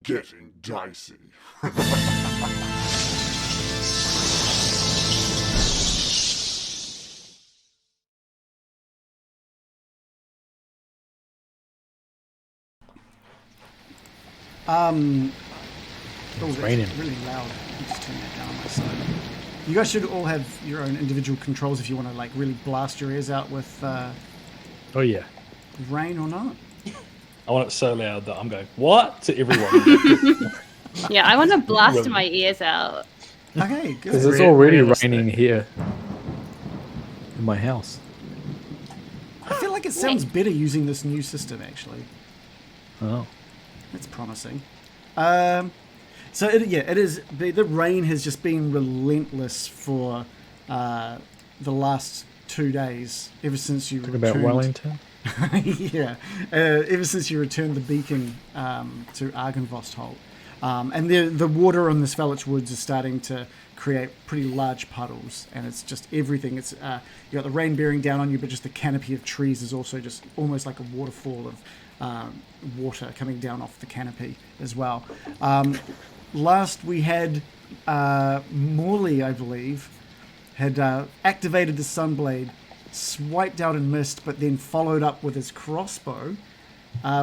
getting dicey. It's raining. really loud. Let me just turn that down on my side. You guys should all have your own individual controls if you want to like really blast your ears out with Oh yeah. rain or not. I want it so loud that I'm going, what? To everyone. Yeah, I want to blast my ears out. Okay, good. Because it's already realistic. raining here in my house. I feel like it sounds better using this new system actually. Oh. That's promising. So it is. The rain has just been relentless for the last 2 days. Ever since you Talk about Wellington. yeah, ever since you returned the beacon to Argynvostholt. And the water on the Svellich Woods is starting to create pretty large puddles, and it's just everything. It's you got the rain bearing down on you, but just the canopy of trees is also just almost like a waterfall of water coming down off the canopy as well. Last we had Morley, I believe, had activated the Sunblade, swiped out and missed, but then followed up with his crossbow.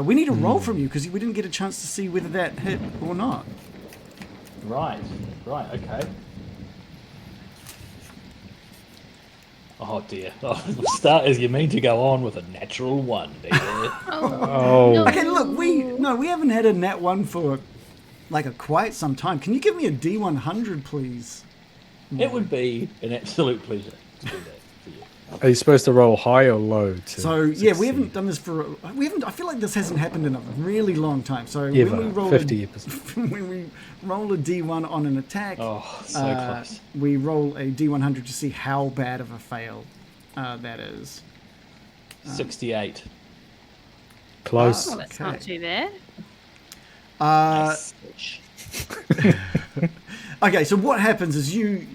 We need a roll from you because we didn't get a chance to see whether that hit or not. Right, okay. Oh dear. Oh, for starters, you mean to go on with a natural one, do you? Oh. Okay, look, we haven't had a nat one for like quite some time. Can you give me a D100, please? It would be an absolute pleasure to do that for you. Are you supposed to roll high or low? So yeah, we haven't done this I feel like this hasn't happened in a really long time. So Ever. when we roll 50%. when we roll a D1 on an attack, Oh, so close. we roll a D100 to see how bad of a fail that is. 68. Close. Oh, that's not too bad. Nice. Okay, so what happens is you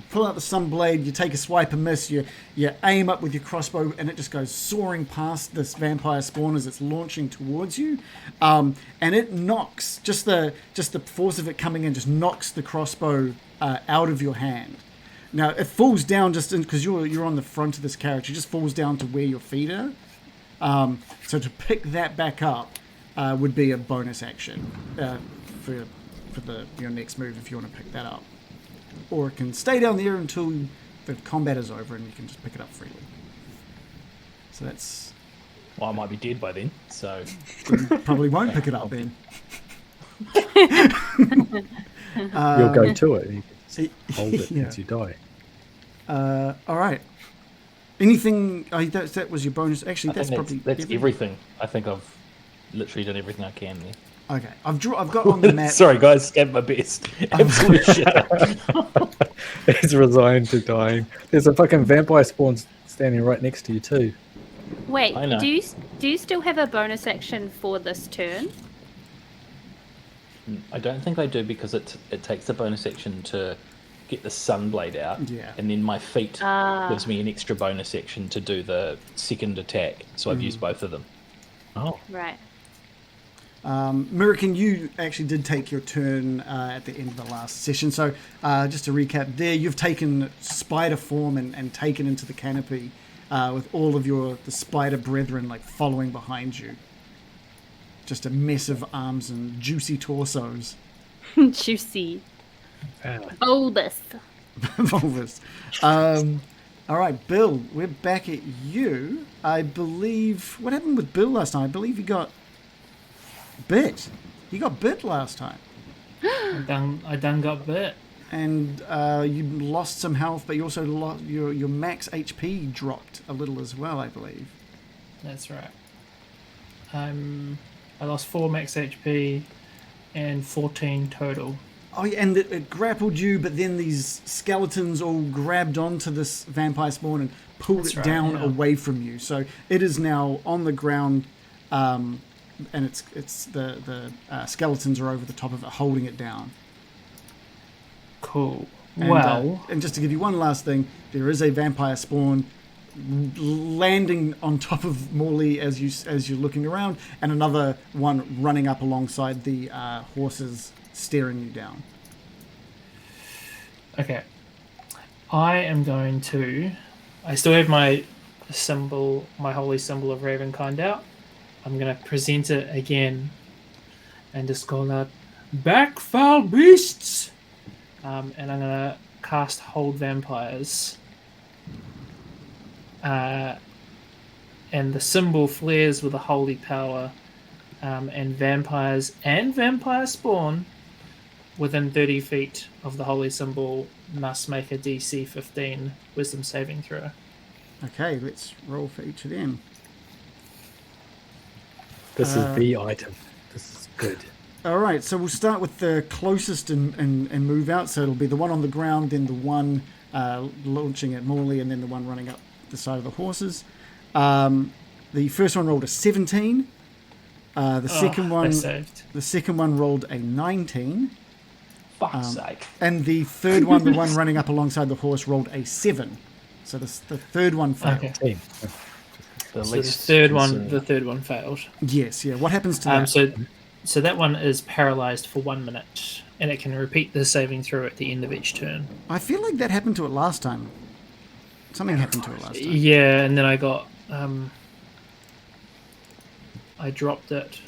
pull out the Sunblade, you take a swipe and miss, you aim up with your crossbow, and it just goes soaring past this vampire spawn as it's launching towards you, and it knocks just the force of it coming in just knocks the crossbow out of your hand. Now it falls down just because you're on the front of this carriage. It just falls down to where your feet are. So to pick that back up would be a bonus action for your next move if you want to pick that up, or it can stay down there until the combat is over and you can just pick it up freely. So that's. Well, I might be dead by then, so. You probably won't pick it up then. You'll go to it. You can just hold it Yeah. until you die. All right. Anything? That was your bonus. Actually, that's probably everything. I think I've literally done everything I can there. Okay, I've got on the map. Sorry, guys, scammed my best. Absolute shit. He's resigned to dying. There's a fucking vampire spawn standing right next to you too. Wait, I know. do you still have a bonus action for this turn? I don't think I do because it takes a bonus action to get the Sunblade out, Yeah. and then my feet gives me an extra bonus action to do the second attack. So I've used both of them. Oh. Right. Mirakin, you actually did take your turn at the end of the last session. So just to recap there, you've taken spider form and taken into the canopy with all of the spider brethren like following behind you. Just a mess of arms and juicy torsos. Juicy. Oldest. Vulvas. All right, Bill, we're back at you. I believe... What happened with Bill last time? I believe you got bit. You got bit last time. I done got bit. And you lost some health, but you also lost... Your max HP dropped a little as well, I believe. That's right. I lost 4 max HP and 14 total. Oh, yeah, and it grappled you, but then these skeletons all grabbed onto this vampire spawn and pulled That's it right, down yeah. away from you. So it is now on the ground, and it's the skeletons are over the top of it, holding it down. Cool. And, Well, and just to give you one last thing, there is a vampire spawn landing on top of Morley as you're looking around, and another one running up alongside the horses, staring you down. Okay. I am going to... I still have my symbol, my holy symbol of Ravenkind out. I'm going to present it again and just call out, "Back, foul beasts!" And I'm going to cast Hold Vampires. And the symbol flares with a holy power, and vampires and vampire spawn within 30 feet of the holy symbol must make a DC 15 wisdom saving throw. Okay, let's roll for each of them. This is the item. This is good. All right, so we'll start with the closest and move out. So it'll be the one on the ground, then the one launching at Morley, and then the one running up the side of the horses. The first one rolled a 17. The second one rolled a 19. Fuck's sake. And the third one, the one running up alongside the horse, rolled a 7. So the third one failed. Okay. The So the third one failed. Yes, yeah. What happens to that? So that one is paralyzed for 1 minute, and it can repeat the saving throw at the end of each turn. I feel like that happened to it last time. Something happened to it last time. Yeah, and then I got I dropped it,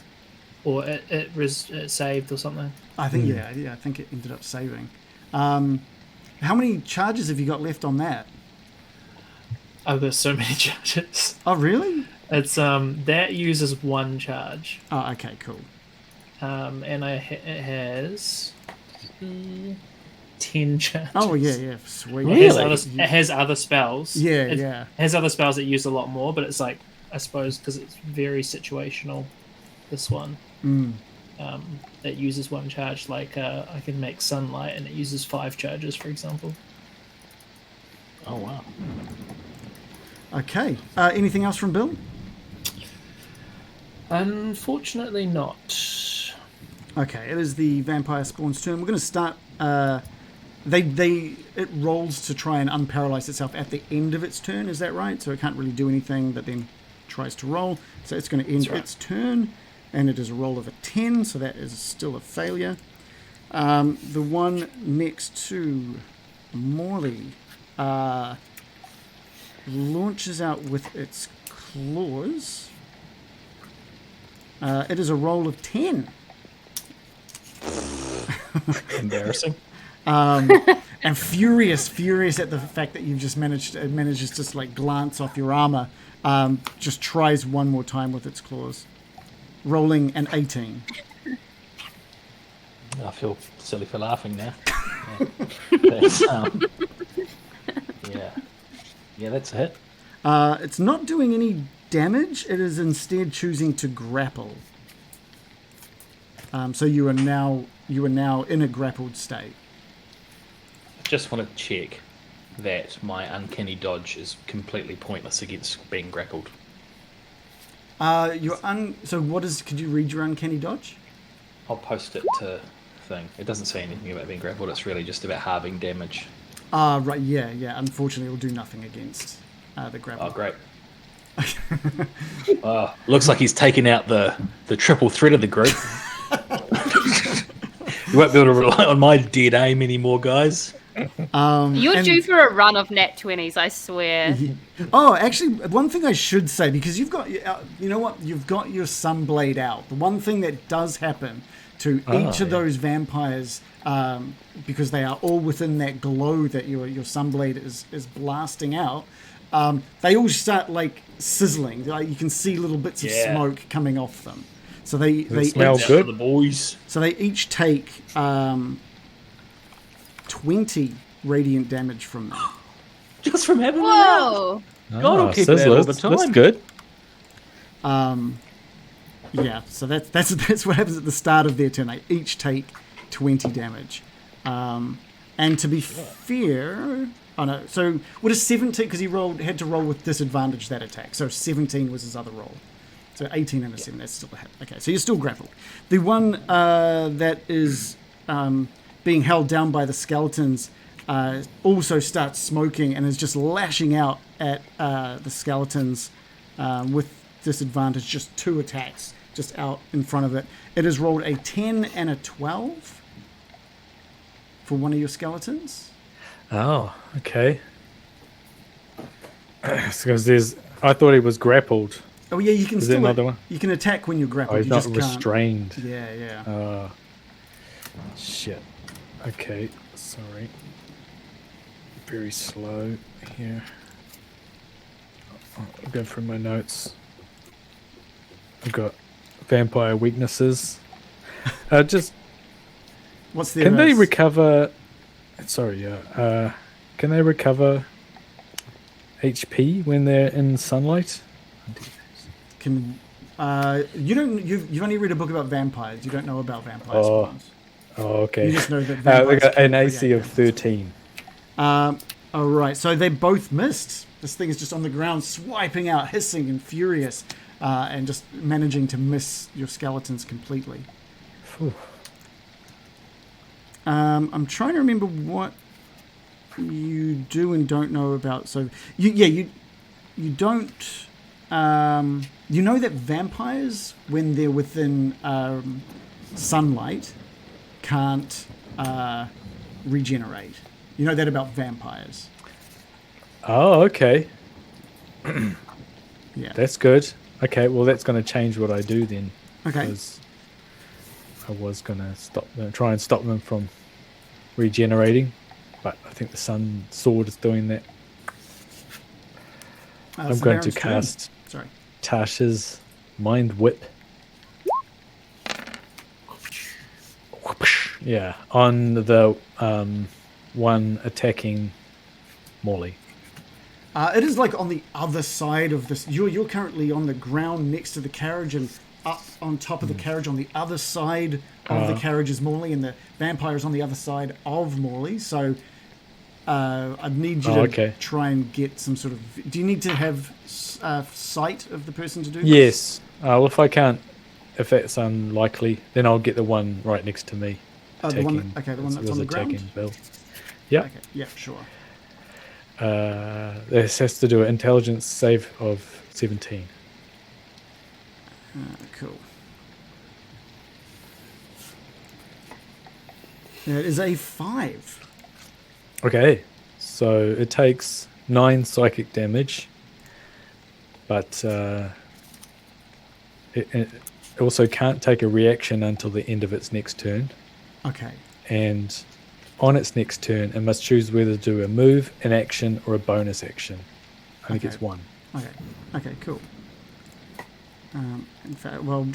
or it saved or something. I think I think it ended up saving. How many charges have you got left on that? I've got so many charges. Oh, really? It's that uses 1 charge. Oh, okay, cool. And it has 10 charges. Oh, yeah, sweet. It has other spells. It has other spells that use a lot more, but it's like, I suppose, because it's very situational, this one. That uses 1 charge. Like, I can make Sunlight, and it uses 5 charges, for example. Oh, wow. Okay. Anything else from Bill? Unfortunately not. Okay, it is the vampire spawn's turn. We're going to start. It rolls to try and unparalyze itself at the end of its turn. Is that right? So it can't really do anything, but then tries to roll. So it's going to end its turn, and it is a roll of a 10. So that is still a failure. The one next to Morley launches out with its claws. It is a roll of 10. Embarrassing. And furious at the fact that you've just manages to just like glance off your armor, just tries one more time with its claws, rolling an 18. I feel silly for laughing now. That's, yeah, that's a hit. It's not doing any damage. It is instead choosing to grapple. So you are now in a grappled state. Just want to check that my uncanny dodge is completely pointless against being grappled. So what is? Could you read your uncanny dodge? I'll post it to thing. It doesn't say anything about being grappled. It's really just about halving damage. Right. Yeah. Unfortunately, it will do nothing against the grapple. Oh, great. Looks like he's taken out the triple threat of the group. You won't be able to rely on my dead aim anymore, guys. You're due for a run of nat 20s, I swear. Yeah. Oh, actually, one thing I should say, because you've got, you know what, you've got your Sunblade out. The one thing that does happen to each of those vampires, because they are all within that glow that your Sunblade is blasting out, they all start like sizzling. Like, you can see little bits of smoke coming off them. So they smell good. The boys. So they each take 20 radiant damage from them. Just from having Whoa! God will keep that all the time. That's good. Yeah, so that's what happens at the start of their turn. They each take 20 damage. And to be fair, so what is 17? Because he had to roll with disadvantage that attack. So 17 was his other roll. So 18 and a 7. That's still a hit. Okay, so you're still grappled. The one that is being held down by the skeletons also starts smoking and is just lashing out at the skeletons with disadvantage. Just 2 attacks just out in front of it. It has rolled a 10 and a 12 for one of your skeletons. Oh, okay. Because I thought he was grappled. Oh yeah, you can Is there still another one? you can attack when you're grappled. Oh, he's you not just restrained. Can't. Yeah. Shit. Okay, sorry. Very slow here. I'll go through my notes. I've got vampire weaknesses. Just What's the? can they recover? Sorry, yeah. Can they recover HP when they're in sunlight? Can you don't? You've only read a book about vampires. You don't know about vampire Oh. spawns. Oh, okay. You just know that They vampires got an can AC create of 13. All right, so they both missed. This thing is just on the ground, swiping out, hissing and furious, and just managing to miss your skeletons completely. Phew. I'm trying to remember what you do and don't know about. So you don't. You know that vampires, when they're within sunlight, can't regenerate. You know that about vampires. Oh, okay. Yeah. That's good. Okay, well, that's going to change what I do then. Okay. Because I was going to try and stop them from regenerating, but I think the sun sword is doing that. I'm going to cast Sorry. Tasha's Mind Whip. Yeah, on the one attacking Molly. It is like on the other side of this. You're currently on the ground next to the carriage, and up on top of the carriage on the other side of the carriage is Morley, and the vampire is on the other side of Morley. So I'd need you to try and get some sort of... Do you need to have sight of the person to do this? Yes. Well, if I can't, if that's unlikely, then I'll get the one right next to me. The one that's on the ground? Bill. Yep. Okay. Yeah, sure. This has to do an intelligence save of 17. Cool. It is a 5. Okay, so it takes 9 psychic damage, but it also can't take a reaction until the end of its next turn. Okay. And on its next turn, it must choose whether to do a move, an action, or a bonus action. Only gets one. Okay, cool. In fact, well,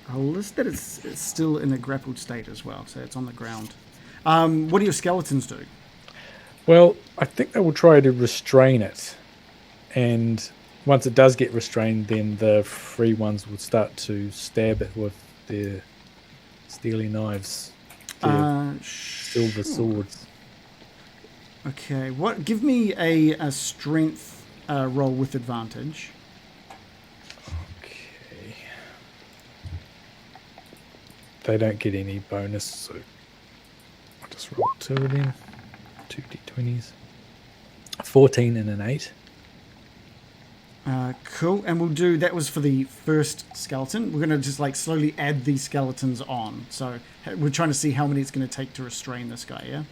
I'll list that it's still in a grappled state as well, so it's on the ground. What do your skeletons do? Well, I think they will try to restrain it. And once it does get restrained, then the free ones will start to stab it with their steely knives. Silver swords. Okay, give me a strength roll with advantage. Okay. They don't get any bonus, so I'll just roll 2 of them. 2 d20s. 14 and an 8. Cool, and we'll do... That was for the first skeleton. We're going to just like slowly add these skeletons on. So we're trying to see how many it's going to take to restrain this guy, yeah?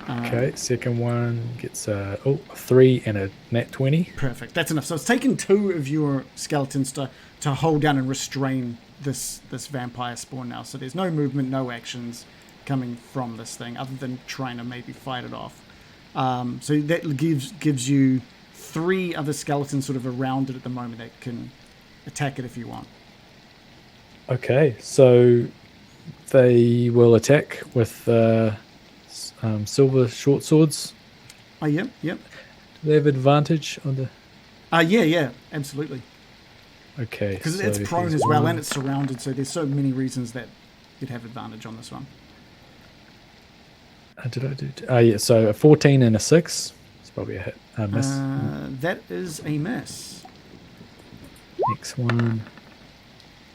Okay, second one gets a 3 and a nat 20. Perfect, that's enough. So it's taken 2 of your skeletons to hold down and restrain this vampire spawn now. So there's no movement, no actions coming from this thing other than trying to maybe fight it off. So that gives you 3 other skeletons sort of around it at the moment that can attack it if you want. Okay, so they will attack with silver short swords. Oh, yep. Do they have advantage on the... Yeah, absolutely. Okay. Because it's prone as well, and it's surrounded, so there's so many reasons that you'd have advantage on this one. Did I do... yeah, so a 14 and a 6. It's probably a hit. A miss. That is a miss. Next one.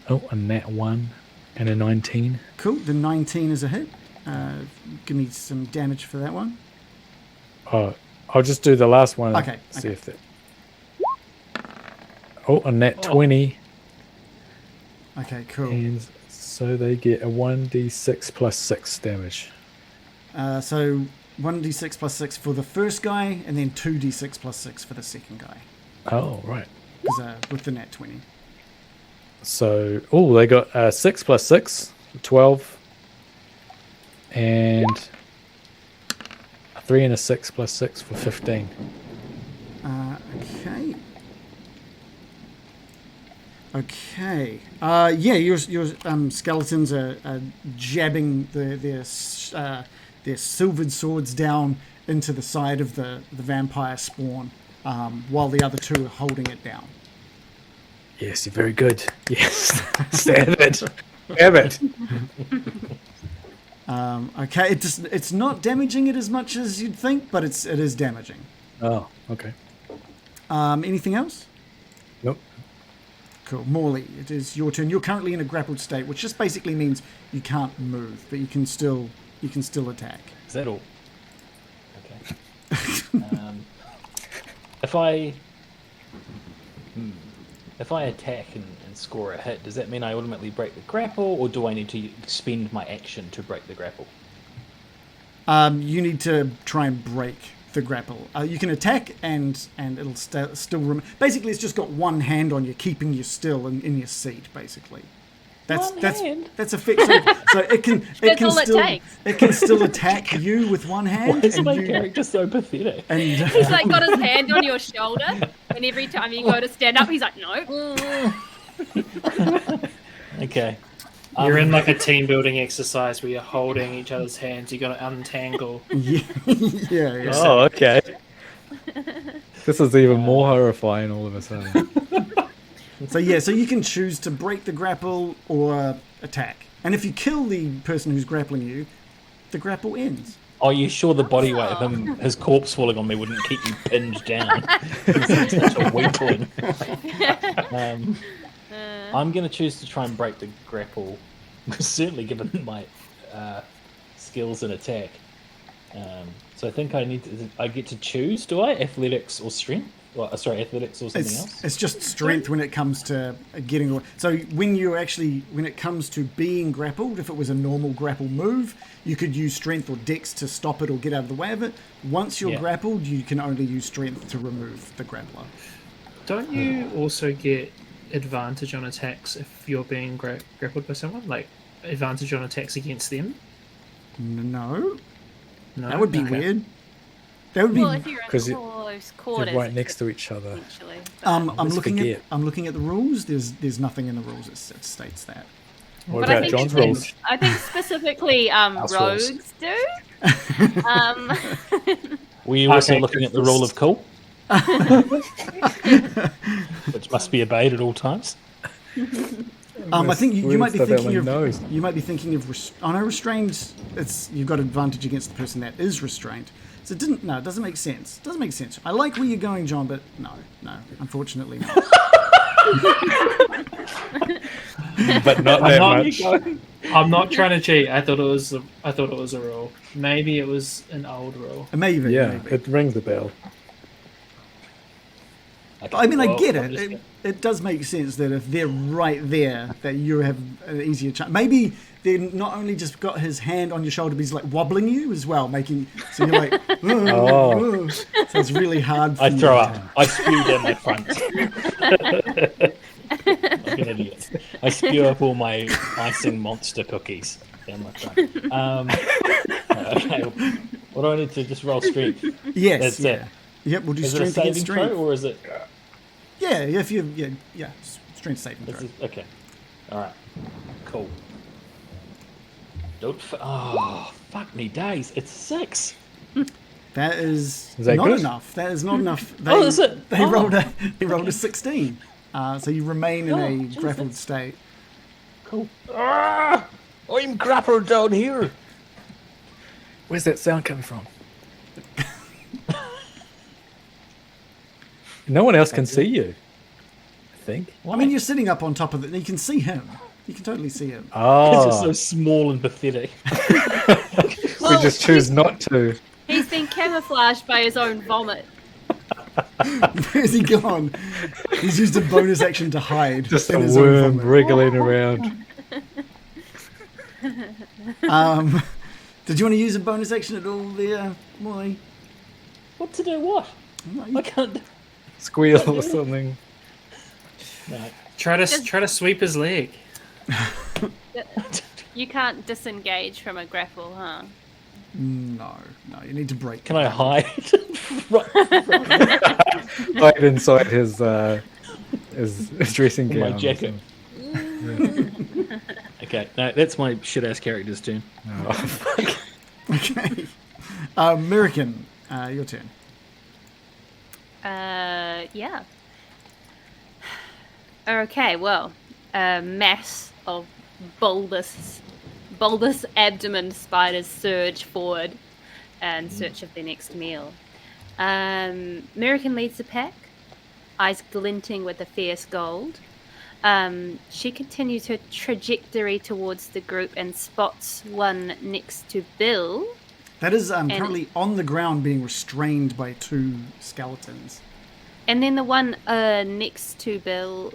Oh, a nat 1 and a 19. Cool, the 19 is a hit. Give me some damage for that one. Oh, I'll just do the last one. Okay, See okay. if that. Oh, a nat 20. Okay, cool. And so they get a 1d6 plus 6 damage. So 1d6 plus 6 for the first guy, and then 2d6 plus 6 for the second guy. Oh, right. With the nat 20. So, they got 6 plus 6, 12. And a 3 and a 6 plus 6 for 15. Okay. Okay. Yeah, your skeletons are jabbing their silvered swords down into the side of the vampire spawn, while the other two are holding it down. Yes, you're very good. Yes. Stab it. Stab it. Okay, it's not damaging it as much as you'd think, but it is damaging. Oh, okay. Anything else? Nope. Cool. Morley, it is your turn. You're currently in a grappled state, which just basically means you can't move, but you can still attack. Is that all? Okay. If I attack and score a hit, does that mean I ultimately break the grapple, or do I need to spend my action to break the grapple? You need to try and break the grapple. You can attack and it'll still basically it's just got one hand on you, keeping you still in your seat. Basically, that's a fix. So it can still attack you with one hand. Why is my character so pathetic? And He's like got his hand on your shoulder, and every time you go to stand up, he's like, no. Okay. You're in like a team building exercise where you're holding each other's hands. You got to untangle. yeah. Oh, okay. This is even more horrifying all of a sudden. So you can choose to break the grapple or attack. And if you kill the person who's grappling you, the grapple ends. Are you sure the body weight of his corpse falling on me wouldn't keep you pinned down? He's such a weakling. I'm going to choose to try and break the grapple, certainly given my skills in attack. So I think I get to choose, do I? Athletics or strength? Athletics or something else? It's just strength when it comes to getting away. So when it comes to being grappled, if it was a normal grapple move, you could use strength or dex to stop it or get out of the way of it. Once you're grappled, you can only use strength to remove the grappler. Don't you also get advantage on attacks if you're being grappled by someone? Like advantage on attacks against them? No. No, That would be weird. That would be If you're in close quarters, You're right next to each other. essentially. I'm always looking forget. at the rules. There's nothing in the rules that states that. What But I about think John's it's- rules? I think specifically rules. rogues do. Were you also Okay. looking at the rule of cool? Which must be obeyed at all times. I think you might be Stuff out thinking my of nose. restrained. You've got advantage against the person that is restrained. So it doesn't make sense. It doesn't make sense. I like where you're going, John, but no, unfortunately not. But not that much. I'm not trying to cheat. I thought it was a rule. Maybe it was an old rule. Maybe. Yeah, it rings the bell. But, I mean, I get I'm it. just- It does make sense that if they're right there, that you have an easier chance. Maybe they not only just got his hand on your shoulder, but he's like wobbling you as well, so you're like, Oh. so it's really hard for I you. throw up. I spew down my front. Like an idiot. I spew up all my icing monster cookies down my front. Okay. What do I need to just roll strength? Yes, That's yeah. it. Yep, we'll do Is it a strength against saving throw, strength. or is it? Yeah, if you, strength saving This throw. is, okay. All right. Cool. Fuck me days. It's 6. That is that not good? enough. That is not enough. Is it? They rolled a 16. So you remain in a Jesus. grappled state. Cool. I'm grappled down here. Where's that sound coming from? No one else can see you, I think. I mean, you're sitting up on top of it. You can see him. You can totally see him. Because Oh, it's so small and pathetic. we just choose not to. He's been camouflaged by his own vomit. Where's he gone? He's used a bonus action to hide. Just in a his own worm vomit. wriggling around. Did you want to use a bonus action at all there, Molly? What to do? What? I can't. Squeal or something. No. Try to sweep his leg. You can't disengage from a grapple, huh? No, you need to break. Can I hide? Hide inside his dressing gown. My or jacket. something. Okay, no, that's my shit ass character's turn. Oh, fuck. Okay. American, your turn. Yeah. Okay, well, a mass of bulbous abdomen spiders surge forward in search of their next meal. American leads the pack, eyes glinting with a fierce gold. She continues her trajectory towards the group and spots one next to Bill. That is currently on the ground being restrained by two skeletons. And then the one next to Bill,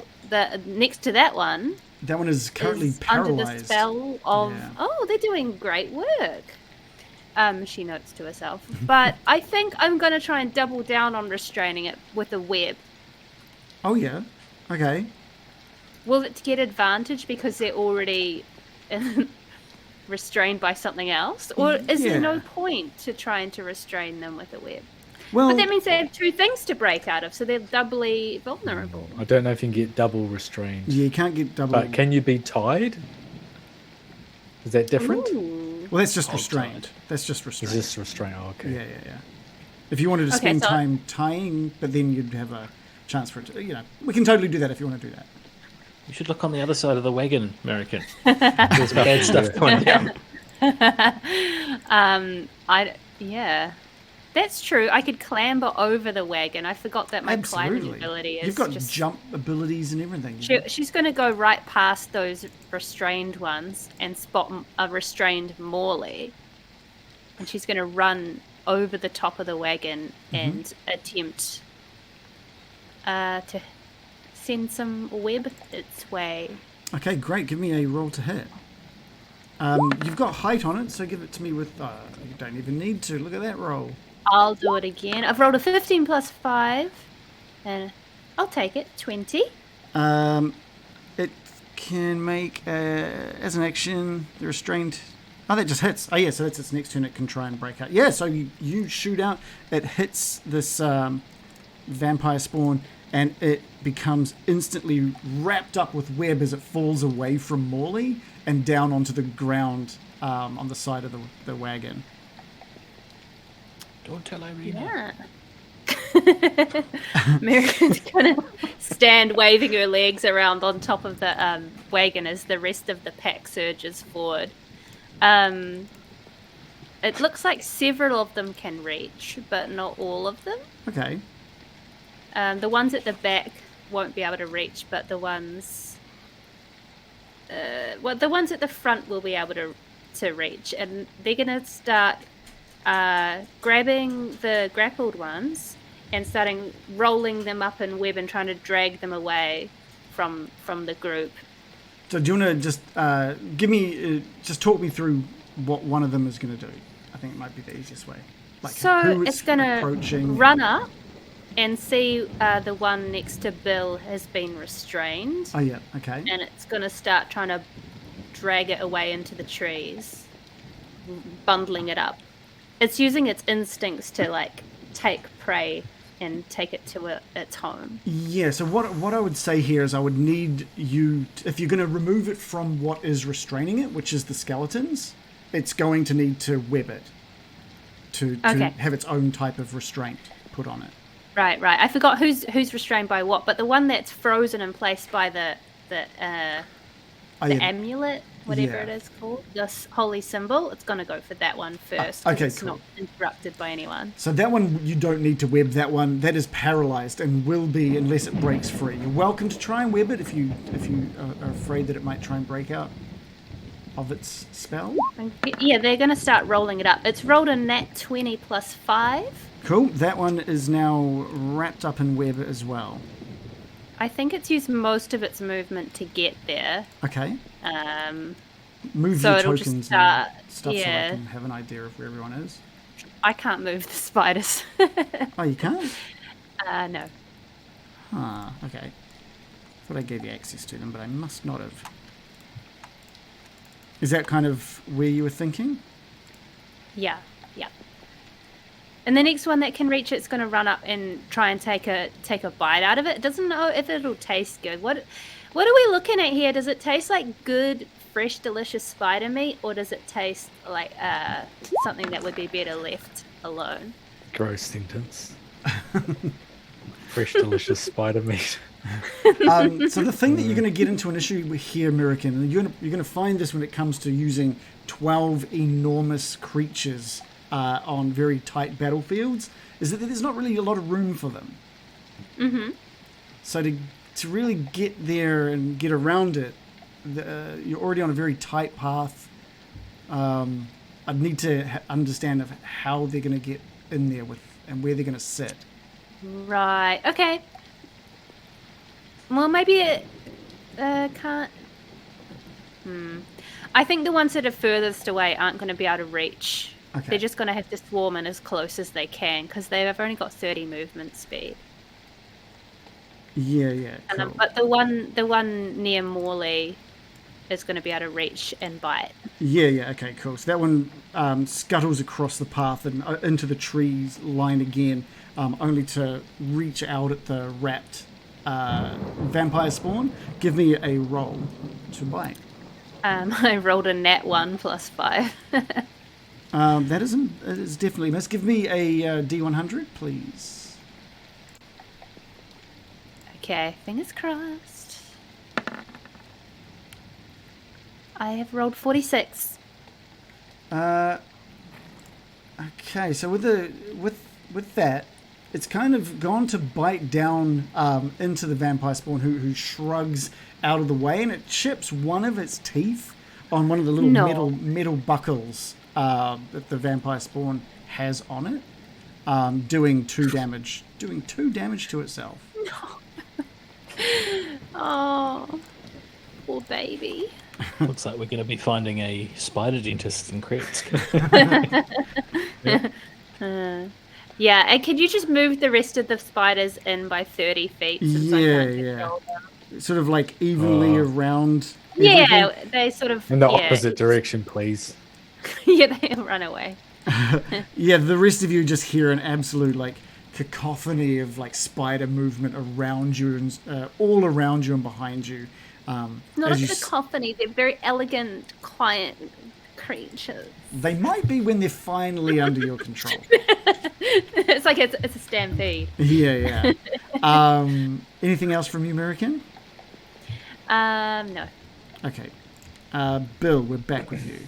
next to that one... That one is currently is paralyzed. under the spell of... Yeah. Oh, they're doing great work. She notes to herself. But I think I'm going to try and double down on restraining it with a web. Oh, yeah. Okay. Will it get advantage because they're already restrained by something else? Or is there no point to trying to restrain them with a web? Well, But that means they have two things to break out of, so they're doubly vulnerable. I don't know if you can get double restrained. yeah, you can't get double. But can you be tied? Is that different? Ooh. Well, that's just Hold restrained. tight. That's just Is restrained. this restraint? Oh, okay. Yeah. If you wanted to Okay, spend so- time tying, but then you'd have a chance for it to, we can totally do that if you want to do that. You should look on the other side of the wagon, American. There's bad stuff going down. Yeah. That's true. I could clamber over the wagon. I forgot that my climbing Absolutely. ability is You've got just... jump abilities and everything. She's going to go right past those restrained ones and spot a restrained Morley. And she's going to run over the top of the wagon and attempt to send some web its way. Okay, great. Give me a roll to hit. You've got height on it, so give it to me with... you don't even need to. Look at that roll. I'll do it again. I've rolled a 15 plus 5. And I'll take it. 20. It can make, as an action, the restrained... Oh, that just hits. Oh, yeah, so that's its next turn. It can try and break out. Yeah, so you shoot out. It hits this vampire spawn, and it becomes instantly wrapped up with web as it falls away from Morley and down onto the ground on the side of the wagon. Don't tell Irina. Yeah. Marian's going to stand waving her legs around on top of the wagon as the rest of the pack surges forward. It looks like several of them can reach, but not all of them. Okay. The ones at the back won't be able to reach, but the ones... the ones at the front will be able to reach. And they're going to start grabbing the grappled ones and starting rolling them up in web and trying to drag them away from the group. So do you want to just give me... just talk me through what one of them is going to do? I think it might be the easiest way. Like So who it's going to approaching... run up and see the one next to Bill has been restrained. Oh, yeah, okay. And it's going to start trying to drag it away into the trees, bundling it up. It's using its instincts to, take prey and take it to its home. Yeah, so what I would say here is I would need you... if you're going to remove it from what is restraining it, which is the skeletons, it's going to need to web it to have its own type of restraint put on it. Right. I forgot who's restrained by what, but the one that's frozen in place by the amulet, whatever it is called, this holy symbol, it's going to go for that one first. Okay, it's cool. not interrupted by anyone. So that one, you don't need to web that one. That is paralyzed and will be unless it breaks free. You're welcome to try and web it if you are afraid that it might try and break out. of its spell. Yeah, they're going to start rolling it up. It's rolled a nat 20 plus 5. Cool. That one is now wrapped up in web as well. I think it's used most of its movement to get there. Okay. Move your it'll tokens just start, and stuff so I can have an idea of where everyone is. I can't move the spiders. Oh, you can't? No. Huh, okay. Thought I gave you access to them, but I must not have. Is that kind of where you were thinking? Yeah. And the next one that can reach it's going to run up and try and take a bite out of it. It doesn't know if it'll taste good. What are we looking at here? Does it taste like good, fresh, delicious spider meat, or does it taste like something that would be better left alone? Gross sentence. Fresh, delicious spider meat. So the thing that you're going to get into an issue with here, American, and you're going to find this when it comes to using 12 enormous creatures on very tight battlefields, is that there's not really a lot of room for them. Mm-hmm. So to really get there and get around it, you're already on a very tight path. I'd need to understand of how they're going to get in there and where they're going to sit. Right. Okay. Well, maybe it can't. I think the ones that are furthest away aren't going to be able to reach. Okay. They're just going to have to swarm in as close as they can because they've only got 30 movement speed. Yeah. Cool. But the one near Morley is going to be able to reach and bite. Yeah. Okay, cool. So that one scuttles across the path and into the trees line again, only to reach out at the wrapped vampire spawn. Give me a roll to bite. I rolled a nat 1 plus 5. That is definitely missed. Give me a D100, please. Okay, fingers crossed. I have rolled 46. Okay, so with that, it's kind of gone to bite down into the vampire spawn, who shrugs out of the way, and it chips one of its teeth on one of the little metal buckles that the vampire spawn has on it, doing 2 damage. Doing 2 damage to itself. Oh, poor baby. Looks like we're going to be finding a spider dentist in Krezk. Yeah, and could you just move the rest of the spiders in by 30 feet? Since I can't control them? Sort of like evenly around. Yeah, everything. they sort of... In the opposite direction, please. Yeah, they run away. Yeah, the rest of you just hear an absolute like cacophony of like spider movement around you and all around you and behind you. Not a cacophony, they're very elegant, quiet creatures. They might be when they're finally under your control. It's like it's a stampede. Yeah. Anything else from you, American? No. Okay. Bill, we're back with you.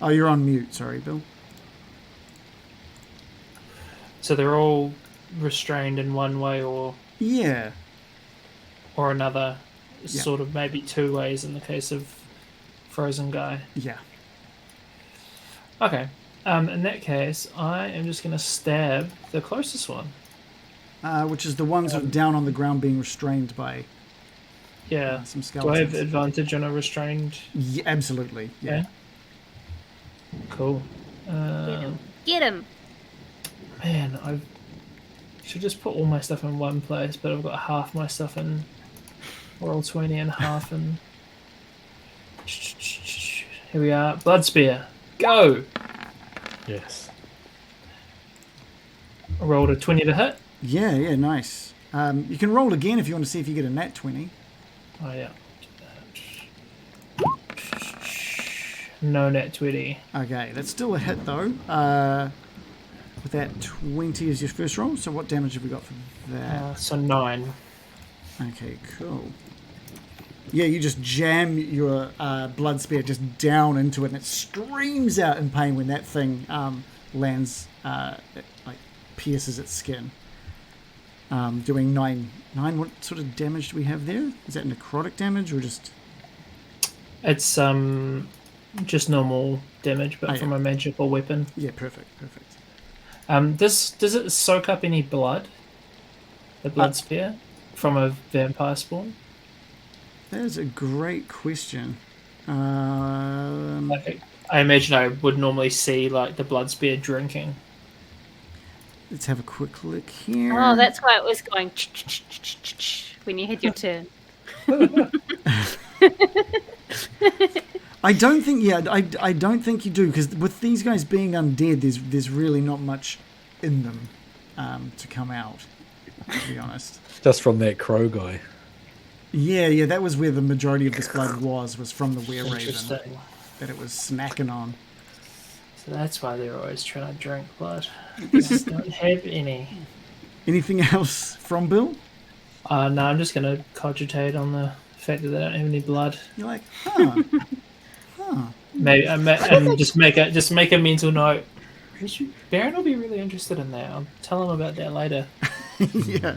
Oh, you're on mute. Sorry, Bill. So they're all restrained in one way or another, sort of maybe 2 ways in the case of Frozen Guy. Yeah. Okay. In that case, I am just going to stab the closest one. Which is the ones down on the ground being restrained by some skeletons. Do I have advantage on a restrained? Yeah, absolutely. Yeah. Cool. Get him. Man, I should just put all my stuff in one place, but I've got half my stuff in Roll20 and half in... Here we are. Blood Spear. Go! Yes. I rolled a 20 to hit. Yeah, nice. You can roll again if you want to see if you get a nat 20. Oh, yeah. No nat 20. Okay, that's still a hit though. With that 20 as your first roll. So what damage have we got for that? So 9. Okay, cool. Yeah, you just jam your blood spear just down into it, and it screams out in pain when that thing lands, it, like pierces its skin. doing 9. What sort of damage do we have there? Is that necrotic damage or just... It's just normal damage, but from a magical weapon. Yeah, perfect. Does it soak up any blood? The blood spear from a vampire spawn? That is a great question. Like, I imagine I would normally see like the blood spear drinking. Let's have a quick look here. Oh, that's why it was going when you had your turn. I don't think. Yeah, I don't think you do, because with these guys being undead, there's really not much in them to come out. To be honest. Just from that crow guy. Yeah, that was where the majority of this blood was from the were-raven Interesting. that it was snacking on. So that's why they're always trying to drink blood. Just don't have any. Anything else from Bill? No, I'm just going to cogitate on the fact that they don't have any blood. You're like, huh. Maybe and just make a mental note. Baron will be really interested in that. I'll tell him about that later. Yeah.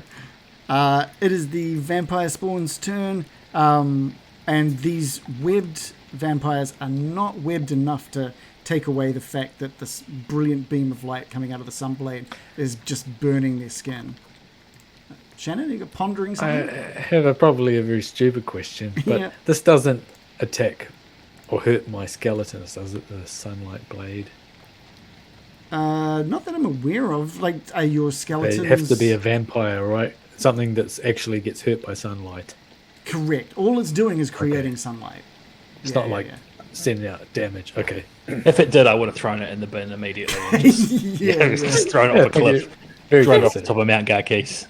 It is the vampire spawn's turn, and these webbed vampires are not webbed enough to take away the fact that this brilliant beam of light coming out of the sunblade is just burning their skin. Shannon, you got pondering something? I have probably a very stupid question, but this doesn't attack or hurt my skeletons, does it? The sunlight blade. Not that I'm aware of. Like, are your skeletons... They have to be a vampire, right? Something that actually gets hurt by sunlight. Correct. All it's doing is creating sunlight. It's not like sending out damage. Okay. If it did, I would have thrown it in the bin immediately. And just, just thrown it off a cliff. Very Thrown it off the top of Mount Garkis.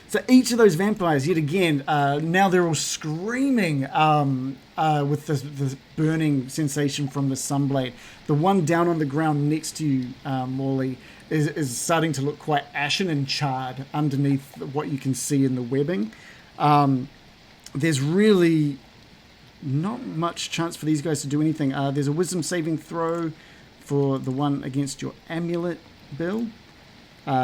So each of those vampires, yet again, now they're all screaming with this burning sensation from the sunblade. The one down on the ground next to you, Morley, is starting to look quite ashen and charred underneath what you can see in the webbing. There's really not much chance for these guys to do anything. There's a wisdom saving throw for the one against your amulet, Bill.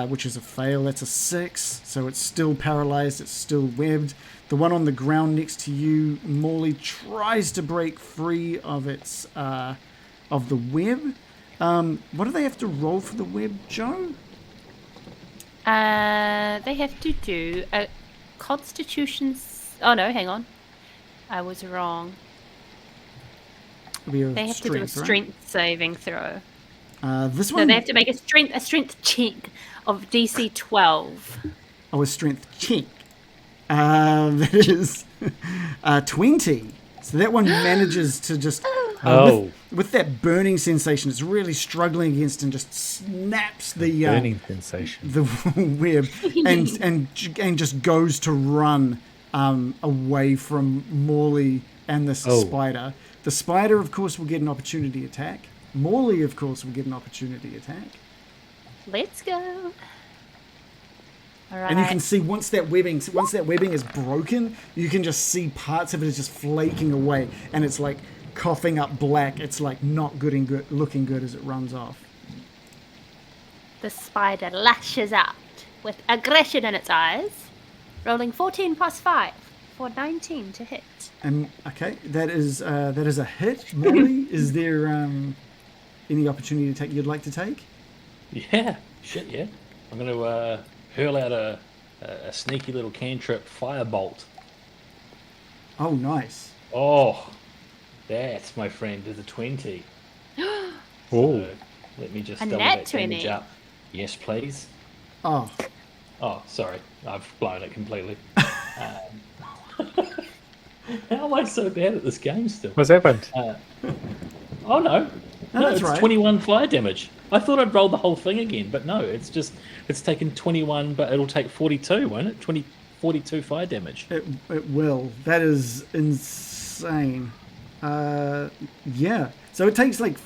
Which is a fail. That's a 6, so it's still paralyzed, it's still webbed. The one on the ground next to you, Morley, tries to break free of its of the web. What do they have to roll for the web, Joe? They have to do a Constitution. Oh no, hang on, I was wrong. They have to do a strength saving throw. This one. No, they have to make a strength check of DC 12. Oh, a strength check. That is 20. So that one manages to just with that burning sensation, it's really struggling against and just snaps the burning sensation, the web, and just goes to run away from Morley and this spider. The spider, of course, will get an opportunity attack. Morley, of course, will get an opportunity attack. Let's go. All right. And you can see once that webbing is broken, you can just see parts of it is just flaking away, and it's like coughing up black. It's like not looking good as it runs off. The spider lashes out with aggression in its eyes, rolling 14 plus 5 for 19 to hit. Okay, that is a hit. Morley, is there any opportunity to take you'd like to take? Yeah, I'm going to hurl out a sneaky little cantrip firebolt. Oh, nice. Oh, that, my friend, is a 20. So, let me just double that damage up. Yes, please. Oh, sorry. I've blown it completely. How am I so bad at this game still? What's happened? Oh, no. No, that's it's right. 21 fire damage. I thought I'd roll the whole thing again, but no, it's taken 21, but it'll take 42, won't it? 42 fire damage. it will. That is insane. Yeah. So it takes like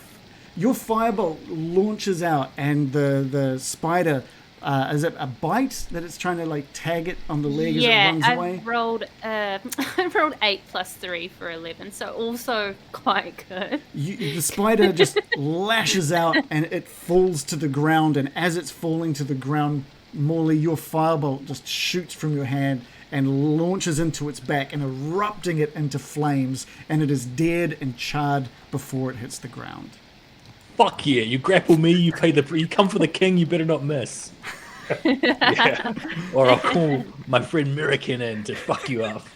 your firebolt launches out, and the spider Is it a bite that it's trying to like tag it on the leg as it Yeah, runs I away? rolled I rolled 8 plus 3 for 11, so also quite good. The spider just lashes out and it falls to the ground. And as it's falling to the ground, Morley, your firebolt just shoots from your hand and launches into its back and erupting it into flames. And it is dead and charred before it hits the ground. Fuck yeah! You grapple me, you come for the king. You better not miss. Yeah. Or I'll call my friend Mirakin in to fuck you up.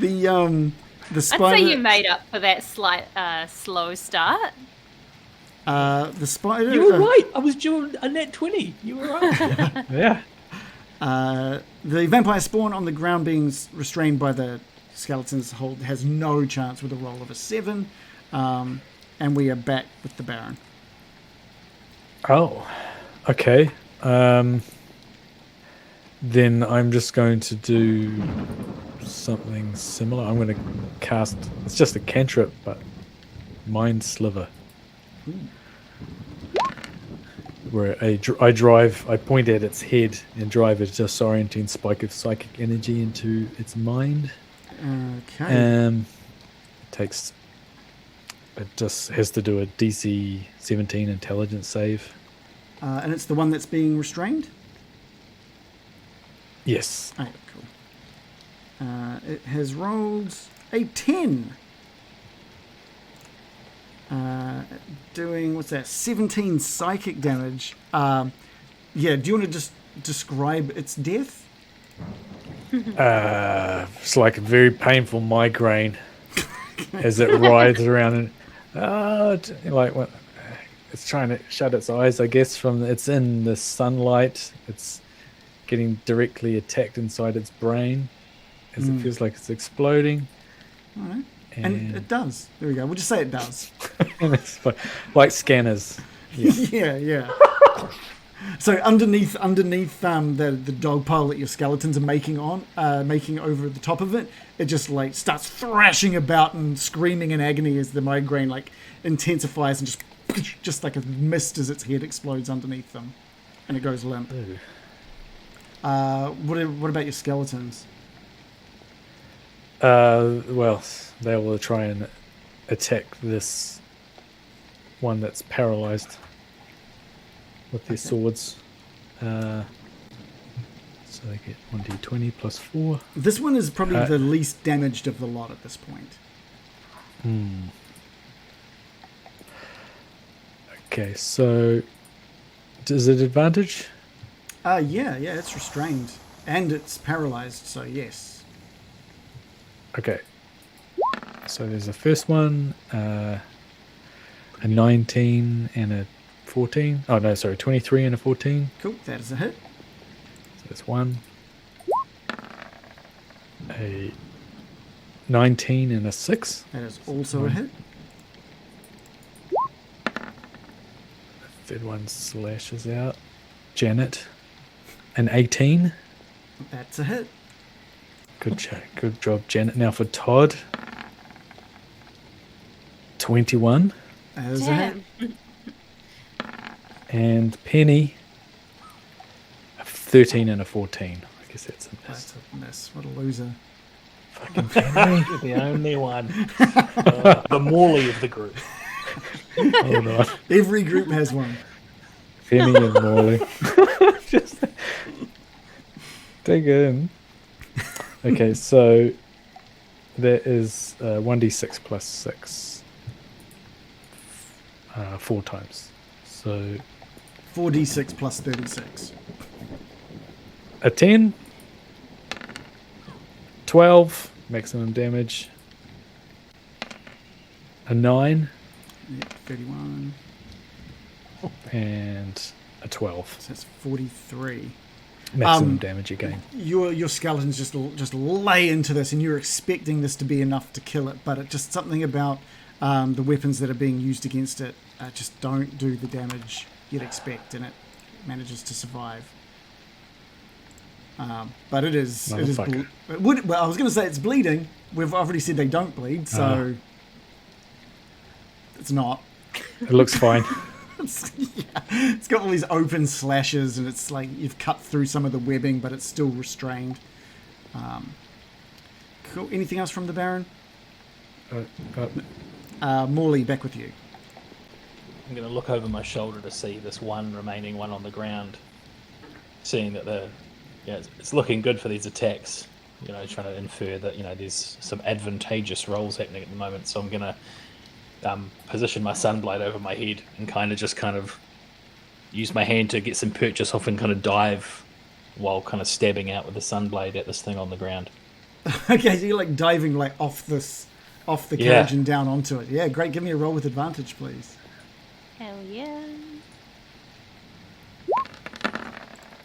The spider. I'd say you made up for that slight slow start. The spider. You were right. I was due a net 20. You were right. Yeah. The vampire spawn on the ground being restrained by the skeleton's hold has no chance with a roll of a 7. And we are back with the Baron. Oh, okay. Then I'm just going to do something similar. I'm going to cast. It's just a cantrip, but Mind Sliver. Where I point at its head and drive a disorienting spike of psychic energy into its mind. Okay. It just has to do a DC 17 intelligence save. And it's the one that's being restrained? Yes. Oh, cool. It has rolled a 10. Doing, what's that, 17 psychic damage. Do you want to just describe its death? It's like a very painful migraine as it writhes around and it's trying to shut its eyes, I guess. It's in the sunlight. It's getting directly attacked inside its brain as it feels like it's exploding. All right. And it does. There we go. We'll just say it does. And it's like scanners. Yeah. So underneath the dog pile that your skeletons are making over the top of it, it just like starts thrashing about and screaming in agony as the migraine like intensifies and just like a mist as its head explodes underneath them, and it goes limp. What about your skeletons? Well, they will try and attack this one that's paralyzed with their swords. So they get 1d20 plus 4. This one is probably the least damaged of the lot at this point. Okay, so is it advantage? Yeah, it's restrained and it's paralyzed, so yes. Okay. So there's the first one, a 19 and a 14. Oh no, sorry, 23 and a 14. Cool, that is a hit. So that's 1. A 19 and a 6. That is also a hit. The third one slashes out. Janet, an 18. That's a hit. Good job, Janet. Now for Todd, 21. That is a hit. And Penny, a 13 and a 14. I guess that's a miss. That's a miss. What a loser. Fucking Penny. You're the only one. The Morley of the group. Hold on. Every group has one. Penny and Morley. Just dig in. Okay, so there is 1d6 plus 6. 4 times. So 4d6 plus 36. a 10, 12 maximum damage, a 9, Yep, 31. and a 12 So that's 43. maximum damage again. Your skeletons just lay into this, and you're expecting this to be enough to kill it, but it just something about the weapons that are being used against it just don't do the damage you'd expect, and it manages to survive. But it is. Well, I was going to say it's bleeding. We've already said they don't bleed, so it's not. It looks fine. It's got all these open slashes, and it's like you've cut through some of the webbing, but it's still restrained. Cool. Anything else from the Baron? Morley, back with you. I'm going to look over my shoulder to see this one remaining one on the ground, seeing that it's looking good for these attacks. Trying to infer that there's some advantageous rolls happening at the moment. So I'm going to position my sunblade over my head and kind of use my hand to get some purchase off and kind of dive while kind of stabbing out with the sunblade at this thing on the ground. Okay, so you're like diving like off the cage and down onto it. Yeah, great. Give me a roll with advantage, please. Hell yeah.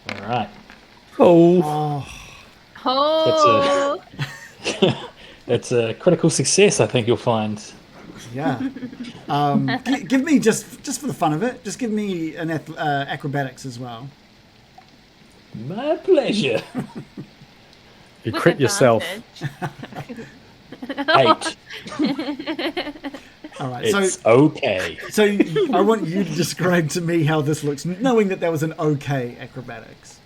All right. Oh. That's a critical success, I think you'll find. Yeah. Give me just for the fun of it. Just give me an acrobatics as well. My pleasure. You With crit yourself. advantage. 8. All right. It's okay. So I want you to describe to me how this looks, knowing that was an okay acrobatics.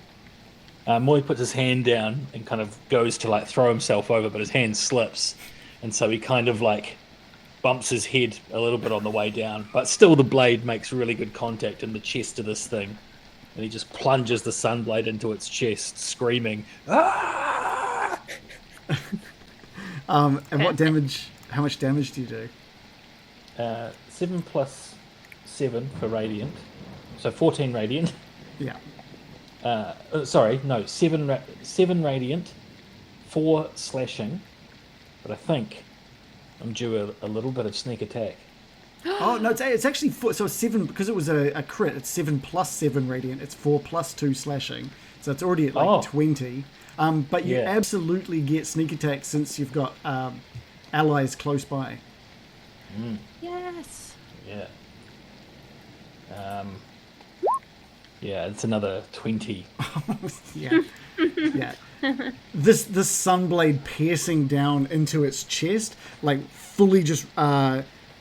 Morley puts his hand down and kind of goes to like throw himself over, but his hand slips, and so he kind of like bumps his head a little bit on the way down, but still the blade makes really good contact in the chest of this thing, and he just plunges the sunblade into its chest, screaming, "Ah!" And what damage? How much damage do you do? 7 plus 7 for radiant, so 14 radiant. Yeah. 7 radiant, 4 slashing, but I think I'm due a little bit of sneak attack. Oh no, it's actually 4, so it's 7 because it was a crit. It's 7 plus 7 radiant. It's 4 plus 2 slashing, so it's already at like 20. But you absolutely get sneak attack since you've got allies close by. Yes. Yeah. It's another 20. Yeah. Yeah. This sunblade piercing down into its chest, like fully just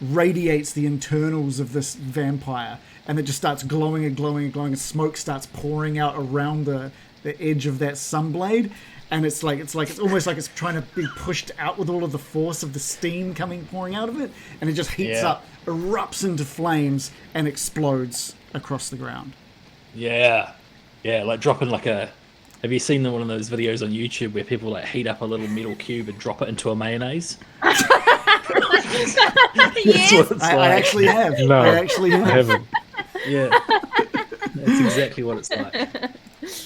radiates the internals of this vampire, and it just starts glowing and glowing and glowing, and smoke starts pouring out around the edge of that sunblade, and it's almost like it's trying to be pushed out with all of the force of the steam pouring out of it, and it just heats up, erupts into flames, and explodes across the ground. Yeah, like dropping like a... Have you seen one of those videos on YouTube where people like heat up a little metal cube and drop it into a mayonnaise? Yes. That's what it's I actually have. No, I actually I have. haven't. Yeah, that's exactly what it's like.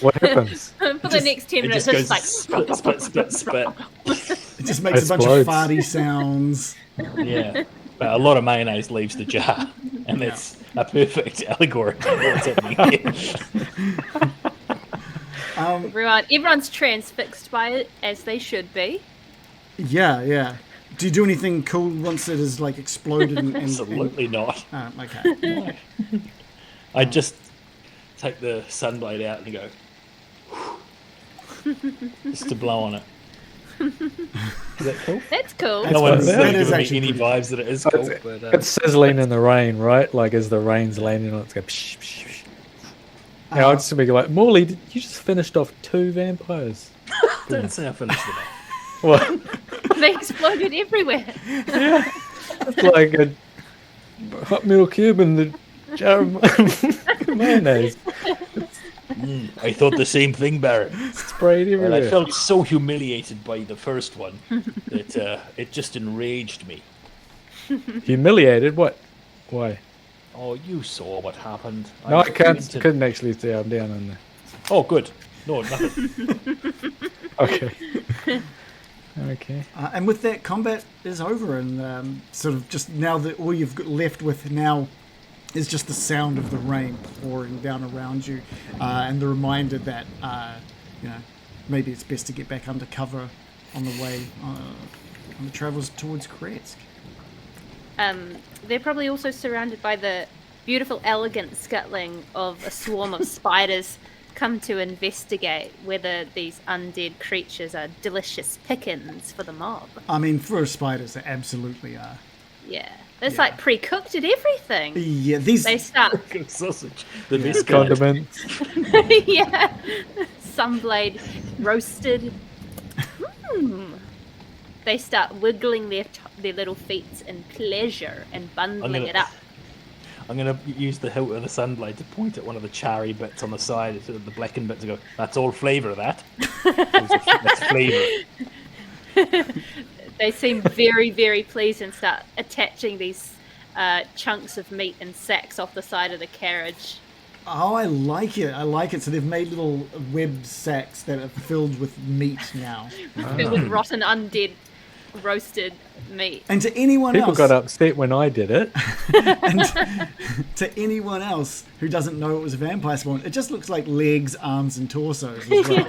What happens? For the next 10 minutes, It it's just like... goes split. It just makes a bunch of Explodes. farty sounds. Yeah, but a lot of mayonnaise leaves the jar, and that's a perfect allegory for what's happening here. Everyone's transfixed by it, as they should be. Yeah. Do you do anything cool once it is like exploded? Absolutely not. Okay. I just take the sunblade out and go, just to blow on it. Is that cool? That's cool. No one's that is giving me actually any pretty vibes that it is cool, but It's sizzling in the rain, right? Like as the rain's landing on it, it's going psh, psh, psh. Yeah, I'd just be like, Morley, you just finished off 2 vampires. don't say I finished it. What? They exploded everywhere. It's like a hot metal cube in the jar of mayonnaise. I thought the same thing, Baron. Sprayed And everywhere. I felt so humiliated by the first one that it just enraged me. Humiliated? What? Why? Oh, you saw what happened. No, I went to- couldn't actually see. I'm down on there. Oh, good. No, nothing. Okay. Okay. And with that, combat is over, and sort of just now that all you've got left with now is just the sound of the rain pouring down around you, and the reminder that maybe it's best to get back under cover on the way on the travels towards Krezk. They're probably also surrounded by the beautiful, elegant scuttling of a swarm of spiders come to investigate whether these undead creatures are delicious pickings for the mob. I mean, for spiders, they absolutely are. Yeah. It's Yeah. like pre-cooked and everything. Yeah, these They start, Good sausage. The best kind. Condiments. yeah, sunblade roasted. They start wiggling their little feet in pleasure and bundling it up. I'm going to use the hilt of the sunblade to point at one of the charry bits on the side, the blackened bits, and go, that's all flavour, that. That's flavour. They seem very, very pleased and start attaching these chunks of meat in sacks off the side of the carriage. Oh, I like it. I like it. So they've made little webbed sacks that are filled with meat now. Filled with rotten, undead, roasted meat. And to anyone People else, got upset when I did it. and to anyone else who doesn't know it was a vampire spawn, it just looks like legs, arms, and torsos as well.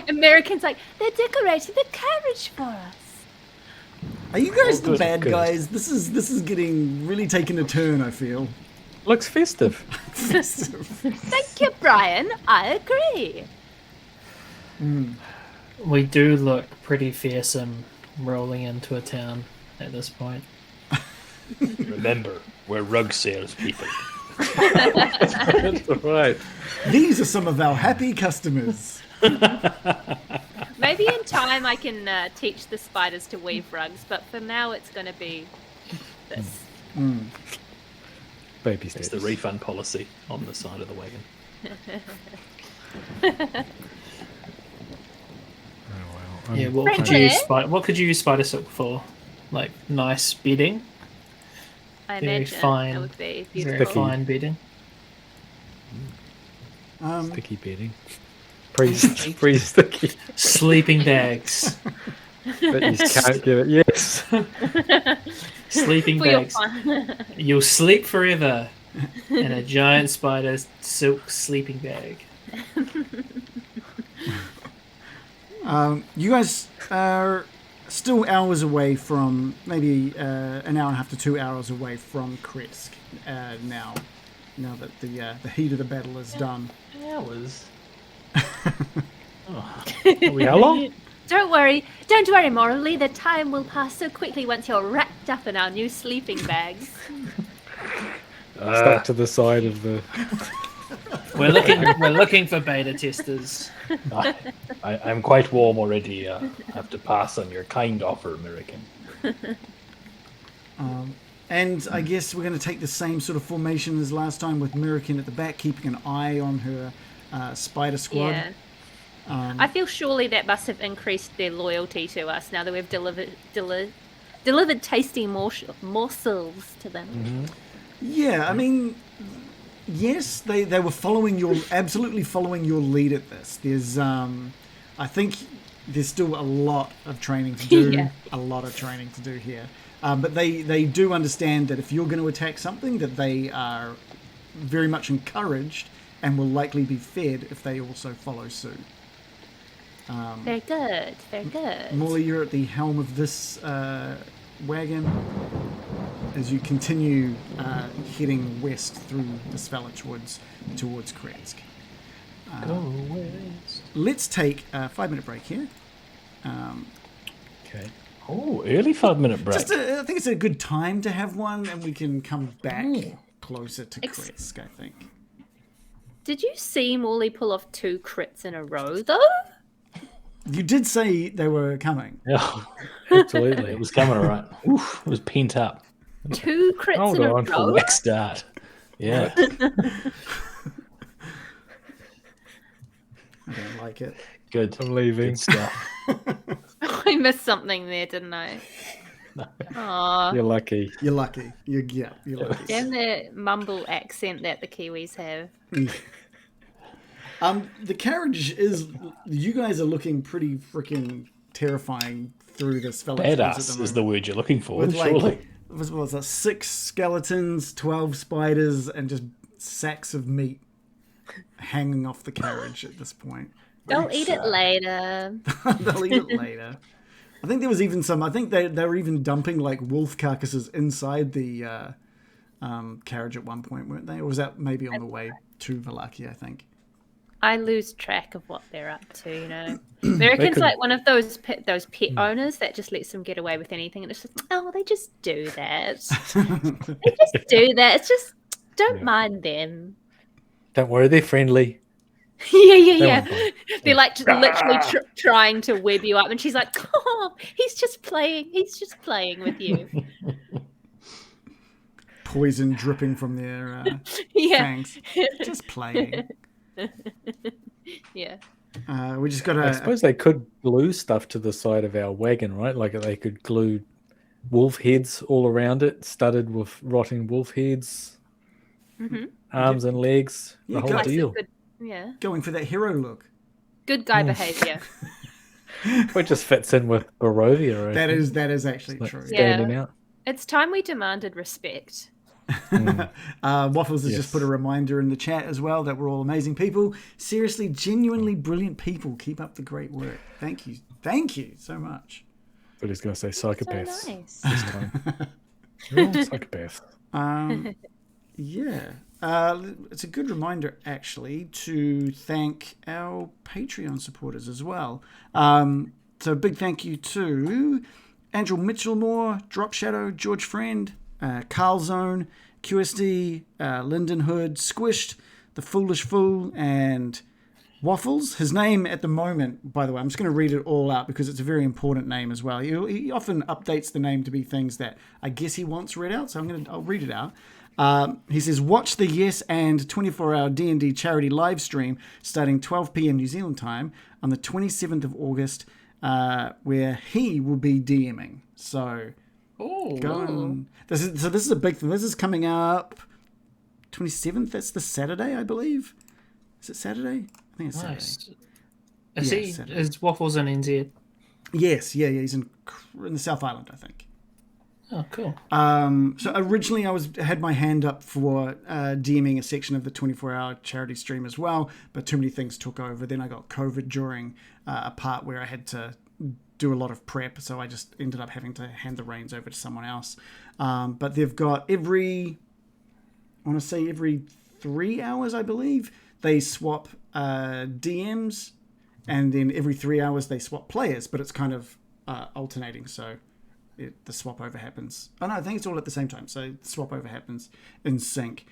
Americans like, they're decorating the carriage for us. Are you guys the good, bad good. guys? This is getting really taking a turn, I feel. Looks festive. Thank you, Brian. I agree. We do look pretty fearsome rolling into a town at this point. Remember, we're rug salespeople. That's right. These are some of our happy customers. Maybe in time I can teach the spiders to weave rugs, but for now it's going to be this. Baby It's steps. the refund policy on the side of the wagon. Yeah, Frankly- what could you use spider silk for? Like nice bedding, I Very imagine fine. that would be very beautiful. fine bedding. Sticky bedding. Pretty sticky. Sleeping bags. But you can't give it. Yes. Sleeping For your bags. fun. You'll sleep forever in a giant spider silk sleeping bag. You guys are still hours away from, maybe an hour and a half to 2 hours away from Krezk now that the heat of the battle is done. Hours. How long? Don't worry, Morley. The time will pass so quickly once you're wrapped up in our new sleeping bags. Stuck to the side of the. We're looking for beta testers. I'm quite warm already. I have to pass on your kind offer, American. And I guess we're going to take the same sort of formation as last time with Mirakin at the back, keeping an eye on her spider squad. Yeah. I feel surely that must have increased their loyalty to us now that we've delivered tasty morsels to them. Yeah, I mean, yes, they were absolutely following your lead at this. There's, I think there's still a lot of training to do, Yeah. a lot of training to do here. But they do understand that if you're going to attack something, that they are very much encouraged and will likely be fed if they also follow suit. Very good, very good. Morley, you're at the helm of this wagon as you continue heading west through the Svalich Woods towards Krezk. Let's take a 5-minute break here. Okay. Oh, early 5-minute break. I think it's a good time to have one, and we can come back closer to Krezk, I think. Did you see Morley pull off 2 crits in a row, though? You did say they were coming. Yeah, Absolutely. it was coming all right. Oof, it was pent up. 2 crits Hold in a on. row? Quick start. Yeah. I don't like it. Good. I'm leaving. Good stuff. I missed something there, didn't I? Aw. You're lucky. You're lucky. You're lucky. Damn the mumble accent that the Kiwis have. The carriage is. You guys are looking pretty freaking terrifying through this Svalich Woods at Badass is the word you're looking for, With surely. what was that? 6 skeletons, 12 spiders, and just sacks of meat hanging off the carriage at this point. They'll eat it later. They'll eat it later. I think there was even some. I think they were even dumping like wolf carcasses inside the carriage at one point, weren't they? Or was that maybe on the way to Valaki? I think. I lose track of what they're up to, you know. American's like one of those pet owners that just lets them get away with anything, and it's just, oh, they just do that. They just do that. It's just, don't mind them. Don't worry, they're friendly. Yeah. They're like just literally trying to web you up, and she's like, oh, he's just playing with you. Poison dripping from their fangs. Just playing. Yeah. We just got to. I suppose they could glue stuff to the side of our wagon, right? Like they could glue wolf heads all around it, studded with rotting wolf heads, arms and legs, the whole deal. Yeah. Going for that hero look. Good guy behavior. It just fits in with Barovia. That is actually true. Standing out. It's time we demanded respect. Waffles has just put a reminder in the chat as well that we're all amazing people. Seriously, genuinely brilliant people. Keep up the great work. Thank you so much. But he's going to say psychopaths So nice. this time. You're all psychopaths. It's a good reminder actually to thank our Patreon supporters as well. So big thank you to Andrew Mitchellmore, Drop Shadow, George Friend, Carl Zone, QSD, Lyndon Hood, Squished, The Foolish Fool, and Waffles. His name at the moment, by the way, I'm just going to read it all out because it's a very important name as well. He often updates the name to be things that I guess he wants read out, so I'll read it out. He says, watch the Yes and 24-hour D&D charity live stream starting 12 p.m. New Zealand time on the 27th of August, where he will be DMing. So, this is a big thing. This is coming up 27th. That's the Saturday, I believe. Is it Saturday? I think it's Saturday. Is Waffles in NZ? Yes, yeah. He's in the South Island, I think. Oh, cool. So originally I had my hand up for DMing a section of the 24-hour charity stream as well, but too many things took over. Then I got COVID during a part where I had to do a lot of prep, so I just ended up having to hand the reins over to someone else. But they've got every 3 hours, I believe, they swap DMs, and then every 3 hours they swap players, but it's kind of alternating, so the swap over happens. Oh no, I think it's all at the same time, so the swap over happens in sync.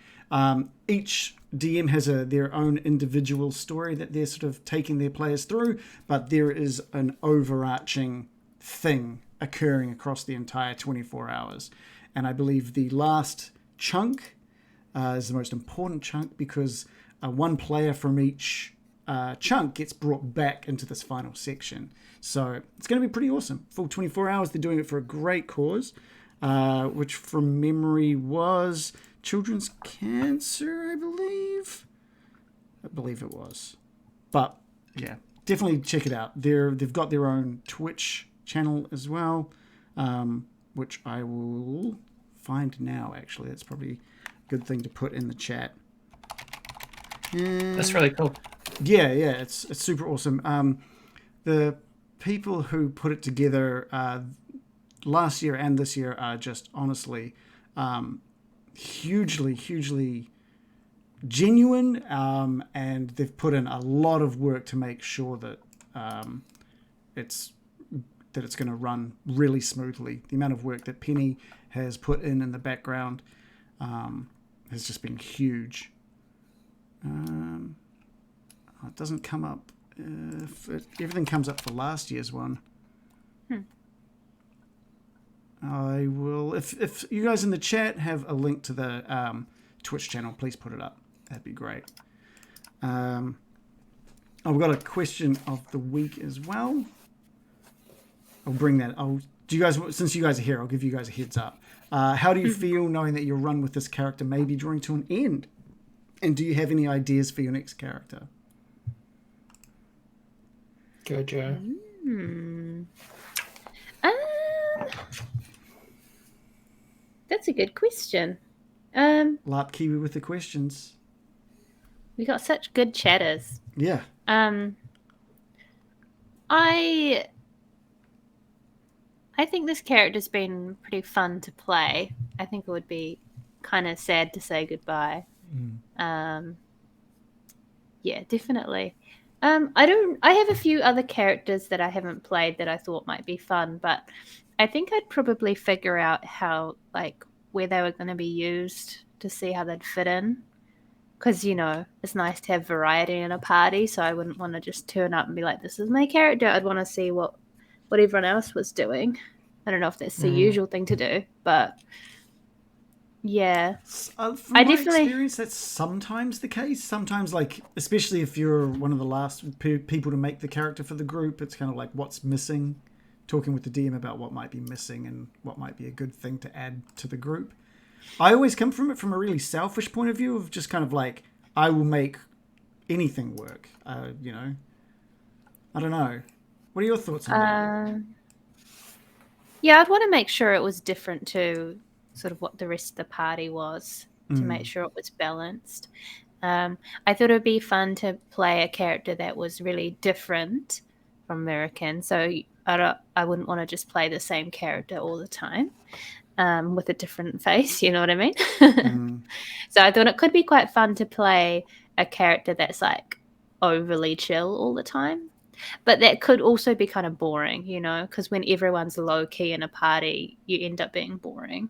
Each DM has their own individual story that they're sort of taking their players through, but there is an overarching thing occurring across the entire 24 hours. And I believe the last chunk is the most important chunk because one player from each chunk gets brought back into this final section. So it's going to be pretty awesome. Full 24 hours. They're doing it for a great cause, which from memory was children's cancer, I believe. I believe it was. But yeah, definitely check it out. They've got their own Twitch channel as well, which I will find now, actually. That's probably a good thing to put in the chat. That's really cool. Yeah, it's super awesome. The people who put it together last year and this year are just honestly hugely genuine, and they've put in a lot of work to make sure that it's going to run really smoothly. The amount of work that Penny has put in the background has just been huge. It doesn't come up. Everything comes up for last year's one. I will. If you guys in the chat have a link to the Twitch channel, please put it up. That'd be great. We've got a question of the week as well. I'll bring that. Since you guys are here, I'll give you guys a heads up. How do you feel knowing that your run with this character may be drawing to an end? And do you have any ideas for your next character? Go, Joe. That's a good question. Larp Kiwi with the questions. We got such good chatters. Yeah. I think this character's been pretty fun to play. I think it would be kind of sad to say goodbye. Yeah, definitely. I have a few other characters that I haven't played that I thought might be fun, but I think I'd probably figure out how, like, where they were going to be used to see how they'd fit in. Because, it's nice to have variety in a party, so I wouldn't want to just turn up and be like, this is my character. I'd want to see what everyone else was doing. I don't know if that's the usual thing to do, but yeah. From I my definitely... experience, that's sometimes the case. Sometimes, like, especially if you're one of the last people to make the character for the group, it's kind of like what's missing. Talking with the DM about what might be missing and what might be a good thing to add to the group. I always come from it from a really selfish point of view of just kind of like, I will make anything work. I don't know. What are your thoughts on that? Yeah, I'd want to make sure it was different to sort of what the rest of the party was to make sure it was balanced. I thought it would be fun to play a character that was really different from American. So I wouldn't want to just play the same character all the time with a different face. You know what I mean? So I thought it could be quite fun to play a character that's like overly chill all the time. But that could also be kind of boring, because when everyone's low key in a party, you end up being boring.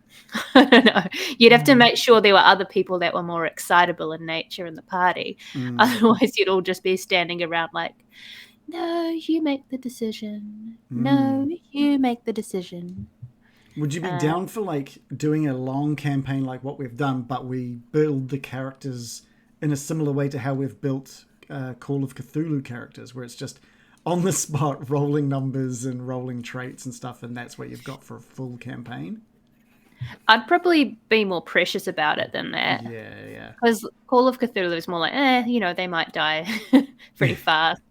I don't know. You'd have to make sure there were other people that were more excitable in nature in the party. Otherwise, you'd all just be standing around like, no, you make the decision. No, you make the decision. Would you be down for like doing a long campaign like what we've done, but we build the characters in a similar way to how we've built Call of Cthulhu characters, where it's just on the spot rolling numbers and rolling traits and stuff, and that's what you've got for a full campaign? I'd probably be more precious about it than that. Yeah. Because Call of Cthulhu is more like, they might die pretty fast.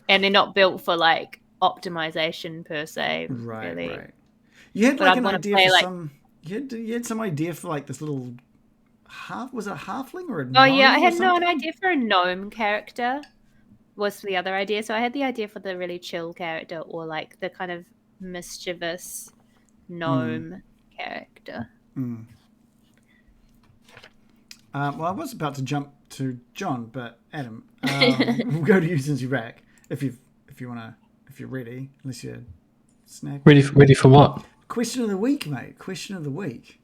And they're not built for like optimization per se. Really. Right. You had like an idea for some. You had some idea for like this little was it a halfling or a gnome? Oh yeah, I had an idea for a gnome character. Was the other idea. So I had the idea for the really chill character or like the kind of mischievous gnome character. Well, I was about to jump to John, but Adam, we'll go to you since you're back. If you're ready, unless you're snack. Ready for what? Question of the week, mate. Question of the week.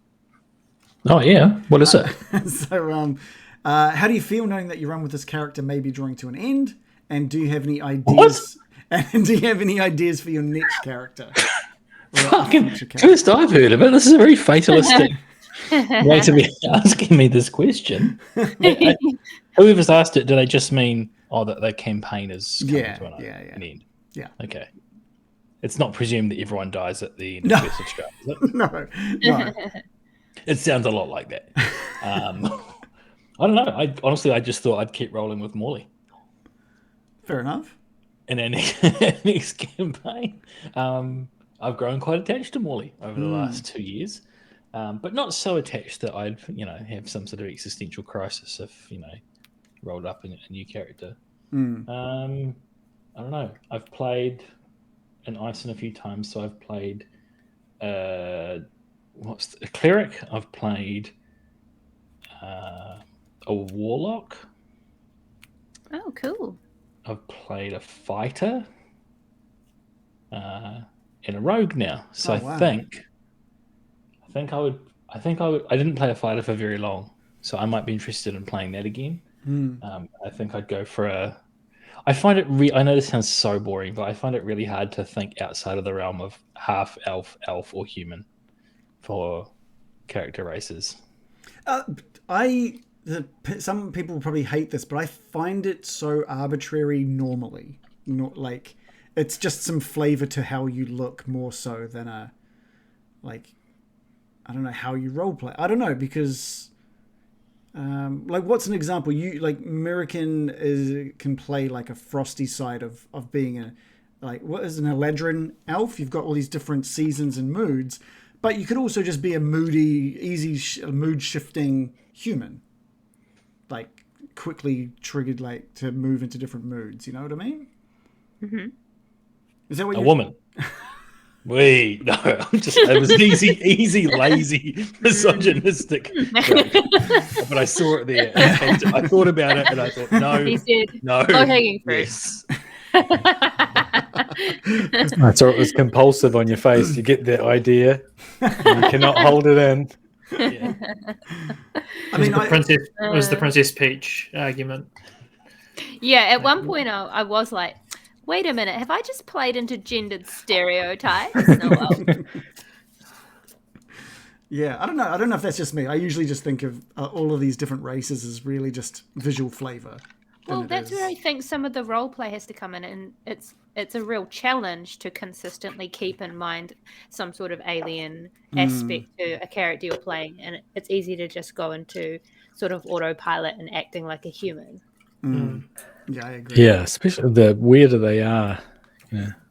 Oh yeah, what is it? So, how do you feel knowing that your run with this character may be drawing to an end? And do you have any ideas? What? And do you have any ideas for your next character? Fucking first I've heard of it. This is a very fatalistic way to be asking me this question. Whoever's asked it, do they just mean that the campaign is coming to an end? Yeah. Okay. It's not presumed that everyone dies at the end of Curse of Strahd, is it? No. It sounds a lot like that. I don't know. I just thought I'd keep rolling with Morley. Fair enough. And then next campaign, I've grown quite attached to Morley over the last 2 years, but not so attached that I'd have some sort of existential crisis if rolled up in a new character. I don't know. I've played an Ison a few times, so I've played a cleric. I've played a warlock. Oh, cool. I've played a fighter and a rogue now. So wow. I think I would. I didn't play a fighter for very long, so I might be interested in playing that again. I think I'd go for a. I find it. I know this sounds so boring, but I find it really hard to think outside of the realm of half elf, or human for character races. Some people will probably hate this, but I find it so arbitrary normally. Not like it's just some flavor to how you look more so than I don't know how you role play. I don't know because what's an example? You like American can play like a frosty side of being a what is an Eladrin elf? You've got all these different seasons and moods, but you could also just be a moody, easy mood shifting human. Like quickly triggered to move into different moods. You know what I mean? Mm-hmm. Is that what a woman? Wait, no, it was an easy, lazy, misogynistic joke. But I saw it there. I thought about it and I thought, no, He said, no, low-hanging fruit. yes. So it was compulsive on your face. You get the idea, and you cannot hold it in. Yeah. I mean, It was the Princess Peach argument. Yeah, at one point I was like, wait a minute, have I just played into gendered stereotypes? Oh, well. yeah, I don't know. I don't know if that's just me. I usually just think of all of these different races as really just visual flavor. Well, that's where I think some of the role play has to come in, and it's a real challenge to consistently keep in mind some sort of alien aspect to a character you're playing, and it's easy to just go into sort of autopilot and acting like a human. Yeah, I agree. Yeah, especially the weirder they are, the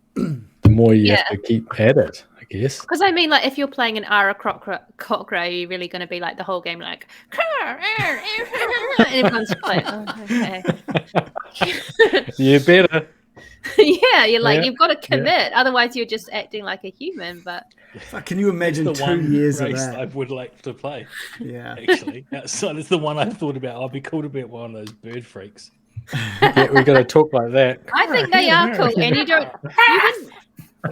more you have to keep at it, I guess. Because I mean, like, if you're playing an Ara Cockra, are you really going to be like the whole game, like, and everyone's like, oh, okay. You better. Yeah, you're like, you've got to commit, otherwise you're just acting like a human. But Can you imagine the 2 one years of race that? I would like to play. Yeah. Actually, so it's the one I thought about. I'd be cool to be one of those bird freaks. Yeah, we got to talk like that. I think they are cool, and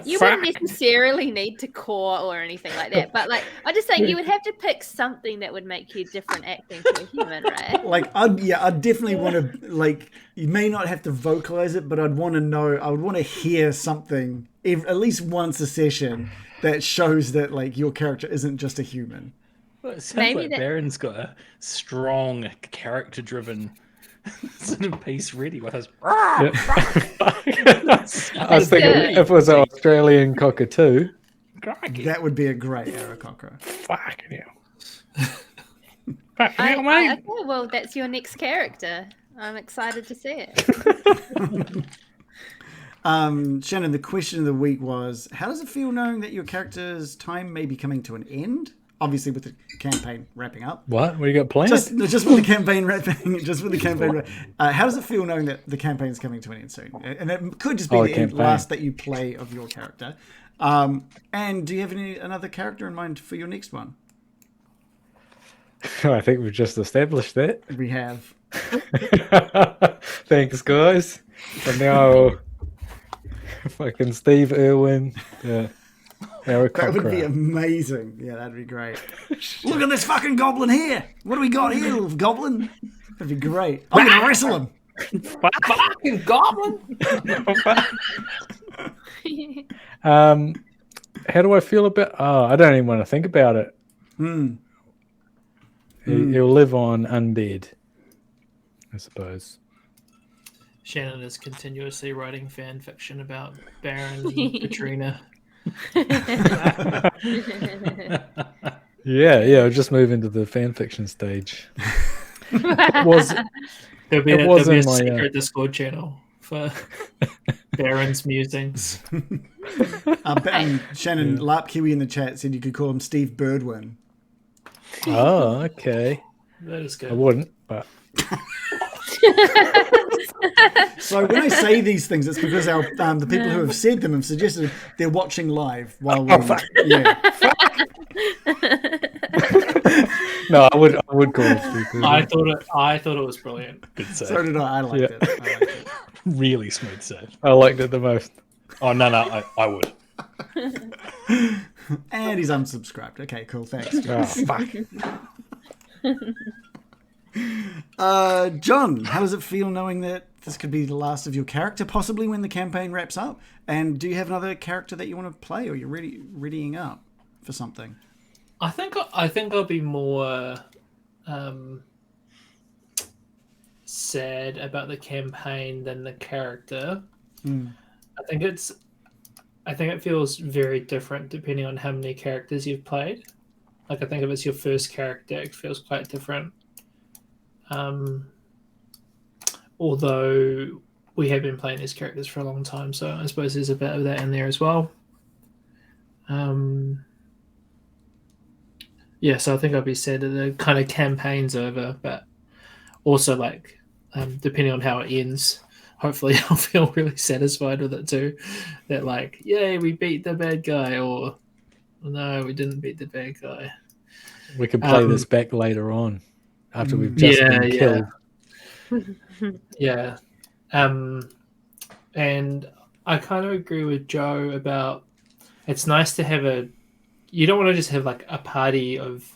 you wouldn't necessarily need to core or anything like that. But like, I just think you would have to pick something that would make you different acting to a human, right? Like, I'd definitely want to, like, you may not have to vocalize it, but I'd want to know, I would want to hear something, at least once a session, that shows that, like, your character isn't just a human. Well, it sounds Maybe like that- Baron's got a strong, character-driven sort of piece ready with us. I was thinking if it was an Australian cockatoo, That would be a great Aarakocra. fucking hell. Okay, well, that's your next character. I'm excited to see it. Shannon, the question of the week was, how does it feel knowing that your character's time may be coming to an end? Obviously, with the campaign wrapping up. What do you got planned? Just with the campaign wrapping. How does it feel knowing that the campaign is coming to an end soon? And it could just be the last that you play of your character. And do you have another character in mind for your next one? I think we've just established that. We have. Thanks, guys. And now, fucking Steve Irwin. That would be amazing. Yeah, that'd be great. Look at this fucking goblin here. What do we got here, little goblin? That'd be great. I'm going to wrestle him. Fucking goblin! How do I feel about... Oh, I don't even want to think about it. He'll live on undead, I suppose. Shannon is continuously writing fan fiction about Baron and Katrina. Yeah, I'll just move into the fan fiction stage. It There'll be It a wasn't my, secret Discord channel for Baron's musings. Shannon Larp Kiwi in the chat said you could call him Steve Birdwin. Oh, okay. That is good. I wouldn't, but... So when I say these things, it's because the people who have said them have suggested they're watching live while we... Yeah. No, I would call it Steve. I thought it was brilliant. Good save. So did I. I liked it. Really smooth save. I liked it the most. Oh, no, I would. And he's unsubscribed. Okay, cool. Thanks. Oh, fuck. John, how does it feel knowing that this could be the last of your character, possibly when the campaign wraps up? And do you have another character that you want to play, or you're readying up for something? I think I'll be more sad about the campaign than the character. I think it feels very different depending on how many characters you've played. Like, I think if it's your first character, it feels quite different. Although we have been playing these characters for a long time, so I suppose there's a bit of that in there as well. Yeah, so I think I'll be sad that the kind of campaign's over, but also, like, depending on how it ends, hopefully I'll feel really satisfied with it too. That like, yay, we beat the bad guy, or no, we didn't beat the bad guy. We can play this back later on after we've just been killed. Yeah. And I kind of agree with Joe about it's nice to have you don't want to just have like a party of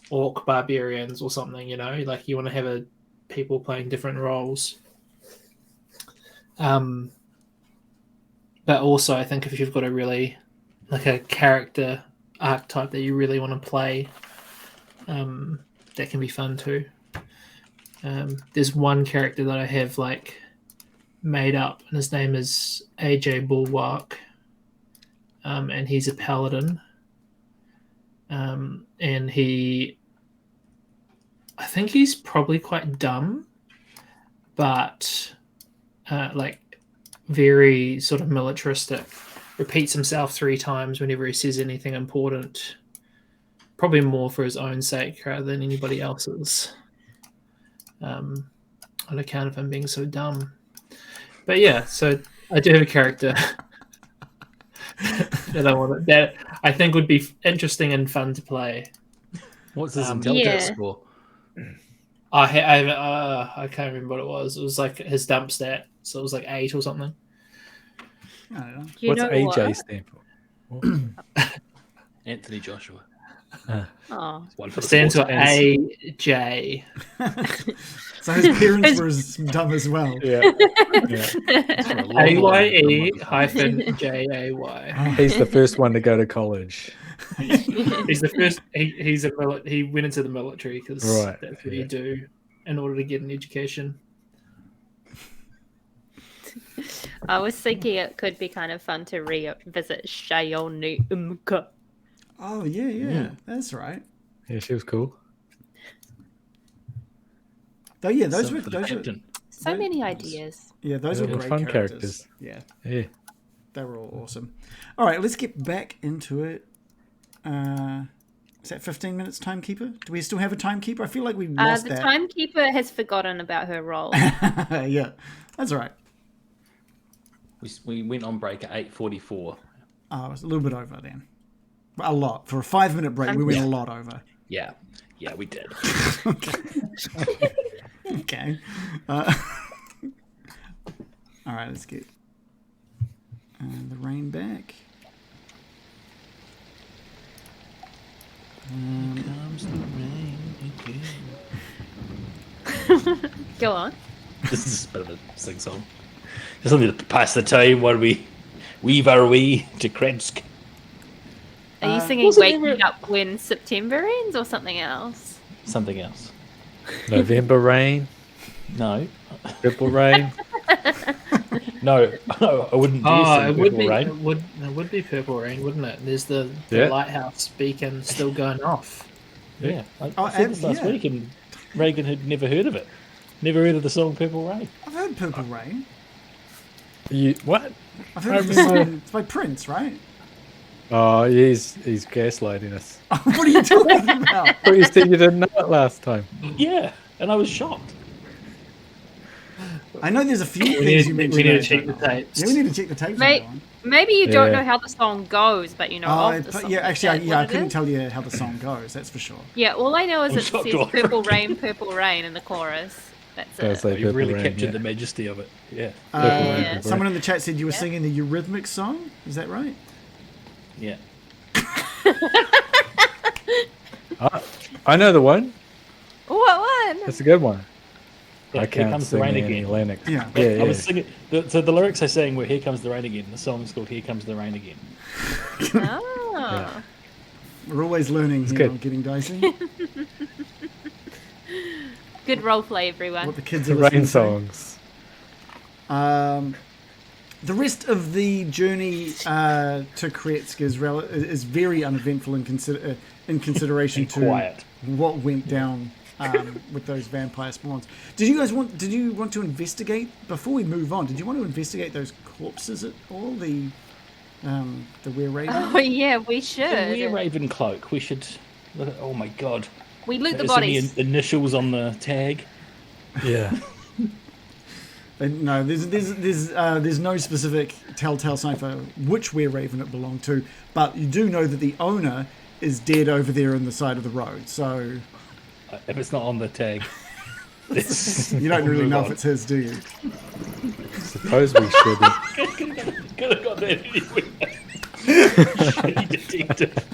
orc barbarians or something, you know, like you want to have people playing different roles. But also I think if you've got a really like a character archetype that you really want to play, that can be fun too. There's one character that I have like made up, and his name is AJ Bulwark, and he's a paladin, and I think he's probably quite dumb, but like very sort of militaristic. Repeats himself 3 times whenever he says anything important, probably more for his own sake rather than anybody else's, on account of him being so dumb. But yeah, so I do have a character that I think would be interesting and fun to play. What's his intelligence score? I can't remember what it was. It was like his dump stat, so it was like 8 or something. I don't know. What's AJ stand for? Anthony Joshua. Oh. Stands for AJ. So his parents were dumb as well. Yeah. AYE-JAY. He's the first one to go to college. He's the first. He went into the military because that's what you do in order to get an education. I was thinking it could be kind of fun to revisit Shayonu Umka. Oh yeah, that's right. Yeah, she was cool. Though yeah, those So many ideas. Yeah, those were great fun characters. Yeah, they were all awesome. All right, let's get back into it. Is that 15 minutes timekeeper? Do we still have a timekeeper? I feel like we lost that. The timekeeper has forgotten about her role. Yeah, that's all right. We went on break at 8:44. Oh, it was a little bit over then. A lot. For a 5-minute break, we went a lot over. Yeah, we did. Okay. All right, let's get the rain back. Here comes the rain again. Go on. This is a bit of a sing song. Just need to pass the time while we weave our way to Krezk. Are you singing Waking Up When September Ends or something else? Something else. November rain. No. Purple rain. No, I wouldn't do Purple Rain. It would be Purple Rain, wouldn't it? There's the lighthouse beacon still going off. Yeah. I said this last week and Reagan had never heard of it. Never heard of the song Purple Rain. I've heard Purple Rain. What? I've heard the song. It's by Prince, right? Oh, he's gaslighting us. What are you talking about? But you said you didn't know it last time. Yeah, and I was shocked. I know there's a few things you mentioned. We need to check the tapes. Yeah, we need to check the tapes. Maybe you don't know how the song goes, but you know of the song. Yeah, actually, I couldn't tell you how the song goes. That's for sure. Yeah, all I know is it says "Purple Rain, Purple Rain" in the chorus. That's it. You really captured the majesty of it. Yeah. Someone in the chat said you were singing the Eurythmics song. Is that right? Yeah. I know the one. What one? That's a good one. Yeah, I can't sing any Lennox. Yeah. I was singing. So the lyrics I sang were "Here Comes the Rain Again." The song's called "Here Comes the Rain Again." Oh. We're always learning here on Getting Dicey. Good role play, everyone. What the kids are rain listening songs. The rest of the journey to Krezk is very uneventful in consideration to quiet. What went down with those vampire spawns. Did you want to investigate before we move on? Did you want to investigate those corpses at all? The were-raven? Oh yeah, we should. The were-raven cloak. We should look at. Oh my god. We loot the Is bodies. the initials on the tag. Yeah. No, there's no specific telltale sign for which were-raven it belonged to, but you do know that the owner is dead over there on the side of the road. So If it's not on the tag, you don't really know if it's his, do you? Suppose we should. could have got that anyway. Shitty detective.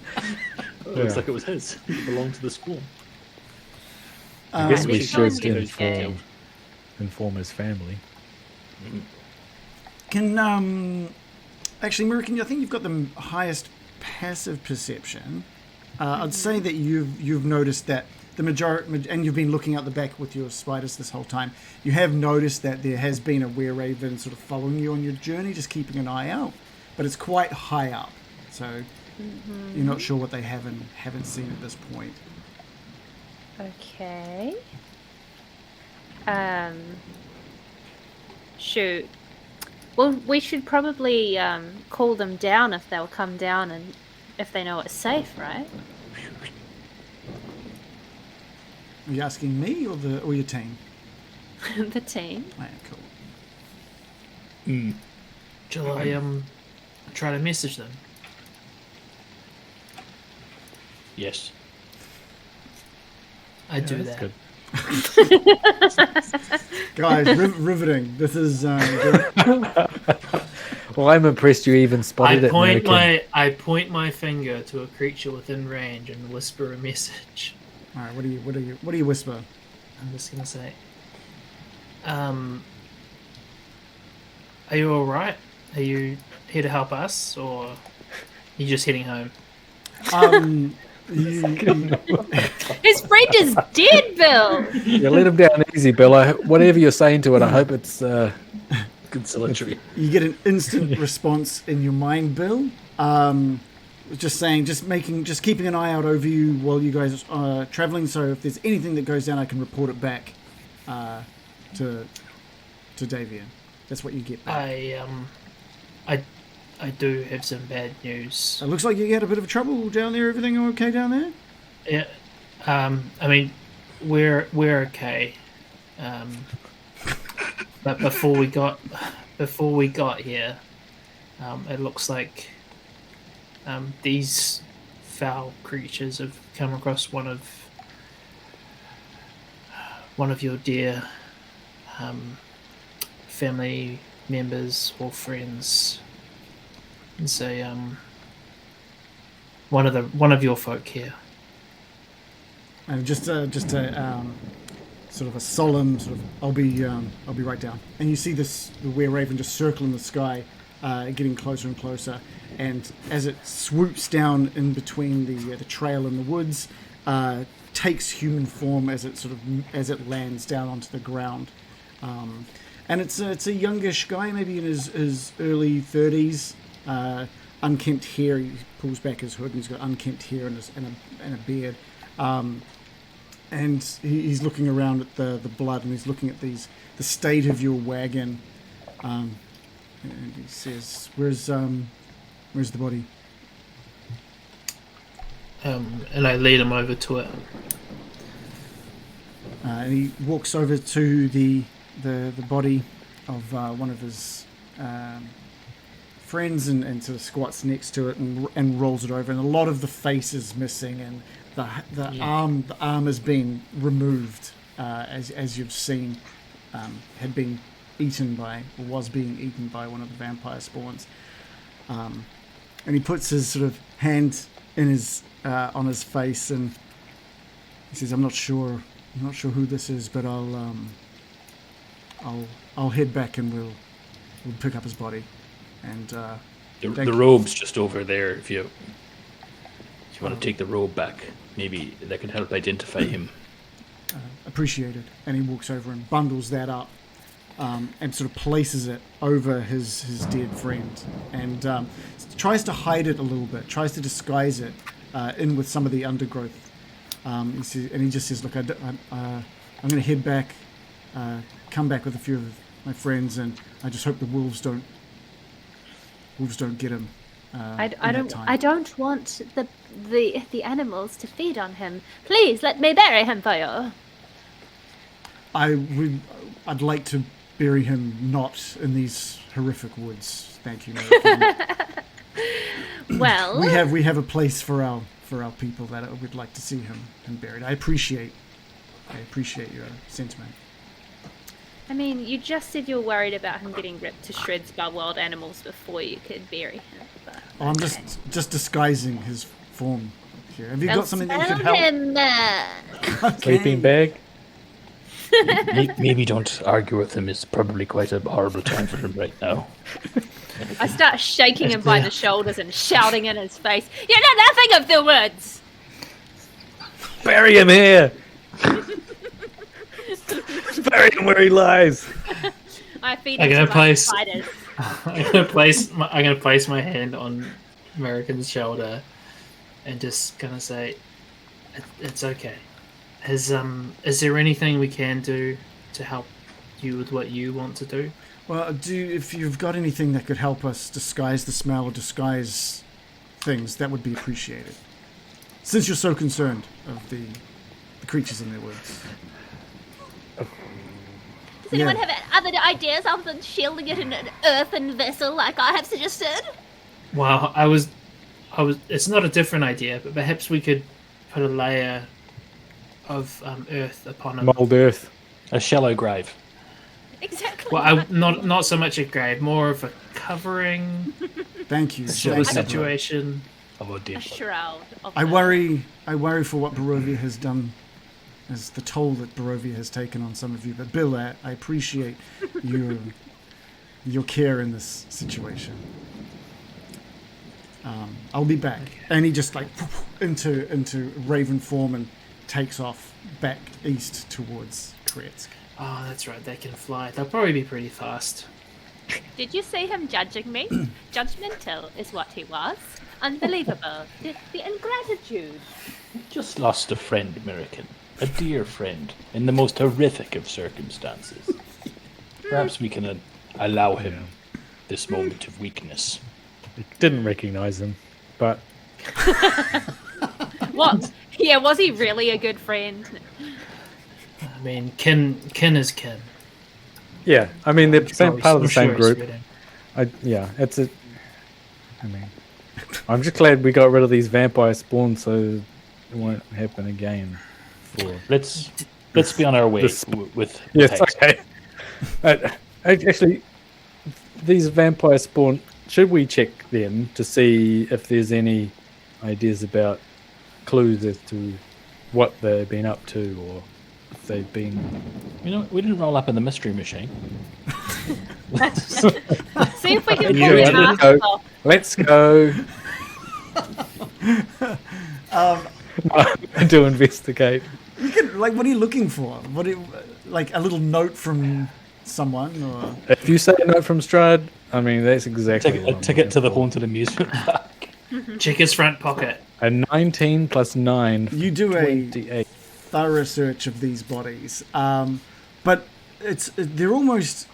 Looks like it was his. It belonged to the spawn. I guess we This should one is dead. inform his family. Can actually, American, I think you've got the highest passive perception. I'd say that you've noticed that the majority, and you've been looking out the back with your spiders this whole time. You have noticed that there has been a were-raven sort of following you on your journey, just keeping an eye out. But it's quite high up, so you're not sure what they haven't seen at this point. Okay. Shoot. Well, we should probably call them down if they'll come down and if they know it's safe, right? Are you asking me or your team? The team. Oh, yeah, cool. Shall I try to message them? Yes. I do That's that. good. Guys, riveting. This is Well, I'm impressed you even spotted it. American. I point my finger to a creature within range and whisper a message. all right. What do you whisper? I'm just gonna say, are you all right? Are you here to help us, or are you just heading home? You, His friend is dead, Bill. Yeah, let him down easy, Bill. Whatever you're saying to it, I hope it's Conciliatory. you get an instant response in your mind, Bill. Just saying, just keeping an eye out over you while you guys are traveling. So if there's anything that goes down, I can report it back to Davian. That's what you get back. I do have some bad news. It looks like you had a bit of trouble down there. Everything okay down there? Yeah, I mean, we're okay. But before we got here, it looks like these foul creatures have come across one of your dear family members or friends. It's a one of your folk here. And just a sort of a solemn sort of I'll be right down. And you see the were-raven just circling the sky, getting closer and closer. And as it swoops down in between the trail and the woods, takes human form as it lands down onto the ground. And it's a youngish guy, maybe in his early 30s. Unkempt hair. He pulls back his hood and he's got unkempt hair and a beard. And he's looking around at the blood, and he's looking at the state of your wagon. And he says, "Where's the body?" And I lead him over to it. And he walks over to the body of one of his friends and sort of squats next to it and rolls it over. And a lot of the face is missing, and the arm has been removed, as you've seen, had been eaten by, or was being eaten by one of the vampire spawns. And he puts his sort of hand in his on his face, and he says, "I'm not sure who this is, but I'll head back and we'll pick up his body." And The robe's just over there. If you want to take the robe back, maybe that can help identify him. Appreciated. And he walks over and bundles that up, and sort of places it over his dead friend, and tries to hide it a little bit, tries to disguise it in with some of the undergrowth. He just says, "Look, I'm going to head back, come back with a few of my friends, and I just hope the wolves don't get him." I don't want the animals to feed on him. Please let me bury him for you. I'd like to bury him not in these horrific woods. Thank you, American. Well, we have a place for our people that would like to see him buried. I appreciate your sentiment. I mean, you just said you're worried about him getting ripped to shreds by wild animals before you could bury him. But, I'm just disguising his form here. Have you got something that you could help? Him, Sleeping bag. Maybe don't argue with him. It's probably quite a horrible time for him right now. I start shaking him by the shoulders and shouting in his face, "You know nothing of the woods!" Bury him here. Bury him where he lies. I feed I'm him gonna to my place- spiders. I'm gonna place my hand on American's shoulder and just gonna say, "It's okay. Is there anything we can do to help you with what you want to do?" Well, if you've got anything that could help us disguise the smell or disguise things, that would be appreciated. Since you're so concerned of the creatures in the woods. Does anyone have other ideas other than shielding it in an earthen vessel like I have suggested? Well, I was. It's not a different idea, but perhaps we could put a layer of earth upon it. Mold earth. A shallow grave. Exactly. Well, not so much a grave, more of a covering Thank you. Sure. Thank you. situation. Oh dear. A shroud. Of I earth. worry for what Barovia has done, as the toll that Barovia has taken on some of you. But Bill, I appreciate your care in this situation. I'll be back. And he just into raven form and takes off back east towards Krezk. Oh, that's right. They can fly. They'll probably be pretty fast. Did you see him judging me? Judgmental is what he was. Unbelievable. The ingratitude. Just lost a friend, American. A dear friend, in the most horrific of circumstances. Perhaps we can allow him this moment of weakness. Didn't recognize him, but What? Yeah, was he really a good friend? I mean, kin is kin. yeah, I mean they're Probably- part of the I'm same sure group. he's reading. I mean, I'm just glad we got rid of these vampire spawns, so it won't happen again. Let's be on our way with Yes, haste. okay. Actually, these vampire spawn. Should we check them to see if there's any ideas about clues as to what they've been up to, or if they've been? You know, we didn't roll up in the mystery machine. See if we can pull Yeah, the let's mask go. off. Let's go. To investigate. You can, what are you looking for? Like a little note from someone, or If you say a note from Strahd, I mean that's exactly what A I'm ticket to the looking for. haunted amusement park. Check his front pocket. A 19 plus 9. you do a 28. thorough search of these bodies, but they're almost.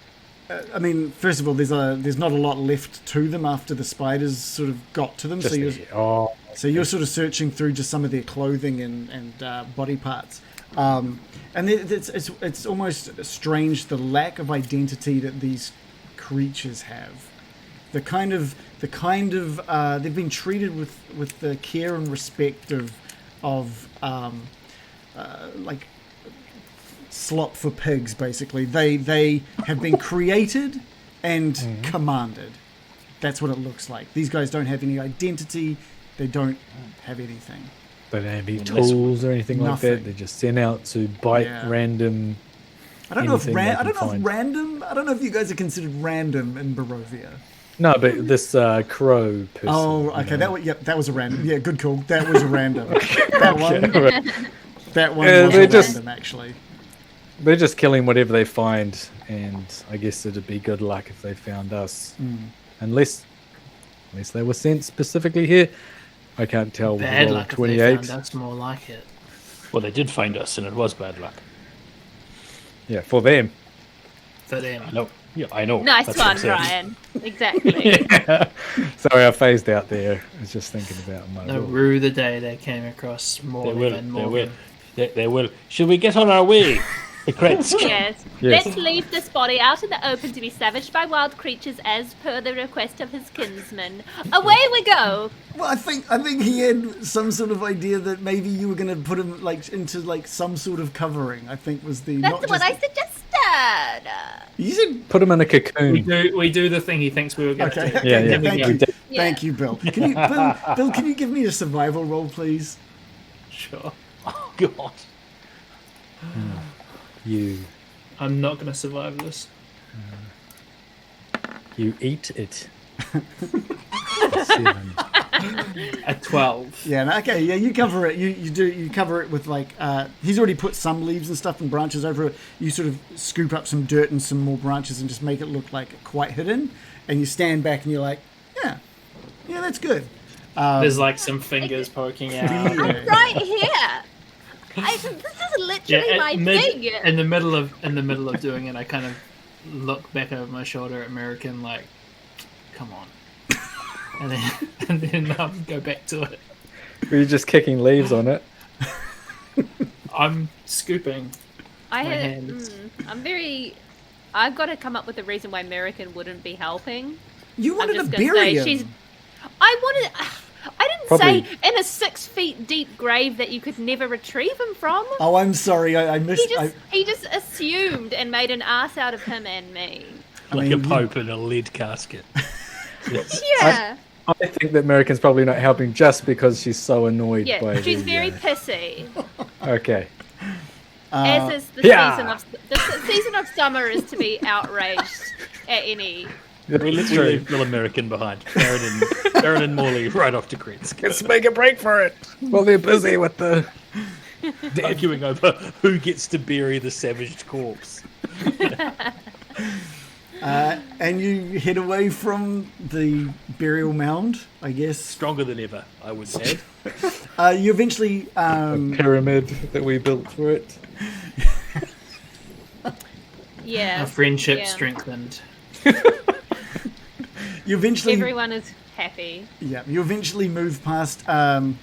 I mean, first of all, there's not a lot left to them after the spiders sort of got to them. Just So you're sort of searching through just some of their clothing and body parts, and it's almost strange the lack of identity that these creatures have. The kind of they've been treated with the care and respect of like slop for pigs, basically. They have been created and commanded. That's what it looks like. These guys don't have any identity. They don't have anything. They don't have any Unless- tools or anything like Nothing. that. They're just sent out to bite Yeah. random. I don't know if Anything they can find. random. I don't know if you guys are considered random in Barovia. No, but this crow person. Oh, okay. That was a random. Yeah, good call. That was a random. That one. That one Yeah, was they're a just- random, actually. They're just killing whatever they find, and I guess it'd be good luck if they found us. Unless they were sent specifically here. I can't tell. with a Bad roll of luck if they 28. found us, more like it. Well, they did find us, and it was bad luck. Yeah, for them. For them. I know. Yeah, I know. Nice That's what one, I'm saying. Brian. Exactly. Sorry, I phased out there. I was just thinking about my They'll roll. rue the day they came across They Morgan will. and They Morgan. will. They will. Should we get on our way? Krezk. Yes. Yes. Let's leave this body out in the open to be savaged by wild creatures as per the request of his kinsman. Away we go. Well, I think he had some sort of idea that maybe you were going to put him into some sort of covering. I think was the. That's what I suggested. You said. Put him in a cocoon. We do the thing he thinks we were going to Okay. do. Yeah. Thank you. Yeah. Thank you, Bill. Bill, can you give me a survival roll, please? Sure. Oh, God. You I'm not going to survive this. eat it. 7. A 12. Yeah. No, okay. Yeah. You cover it. You cover it with he's already put some leaves and stuff and branches over it. You sort of scoop up some dirt and some more branches and just make it look like quite hidden. And you stand back and you're like, yeah, that's good. There's like some fingers poking out. I'm right here. This is literally my thing. In the middle of doing it, I kind of look back over my shoulder at American, like, come on, and then go back to it. Were you just kicking leaves on it? I'm scooping. Hands. I've got to come up with a reason why American wouldn't be helping. You wanted to I'm just gonna bury say him. I didn't Probably. say in a 6 feet deep grave that you could never retrieve him from. Oh, I'm sorry. I missed. He just assumed and made an ass out of him and me. Like a pope in a lead casket. Yeah. I think that American's probably not helping just because she's so annoyed Yeah, by she's the, very pissy. Okay. As is the season of summer is to be outraged at any. We leave Bill American behind. Baron and Morley right off to Krezk. Let's make a break for it. Well, they're busy with the... Arguing over who gets to bury the savaged corpse. And you head away from the burial mound, I guess. Stronger than ever, I would say. You eventually... pyramid that we built for it. Yeah. Our friendship yeah. strengthened. You eventually... Everyone is happy. Yeah, you eventually move past the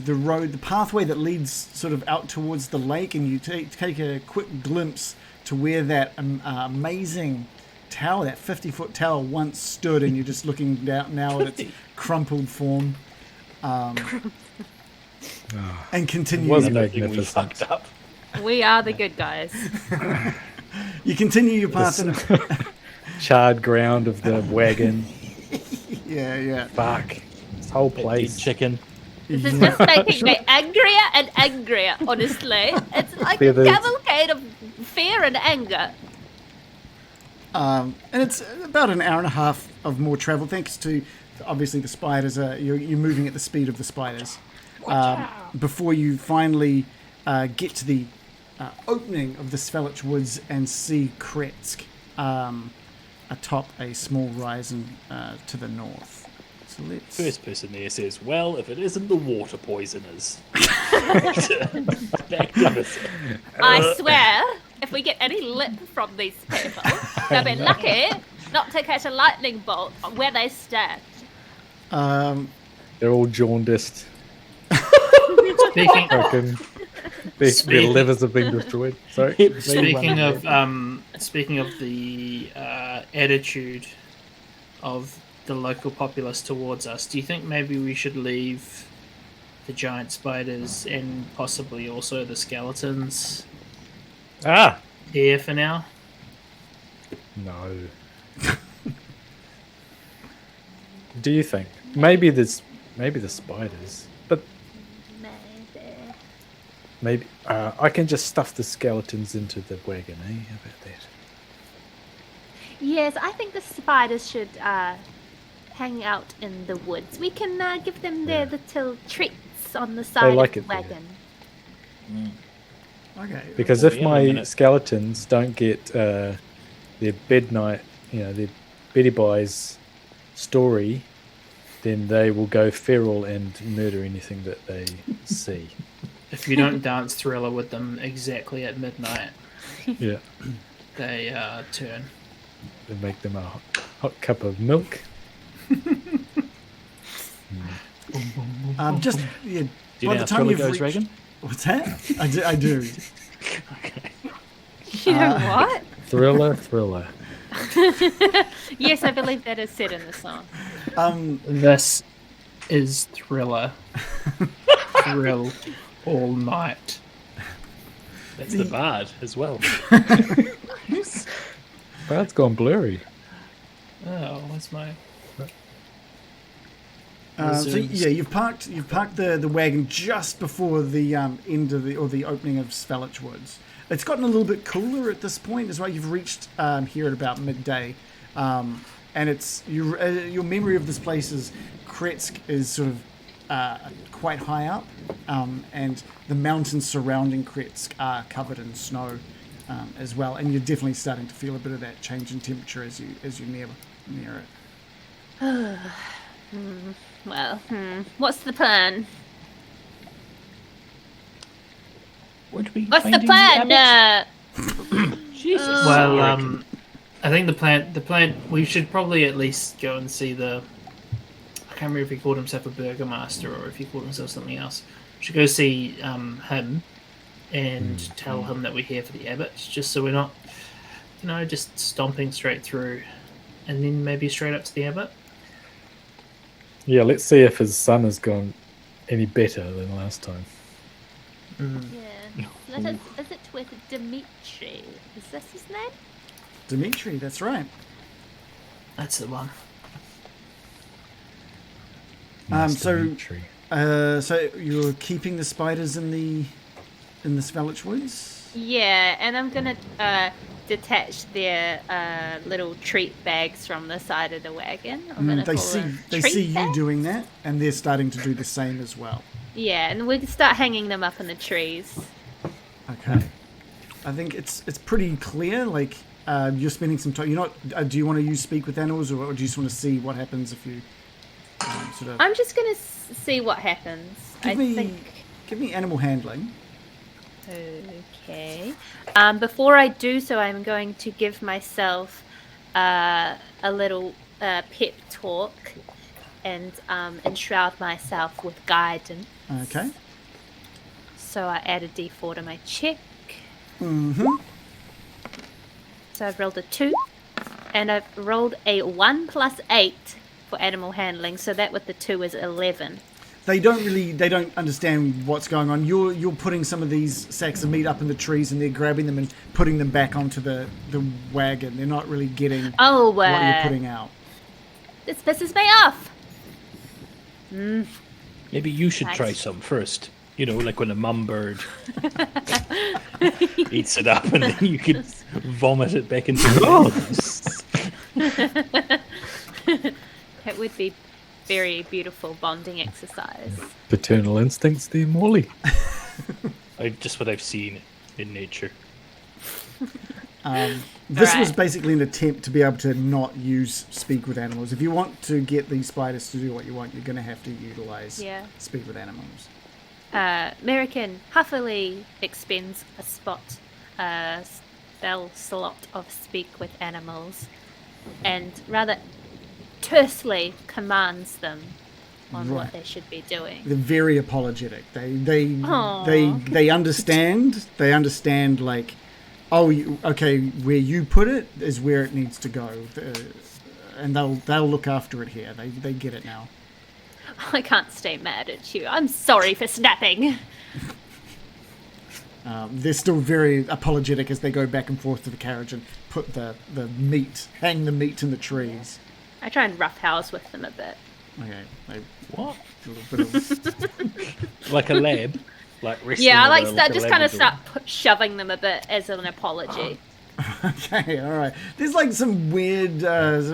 road, the pathway that leads sort of out towards the lake, and you take a quick glimpse to where that amazing tower, that 50-foot tower, once stood, and you're just looking down now at its crumpled form. And continue. It was Everything we magnificent. fucked up. We are the good guys. You continue your path. Charred ground of the wagon. Yeah. Fuck. This whole Dead place. chicken. This is just making me angrier and angrier, honestly. It's like a Feathers. cavalcade of fear and anger. And it's about an hour and a half of more travel, thanks to obviously the spiders. You're moving at the speed of the spiders. Before you finally get to the opening of the Svellich Woods and see Krezk atop a small horizon to the north. So let's... First person there says, well, if it isn't the water poisoners. Back to us. I swear, if we get any lip from these people, they'll be lucky not to catch a lightning bolt where they stand. They're all jaundiced. Speaking, Fucking, their livers have been destroyed. Sorry. speaking of the attitude of the local populace towards us, do you think maybe we should leave the giant spiders and possibly also the skeletons here for now? No. Do you think? Maybe the spiders, but maybe I can just stuff the skeletons into the wagon, eh? How about that? Yes, I think the spiders should hang out in the woods. We can give them their little treats on the side like of the it there. wagon. Okay. Because Well, if yeah, my a minute. skeletons don't get their bed night, their Betty Boys story, then they will go feral and murder anything that they see. If you don't dance Thriller with them exactly at midnight, Yeah. they turn. And make them a hot cup of milk. Just Do you by know the how time Thriller you've goes, reached... Reagan? What's that? I do. You know what? Thriller. Yes, I believe that is said in the song. This is Thriller. Thrill all night. That's the bard as well. Bard's gone blurry. Oh, what's my... So yeah, you've parked the wagon just before the end of the opening of Svellich Woods. It's gotten a little bit cooler at this point as well. You've reached here at about midday, and it's your memory of this place is Krezk is sort of quite high up, and the mountains surrounding Krezk are covered in snow as well. And you're definitely starting to feel a bit of that change in temperature as you near it. Well, what's the plan? Would we What's the finding plan? Jesus. Well, I think the plan. We should probably at least go and see the. I can't remember if he called himself a burgomaster or if he called himself something else. We should go see him and tell him that we're here for the Abbot, just so we're not, just stomping straight through, and then maybe straight up to the Abbot. Yeah, let's see if his son has gone any better than last time. Yeah. Is it with Dimitri? Is this his name? Dimitri, that's right. That's the one. Dimitri. So you're keeping the spiders in the Svellich Woods? Yeah, and I'm gonna detach their little treat bags from the side of the wagon. They see you doing that, and they're starting to do the same as well. Yeah, and we can start hanging them up in the trees. Okay. I think it's pretty clear. Like you're spending some time. You're not. Do you want to use speak with animals, or do you just want to see what happens if you sort of? I'm just gonna see what happens. Give me animal handling. Okay. Before I do so, I'm going to give myself a little pep talk and enshroud myself with guidance. Okay. So I add a d4 to my check. Mm-hmm. So I've rolled a 2, and I've rolled a 1 plus 8 for animal handling. So that with the 2 is 11. They don't understand what's going on. You're putting some of these sacks of meat up in the trees, and they're grabbing them and putting them back onto the wagon. They're not really getting what you're putting out. This pisses me off. Maybe you should Nice. try some first. Like when a mum bird eats it up, and then you could vomit it back into the It would be very beautiful bonding exercise. Paternal instincts there, Morley. Just what I've seen in nature. This was Right. basically an attempt to be able to not use speak with animals. If you want to get these spiders to do what you want, you're going to have to utilize speak with animals. American huffily expends a spell slot of speak with animals, and rather tersely commands them on what they should be doing. They're very apologetic. They Aw. understand. They understand like, okay, where you put it is where it needs to go, and they'll look after it here. They get it now. I can't stay mad at you. I'm sorry for snapping. They're still very apologetic as they go back and forth to the carriage and put hang the meat in the trees. I try and roughhouse with them a bit. Okay, What? a little bit of Like a lab? Like wrestling Yeah, I with like a just kind of Labrador. start shoving them a bit as an apology. Okay, all right. There's like some weird,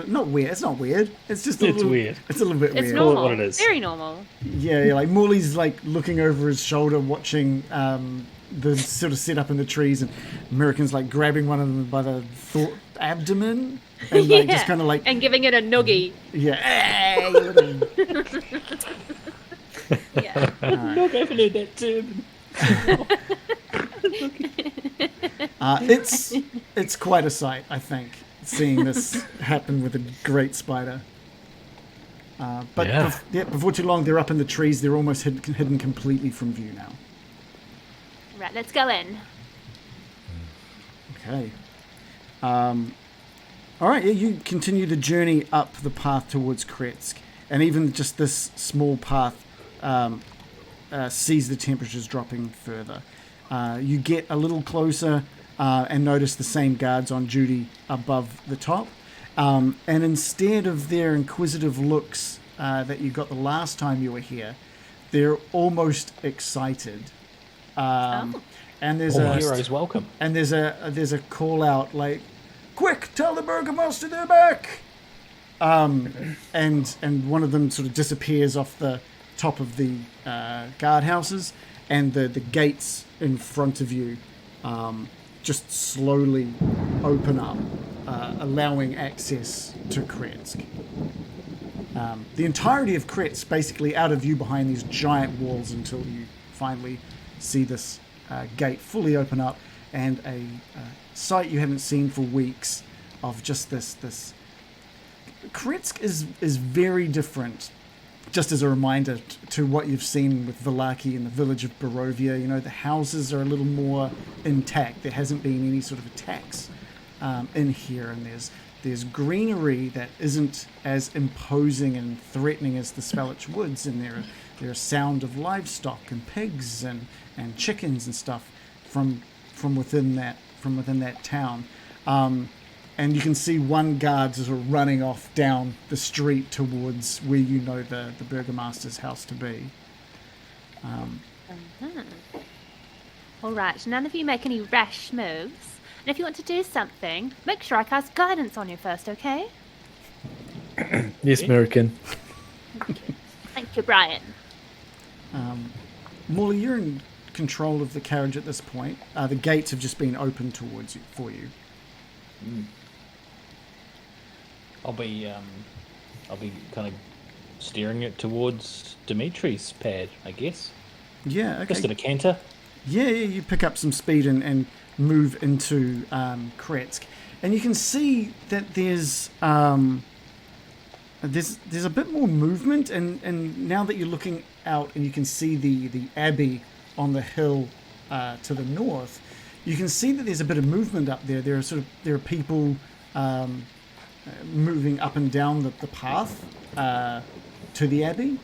not weird. It's not weird. It's just It's weird. It's a little bit It's weird. Call it normal. what it is. Very normal. Yeah, like Morley's like looking over his shoulder, watching the sort of setup in the trees, and American's like grabbing one of them by the abdomen and like just kind of like and giving it a noogie. yeah. Hey, little- Yeah. I'm not having heard that term. It's quite a sight, I think, seeing this happen with a great spider. But Yeah. before too long, they're up in the trees. They're almost hidden completely from view now. Right, let's go in. Okay. All right, yeah, you continue the journey up the path towards Krezk, and even just this small path sees the temperatures dropping further. You get a little closer and notice the same guards on duty above the top, and instead of their inquisitive looks that you got the last time you were here, they're almost excited. And there's All heroes welcome. And there's a call out like, "Quick, tell the burgomaster they're back!" And one of them sort of disappears off the top of the guardhouses, and the gates in front of you just slowly open up, allowing access to Krezk. The entirety of Krezk basically out of view behind these giant walls until you finally see this gate fully open up, and a sight you haven't seen for weeks of just this. Krezk is very different, just as a reminder, to what you've seen with Vallaki and the village of Barovia. You know, the houses are a little more intact. There hasn't been any sort of attacks in here, and there's greenery that isn't as imposing and threatening as the Svellich Woods, and there's sound of livestock and pigs and chickens and stuff from within that town. And you can see one guard sort of running off down the street towards where you know the burgomaster's house to be. All right, none of you make any rash moves. And if you want to do something, make sure I cast guidance on you first, okay? Yes, American. Thank you, Brian. Morley, you're in control of the carriage at this point. The gates have just been opened towards you for you. I'll be kind of steering it towards Dimitri's pad, I guess. Yeah, okay. Just in a canter. Yeah, you pick up some speed and move into Krezk, and you can see that there's a bit more movement, and now that you're looking out and you can see the Abbey on the hill to the north, you can see that there's a bit of movement up there. There are people moving up and down the path to the Abbey.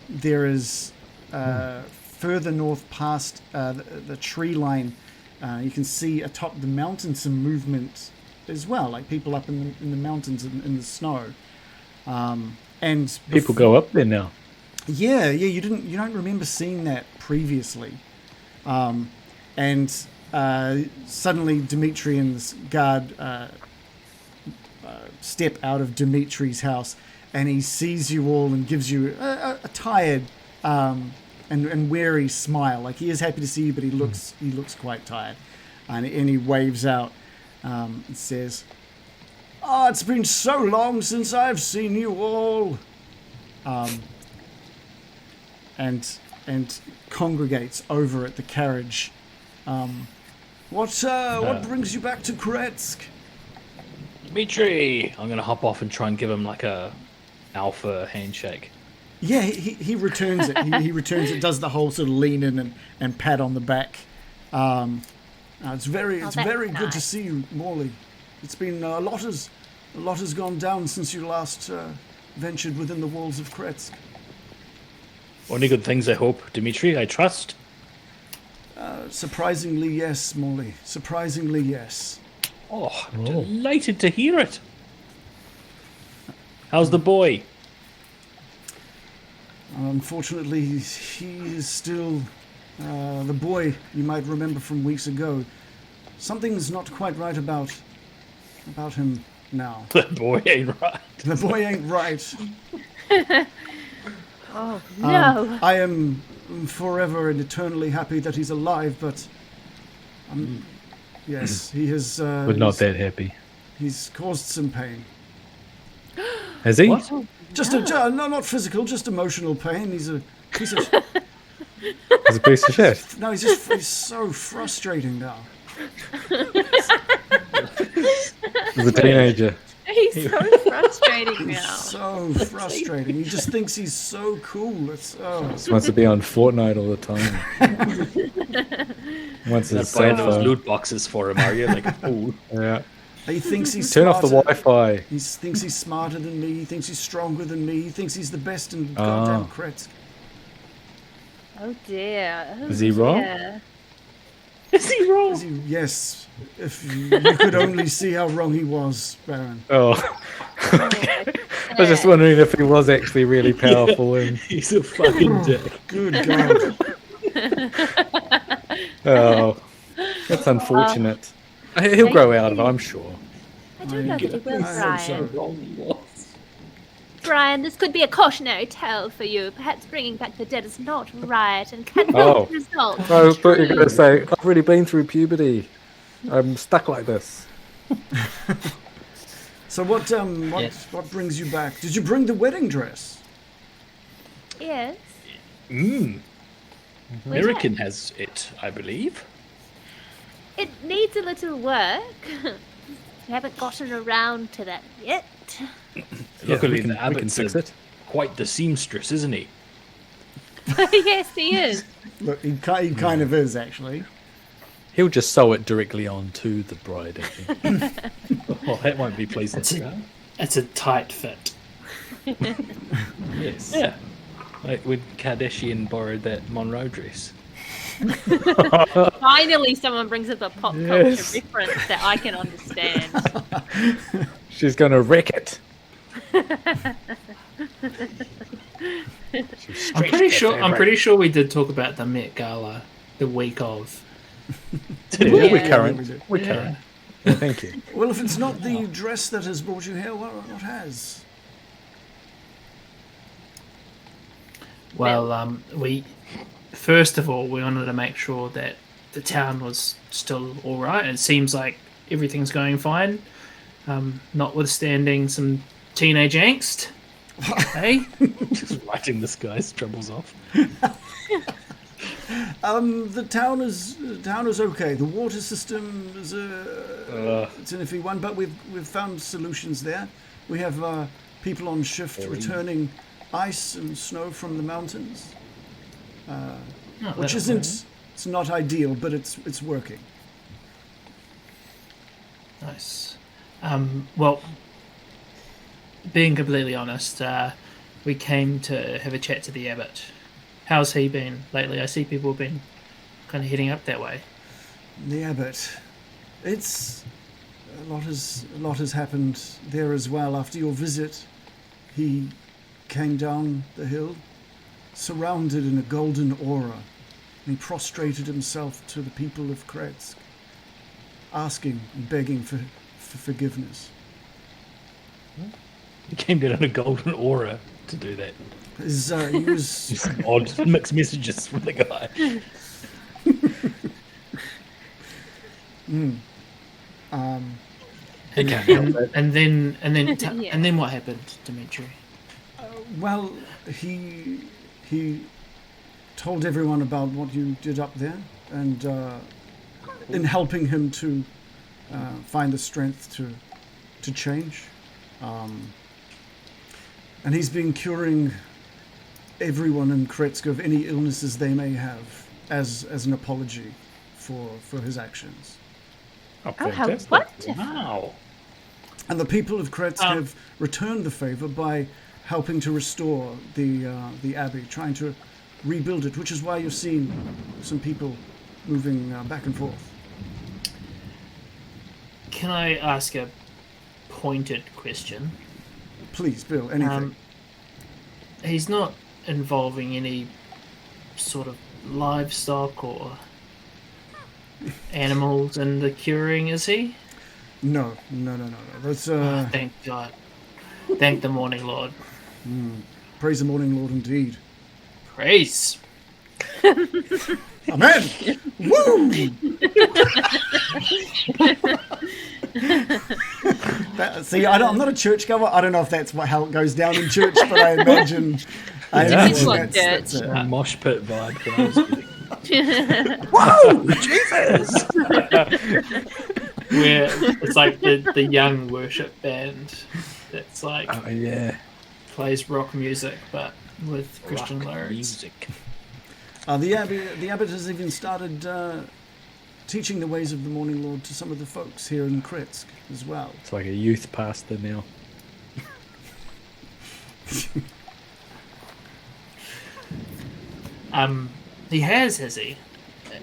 There is further north past the tree line. You can see atop the mountain some movement as well, like people up in the mountains in the snow. And People go up there now. Yeah, you don't remember seeing that previously. And suddenly Dimitri and this guard step out of Dimitri's house, and he sees you all and gives you a tired and wary smile. Like, he is happy to see you, but he looks quite tired. And he waves out and says, "Oh, it's been so long since I've seen you all." And congregates over at the carriage. What brings you back to Krezk? Dimitri! I'm going to hop off and try and give him like a alpha handshake. Yeah, he returns it. He returns it, does the whole sort of lean in and pat on the back. It's very good to see you, Morley. It's been a lot has gone down since you last ventured within the walls of Krezk. Only good things, I hope, Dimitri, I trust. Surprisingly, yes, Morley. Surprisingly, yes. Oh, I'm delighted to hear it. How's the boy? Unfortunately, he is still the boy you might remember from weeks ago. Something's not quite right about him now. The boy ain't right. The boy ain't right. Oh, no. I am forever and eternally happy that he's alive, but yes, he has. But not that happy. He's caused some pain. Has he? What? Just not physical, just emotional pain. He's a piece of. He's a piece of shit. No, he's so frustrating now. He's a teenager. He's so frustrating now. So frustrating. He just thinks he's so cool. Just wants to be on Fortnite all the time. Wants his Buying cell those phone. loot boxes for him, are you? Like, oh, Yeah. He thinks he's Turn off the smarter- Wi-Fi. He thinks he's smarter than me. He thinks he's stronger than me. He thinks he's the best in goddamn Krezk. Oh dear. Oh, Is he wrong? dear. is he wrong? Is he- Yes. If you could only see how wrong he was, Baron. Oh. I was just wondering if he was actually really powerful. And He's a fucking dick. Good God. oh, that's unfortunate. He'll grow out of it, I'm sure. I don't know that he will, I hope Brian. so. Wrong he was. Brian, this could be a cautionary tale for you. Perhaps bringing back the dead is not right and cannot Oh. result. I thought you were going to say, I've already been through puberty. I'm stuck like this. So what brings you back? Did you bring the wedding dress? Yes. American has it, I believe. It needs a little work. We haven't gotten around to that yet. Luckily, we can the Abbot's fix it. quite the seamstress, isn't he? Yes, he is. Look, he kind of is, actually. He'll just sew it directly onto the bride, I think. Oh, that won't be pleasant. It's a tight fit. Yes. Yeah. Like when Kardashian borrowed that Monroe dress. Finally, someone brings up a pop culture Yes. reference that I can understand. She's going to wreck it. I'm pretty sure we did talk about the Met Gala the week of. Yeah, Yeah. we're current. we do. We're current. Yeah, thank you. Well, if it's not the dress that has brought you here, what has? Well, we first of all we wanted to make sure that the town was still all right. It seems like everything's going fine, notwithstanding some teenage angst. Hey, Just writing this guy's troubles off. The town is okay. The water system is it's an iffy one, but we've found solutions there. We have people on shift returning ice and snow from the mountains, which isn't. It's not ideal, but it's working. nice. Well, being completely honest, we came to have a chat to the Abbot. How's he been lately? I see people have been kind of heading up that way. The Abbot. It's a lot has happened there as well. After your visit, he came down the hill, surrounded in a golden aura, and he prostrated himself to the people of Krezk, asking and begging for forgiveness. He came down in a golden aura to do that. He was Some odd mixed messages from the guy. And then Yeah. and then what happened, Dimitri? well. He told everyone about what you did up there, and in helping him to find the strength to change. And he's been curing everyone in Krezk of any illnesses they may have as an apology for his actions. Oh, Oh, how fantastic. wonderful. Wow. And the people of Krezk have returned the favor by helping to restore the Abbey, trying to rebuild it, which is why you're seeing some people moving back and forth. Can I ask a pointed question? Please, Bill, anything. He's not involving any sort of livestock or animals in the curing, is he? No. That's Thank God. Thank the Morning Lord. praise the morning Lord indeed. Praise. Amen. Woo! See, I'm not a churchgoer. I don't know if that's how it goes down in church, but I imagine. It's like that's it. A mosh pit vibe. That I was getting. Whoa! where it's like the young worship band that's like Oh yeah. plays rock music but with Christian Rock lyrics. music. The Abbot has even started teaching the ways of the Morning Lord to some of the folks here in Krezk as well. It's like a youth pastor now. He has he?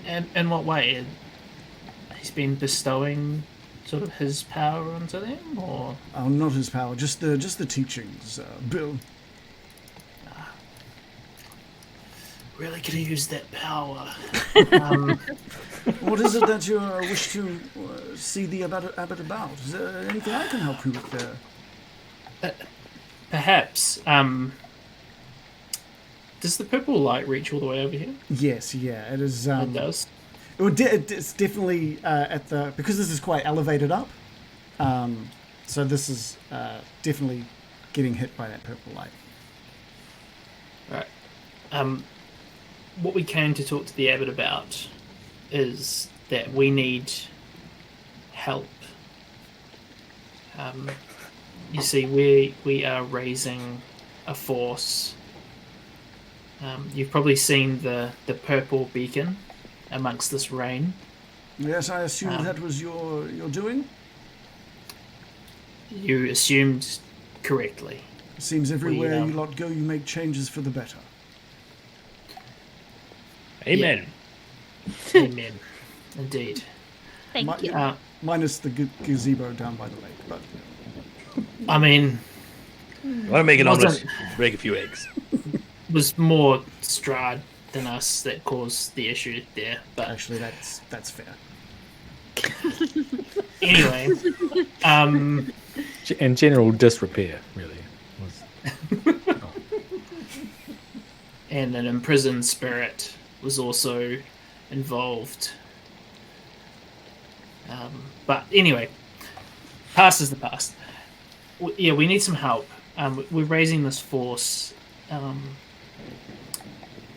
And in what way? He's been bestowing sort of his power onto them, or Oh, not his power, just the teachings, Bill. really could have used that power. What is it that you wish to see the Abbot about? Is there anything I can help you with there? Perhaps. Does the purple light reach all the way over here? Yes, yeah, it is. It does. It's definitely at the, because this is quite elevated up. So this is definitely getting hit by that purple light. Right. What we came to talk to the Abbot about is that we need help. You see, we are raising a force. You've probably seen the purple beacon amongst this rain. Yes, I assume that was your doing. You assumed correctly. It seems everywhere We, you lot go, you make changes for the better. Amen. Amen. Indeed. Thank you. Minus the gazebo down by the lake, but I mean, Want to make an omelette? Wasn't- Break a few eggs. it was more Strahd than us that caused the issue there. But actually that's fair. anyway, And general disrepair, really. and an imprisoned spirit was also involved. But anyway, past is the past. We need some help. We're raising this force,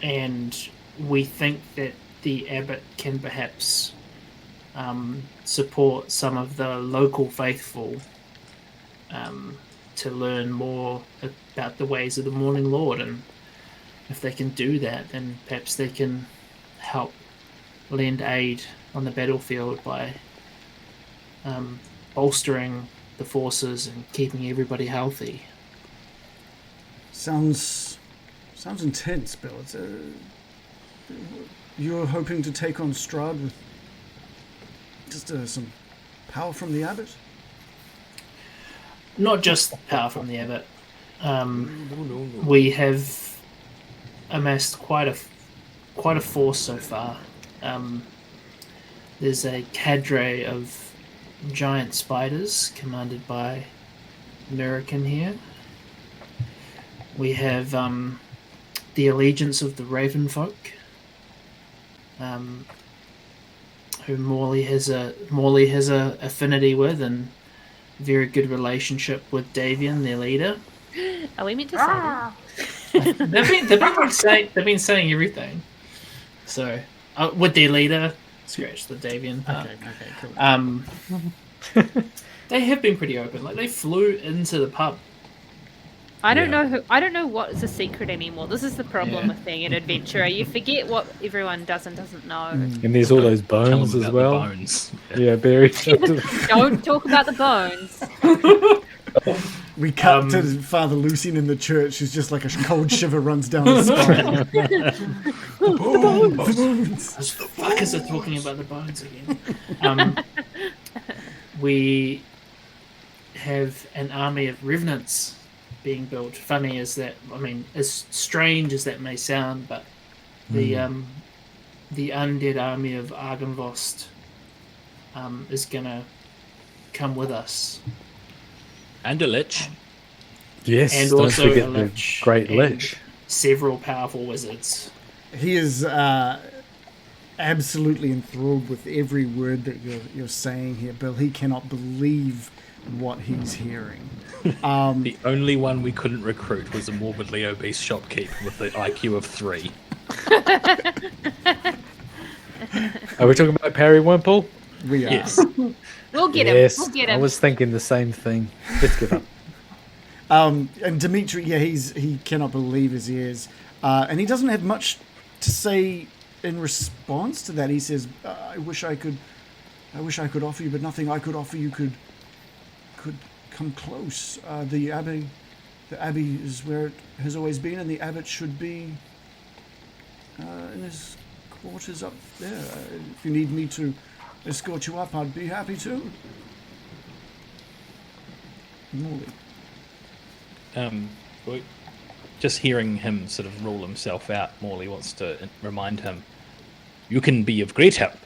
and we think that the Abbot can perhaps support some of the local faithful to learn more about the ways of the Morning Lord, and if they can do that, then perhaps they can help lend aid on the battlefield by bolstering the forces and keeping everybody healthy. Sounds intense, Bill. You're hoping to take on Strahd with just some power from the Abbot? Not just power from the Abbot. We have amassed quite a force so far. There's a cadre of giant spiders commanded by American here. We have the allegiance of the Raven folk, who Morley has a affinity with and very good relationship with Davian, their leader. Are we meant to say that? They've been saying everything. So with their leader, scratch the Davian part. Okay, cool. They have been pretty open. Like they flew into the pub. I don't know what is a secret anymore. This is the problem Yeah. with being an adventurer. You forget what everyone does and doesn't know. And there's all those Tell bones them as about well. the bones. Yeah, buried. Don't talk about the bones. We cut to Father Lucian in the church, who's just like a cold shiver runs down his spine. Those fuckers are talking about the bones again. We have an army of revenants being built. Funny as that, I mean, as strange as that may sound, but the undead army of Argynvost is gonna come with us, And a lich. Yes, and don't also forget a the lich, Great and Lich. several powerful wizards. He is absolutely enthralled with every word that you're saying here, Bill. He cannot believe what he's hearing. The only one we couldn't recruit was a morbidly obese shopkeep with the IQ of 3. Are we talking about Parry Wimple? We are. Yes. We'll get him. Yes, We'll get I him. was thinking the same thing. Let's give up. And Dimitri, yeah, he cannot believe his ears, and he doesn't have much to say in response to that. He says, "I wish I could offer you, but nothing I could offer you could come close. The Abbey is where it has always been, and the Abbot should be in his quarters up there. If you need me to escort you up, I'd be happy to." Morley. Just hearing him sort of rule himself out, Morley wants to remind him, you can be of great help,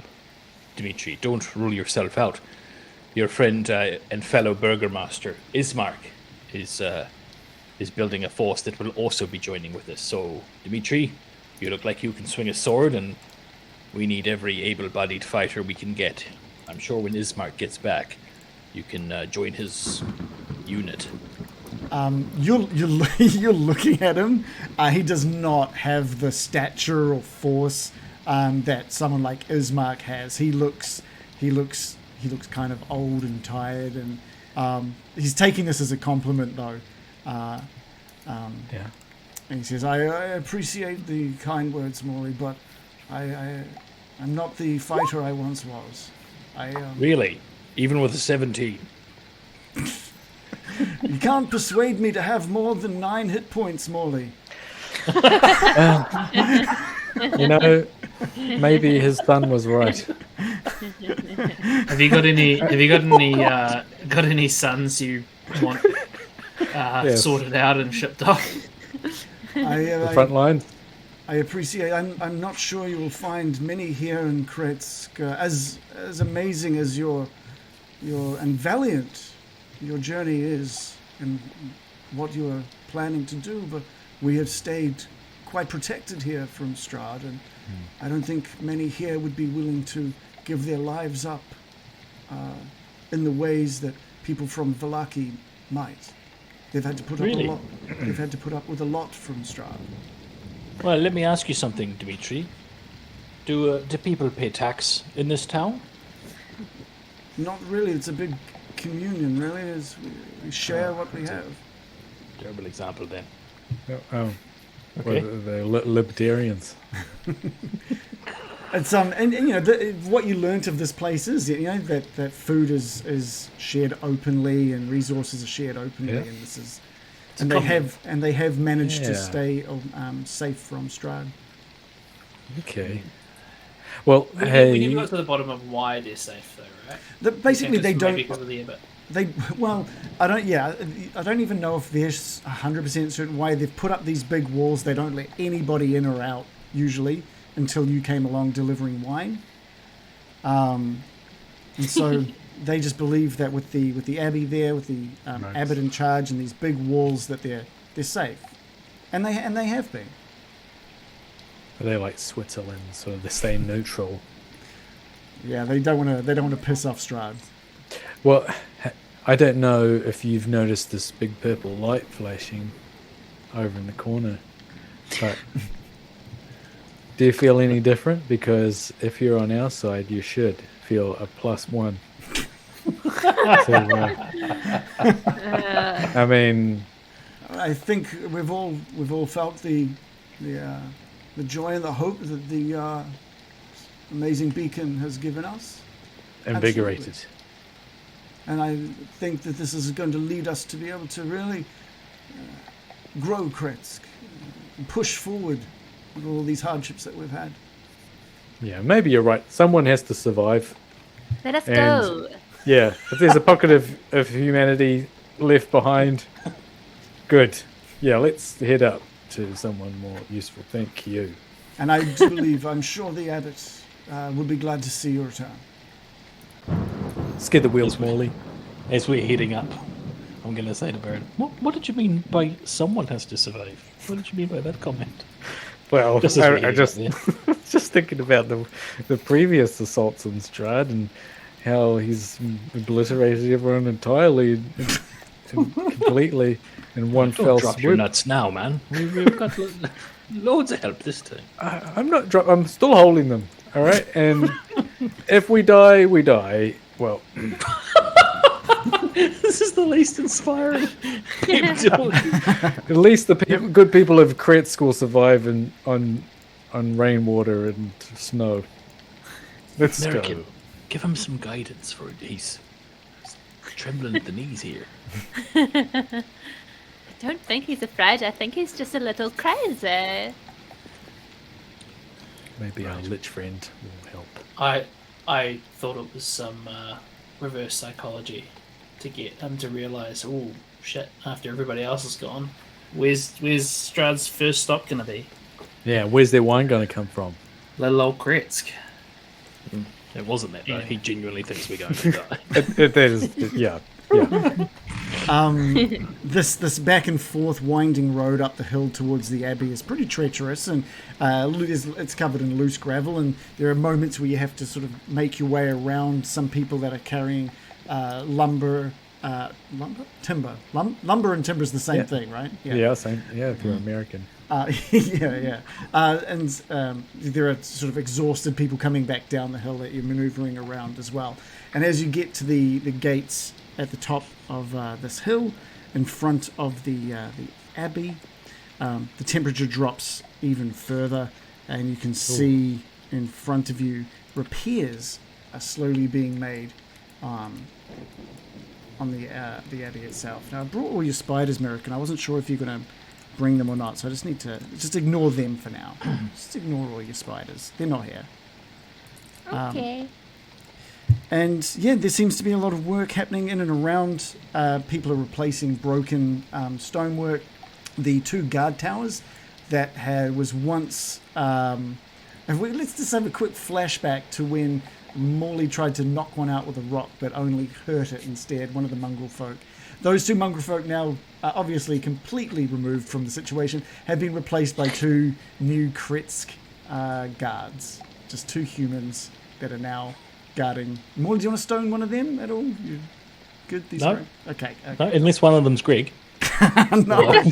Dimitri. Don't rule yourself out. Your friend and fellow burgomaster, Ismark, is building a force that will also be joining with us. So, Dimitri, you look like you can swing a sword, and we need every able-bodied fighter we can get. I'm sure when Ismark gets back, you can join his unit. You're looking at him. He does not have the stature or force that someone like Ismark has. He looks kind of old and tired, and he's taking this as a compliment, though. Yeah. And he says, "I appreciate the kind words, Morley, but I'm not the fighter I once was. Really? Even with a 17? You can't persuade me to have more than 9 hit points, Morley." You know, maybe his son was right. Have you got any sons you want Yes. sorted out and shipped off? The front line. I appreciate. I'm not sure you will find many here in Krezk. As amazing as your and valiant your journey is, and what you are planning to do, but we have stayed quite protected here from Strahd, and I don't think many here would be willing to give their lives up in the ways that people from Vallaki might. They've had to put up a lot. They've had to put up with a lot from Strahd. Well, let me ask you something, Dimitri. Do people pay tax in this town? Not really. It's a big communion, really. We share what we have. Terrible example, then. Oh, Okay. well, they're libertarians. It's and you know what you learnt of this place is that food is shared openly and resources are shared openly, Yeah. and this is they have managed to Yeah. stay safe from Strahd. Okay. Well, We hey, never got to the bottom of why they're safe, though, right? Basically, You they think it's don't. maybe because of the Abbot. I don't. Yeah, I don't even know if they're 100% certain why they've put up these big walls. They don't let anybody in or out usually until you came along delivering wine. And so they just believe that with the Abbey there, with the Right. Abbot in charge, and these big walls, that they're safe, and they have been. they're like Switzerland, so they stay neutral. Yeah, they don't want to piss off Strahd. Well, I don't know if you've noticed this big purple light flashing over in the corner, but do you feel any different? Because if you're on our side, you should feel a +1. So, I mean, I think we've all felt the joy and the hope that the amazing beacon has given us. invigorated. And I think that this is going to lead us to be able to really grow Krezk and push forward with all these hardships that we've had. Yeah, maybe you're right. Someone has to survive. Let us And- go. Yeah, if there's a pocket of humanity left behind, good. Yeah, let's head up to someone more useful. Thank you. And I do believe, I'm sure the Abbot will be glad to see your return. Skid the wheels, Morley. As we're heading up, I'm going to say to Baron, what did you mean by someone has to survive? What did you mean by that comment? Well, Just as we're I heading just up just thinking about the previous assaults on Strahd and how he's obliterated everyone entirely and completely in one Don't fell drop your swoop. nuts now, man. We've got loads of help this time. I'm not. I'm still holding them. All right, and If we die, we die. Well, This is the least inspiring. at least the good people of Krezk will survive on rainwater and snow. Let's American, go. give him some guidance, for he's trembling at the knees here. I don't think he's afraid. I think he's just a little crazy. Maybe our lich friend will help. I thought it was some reverse psychology to get him to realise, oh shit, after everybody else is gone, where's Strahd's first stop gonna be? Yeah, where's their wine going to come from? Little old Krezk. It wasn't that though. Yeah. He genuinely thinks we're going to die. That is, yeah. This back and forth winding road up the hill towards the Abbey is pretty treacherous, and it's covered in loose gravel, and there are moments where you have to sort of make your way around some people that are carrying lumber and timber is the same thing, right? Yeah, same. Yeah, if you're American. And there are sort of exhausted people coming back down the hill that you're maneuvering around as well. And as you get to the gates at the top of this hill, in front of the Abbey, the temperature drops even further, and you can see in front of you repairs are slowly being made on the Abbey itself. Now, I brought all your spiders, American. I wasn't sure if you're going to bring them or not, so I just need to ignore them for now. Just ignore all your spiders. They're not here. Okay. And yeah, there seems to be a lot of work happening in and around. People are replacing broken stonework. The 2 guard towers that was once. Let's just have a quick flashback to when Morley tried to knock one out with a rock, but only hurt it instead. One of the mongrel folk. Those 2 mongrel folk, now obviously completely removed from the situation, have been replaced by 2 new Krezk guards. Just 2 humans that are now guarding. Morley, do you want to stone one of them at all? You good? No. Okay. No, unless one of them's Greg. No.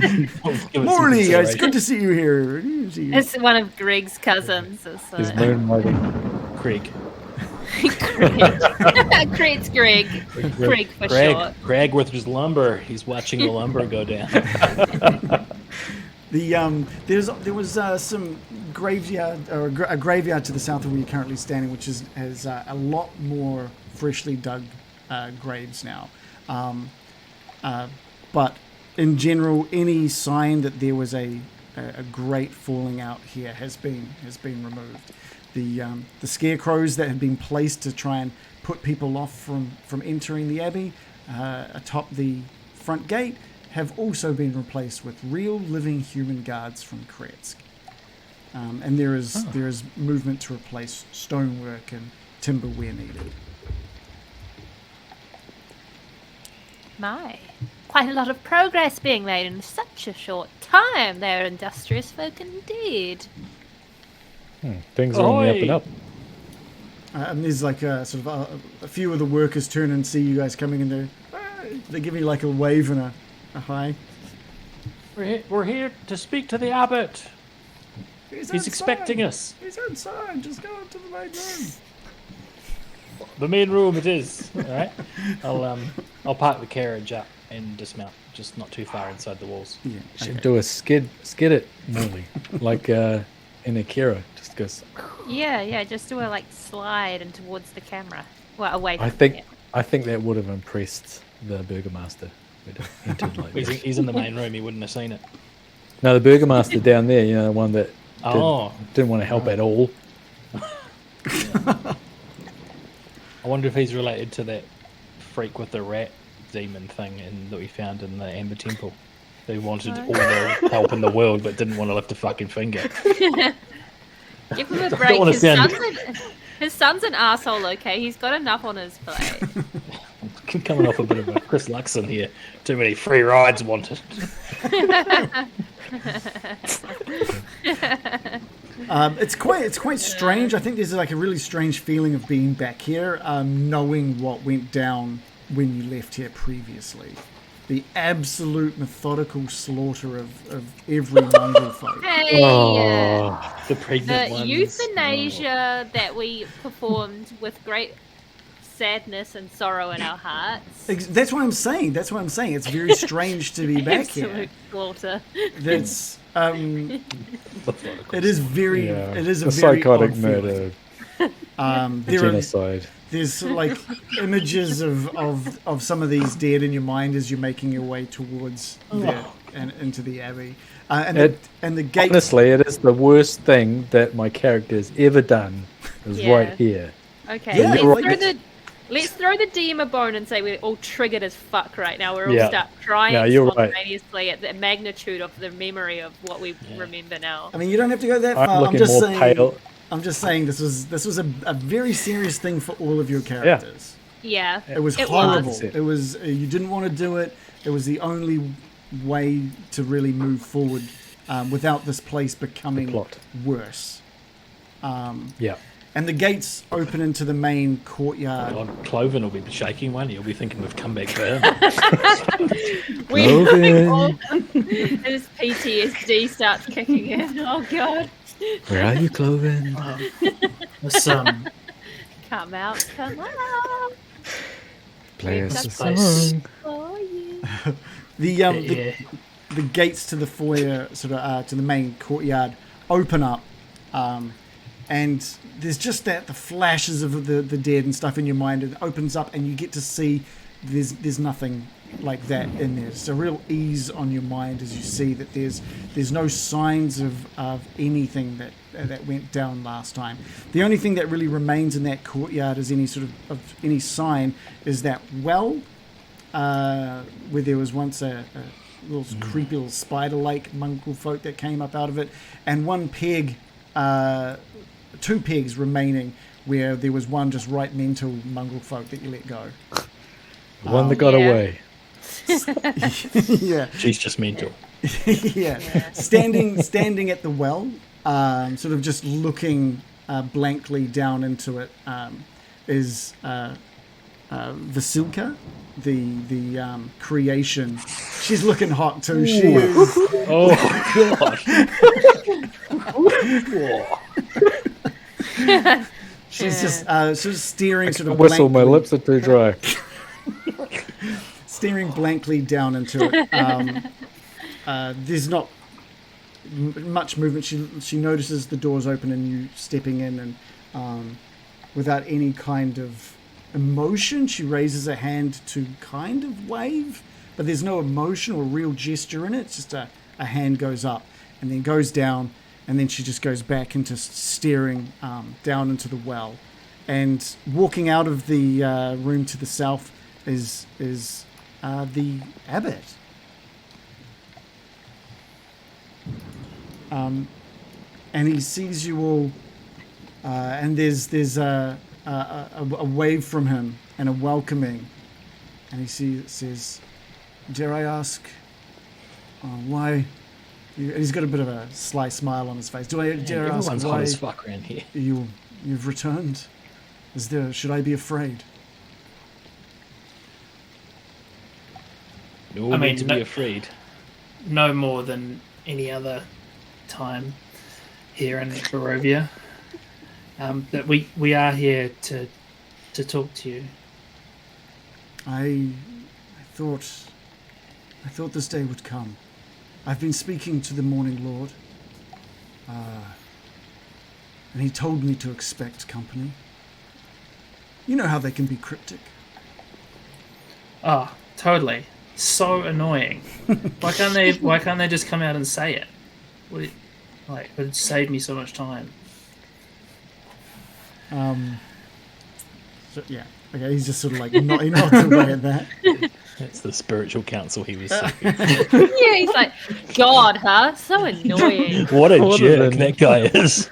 Morley, it's good to see you here. It's one of Greg's cousins. Is moonlighting. Craig. Craig's Greg. Craig for short. Greg with his lumber. He's watching the lumber go down. There was some graveyard or a graveyard to the south of where you're currently standing, which has a lot more freshly dug graves now. But in general, any sign that there was a great falling out here has been removed. The scarecrows that had been placed to try and put people off from entering the Abbey atop the front gate have also been replaced with real living human guards from Krezk. And there is movement to replace stonework and timber where needed. My, quite a lot of progress being made in such a short time. They're industrious folk indeed. Things are on the up and up. And there's like a few of the workers turn and see you guys coming, and they give you like a wave and a hi. We're here to speak to the Abbot. He's expecting us. He's outside. Just go up to the main room. The main room it is. All right. I'll park the carriage up and dismount, just not too far inside the walls. Yeah. Should do a skid it, Morley, like in Akira. Just goes. Yeah, just do a slide and towards the camera. Well, away from I think that would have impressed the burgomaster. Entered like this. He's in the main room. He wouldn't have seen it. No, the burgomaster down there, the one that didn't want to help at all. I wonder if he's related to that freak with the rat demon thing that we found in the Amber Temple. They wanted all the help in the world, but didn't want to lift a fucking finger. Give him a break. His son's an asshole, okay? He's got enough on his plate. Coming off a bit of a Chris Luxon here. Too many free rides wanted. It's quite strange. I think there's a really strange feeling of being back here, knowing what went down when you left here previously. The absolute methodical slaughter of every mongrel folk. Hey, The pregnant The ones. euthanasia that we performed with great sadness and sorrow in our hearts. That's what I'm saying. That's what I'm saying. It's very strange to be back here. Absolute slaughter. That's it is very Yeah. it is a The very psychotic odd murder, feeling. There are, genocide. there's like images of some of these dead in your mind as you're making your way towards and into the Abbey. And the gate. Honestly, it is the worst thing that my character has ever done. Is Yeah. right here. Okay, Yeah, let's throw the DM a bone and say we're all triggered as fuck right now. We're all Yeah. start crying No, you're right. spontaneously at the magnitude of the memory of what we remember now. I mean, you don't have to go that far. I'm looking just more saying. pale. I'm just saying this was a very serious thing for all of your characters. Yeah, It was It horrible. was. It was you didn't want to do it. It was the only way to really move forward without this place becoming plot. worse. Yeah. And the gates open into the main courtyard. God, Cloven will be shaking one. He'll be thinking we've come back for him. His PTSD starts kicking in. Oh god, Where are you, Cloven? This, come out. Play us a That's song. For you. The gates to the foyer, sort of to the main courtyard, open up, and there's just the flashes of the dead and stuff in your mind. It opens up, and you get to see there's nothing like that in there. It's a real ease on your mind as you see that there's no signs of anything that went down last time. The only thing that really remains in that courtyard is any sort of any sign is that well, where there was once a little creepy little spider-like mongrel folk that came up out of it, and one peg, 2 pegs remaining where there was one just right mental mongrel folk that you let go. The one that got Yeah. away. Yeah. She's just mental. Yeah. Standing at the well, sort of just looking blankly down into it, is Vasilka, the creation. She's looking hot too. She is. Oh, God. She's just sort of staring, sort of Whistle, my blankly, lips are too dry. staring blankly down into it. There's not much movement. She notices the doors open and you stepping in, and without any kind of emotion, she raises a hand to kind of wave, but there's no emotion or real gesture in it. It's just a hand goes up and then goes down, and then she just goes back into staring down into the well. And walking out of the room to the south is the Abbot. And he sees you all, and there's a wave from him and a welcoming, and he says, "Dare I ask why?" And he's got a bit of a sly smile on his face. Dare I ask Everyone's hot why as fuck around here. you've returned? Should I be afraid? We're all I mean, meant to be afraid. no more than any other time here in Barovia. That we are here to talk to you. I thought this day would come. I've been speaking to the Morning Lord, and he told me to expect company. You know how they can be cryptic. Oh, totally. So annoying. Why can't they just come out and say it? It would save me so much time. So, yeah. Okay, he's just sort of like he nods away at that. That's the spiritual counsel he was seeking. Yeah, he's like, God, huh? So annoying. What a What jerk a- that guy is.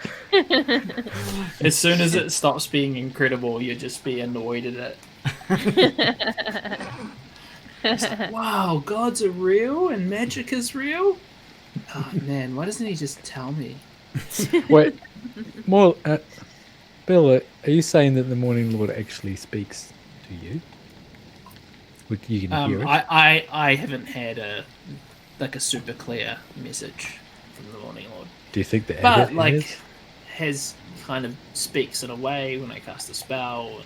As soon as it stops being incredible, you just be annoyed at it. It's like, wow, gods are real and magic is real? Oh man, why doesn't he just tell me? Wait, more, Bill, are you saying that the Morning Lord actually speaks to you? You can hear it. I haven't had a super clear message from the Morning Lord. Do you think the But Abbot has? has kind of speaks in a way when I cast a spell. And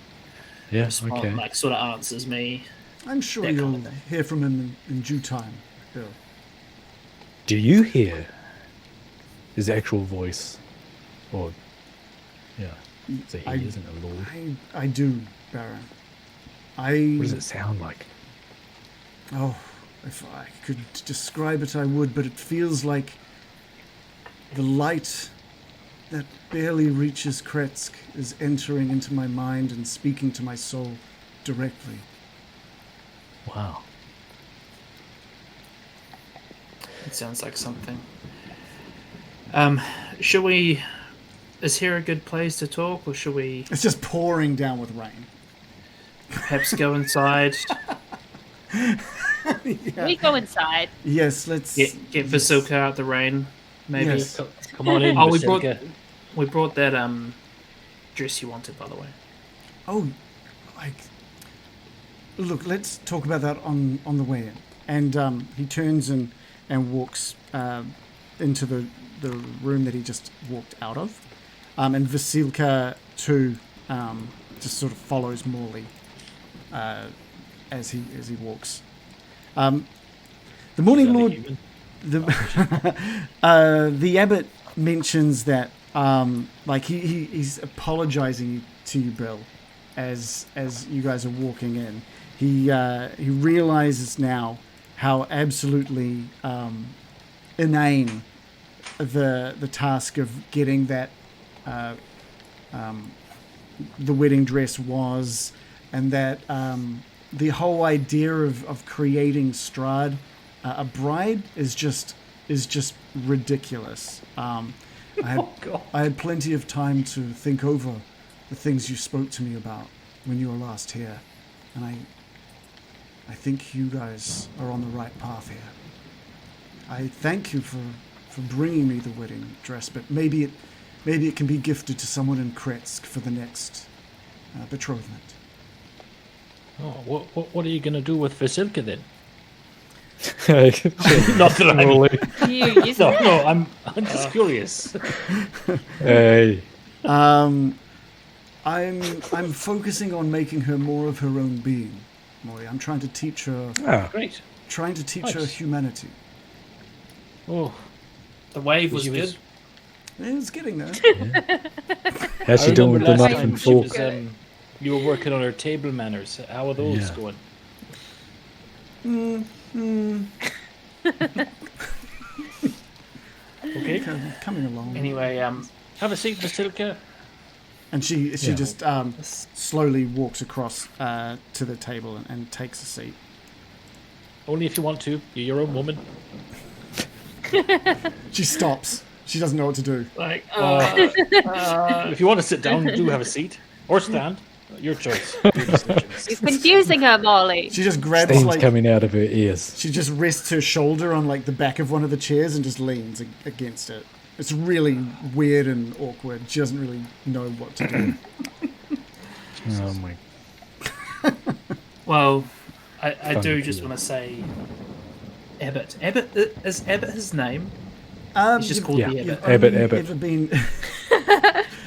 Yeah, respond, okay. like sort of answers me. I'm sure That kind you'll of thing. hear from him in due time, Bill. Do you hear his actual voice? Or, yeah, so he I- isn't a lord. I do, Baron. What does it sound like? Oh, if I could describe it, I would, but it feels like the light that barely reaches Krezk is entering into my mind and speaking to my soul directly. Wow. It sounds like something. Should we? Is here a good place to talk, or should we It's just pouring down with rain. perhaps go inside? We go inside. Yes, let's Get Vasilka out the rain, maybe. Yes. Come on in, Oh, Vasilka. we brought that dress you wanted, by the way. Oh, like, look, let's talk about that on the way in. And he turns and walks into the room that he just walked out of. And Vasilka, too, just sort of follows Morley as he walks. The Morning Is that a Lord... human? The Abbot mentions that like he's apologizing to you, Bill, as you guys are walking in. He realizes now how absolutely inane the task of getting that the wedding dress was, and that the whole idea of creating Strahd, a bride, is just ridiculous. I had plenty of time to think over the things you spoke to me about when you were last here, and I think you guys are on the right path here. I thank you for bringing me the wedding dress, but maybe it can be gifted to someone in Krezk for the next betrothment. Oh, what are you going to do with Vasilka then? Hey, Not that I Morley. You use it. No, I'm just curious. Hey. I'm focusing on making her more of her own being, Molly. I'm trying to teach her Great. her Nice. humanity. Oh, The wave was She was- good. It's getting there. How's I she doing remember with the last knife time and she fork? was, you were working on her table manners. How are those Yeah. going? Okay. Coming along. Anyway, Have a seat, Vasilka. And she Yeah. just slowly walks across to the table and takes a seat. Only if you want to. You're your own woman. She stops. She doesn't know what to do. like, If you want to sit down, do have a seat. Or stand. Your choice. Your decisions. You're confusing her, Molly. She just grabs Steam's like coming out of her ears. she just rests her shoulder on like the back of one of the chairs and just leans against it. It's really weird and awkward. She doesn't really know what to do. Oh my. well, I do Funny just deal. want to say, Abbott. Abbott is Abbott his name? He's just You've- called Yeah. the you've Abbott. only Abbott. ever been...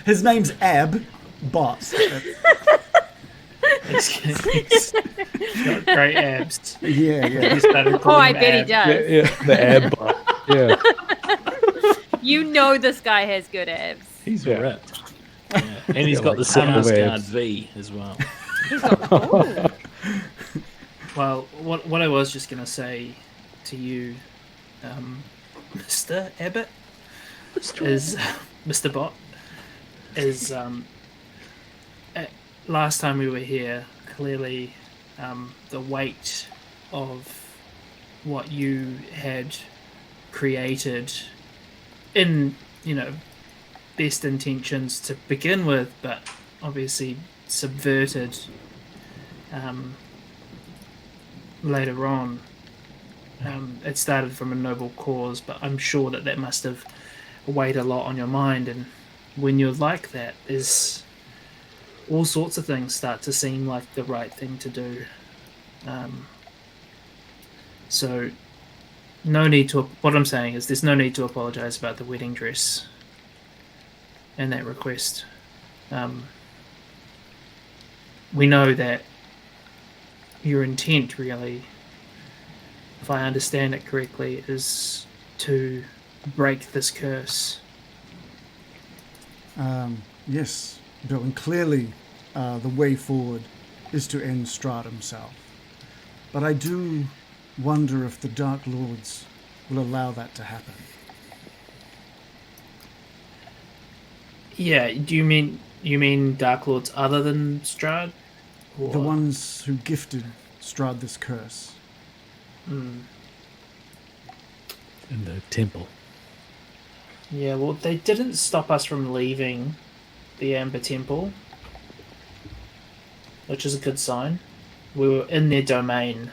His name's Abbott. He's got great abs. Yeah. He started Oh, calling I him bet he Ab. does. Yeah, the ab butt. Yeah. You know this guy has good abs. He's Yeah. ripped. Yeah. And he's Yeah, got like the Samarskand abs. V as well. He's got, oh, Well, what I was just gonna say to you, Mr. Abbott, is Mr. Bot, is last time we were here, clearly the weight of what you had created in, best intentions to begin with, but obviously subverted later on. It started from a noble cause, but I'm sure that must have weighed a lot on your mind, and when you're like that, there's all sorts of things start to seem like the right thing to do. So no need to, what I'm saying is there's no need to apologize about the wedding dress. in that request. We know that your intent, really, if I understand it correctly, is to break this curse. Yes, Bill, and clearly the way forward is to end Strahd himself. But I do wonder if the Dark Lords will allow that to happen. Yeah, do you mean Dark Lords other than Strahd? Or... The ones who gifted Strahd this curse. In the temple. Yeah, well, they didn't stop us from leaving the Amber Temple, which is a good sign. We were in their domain,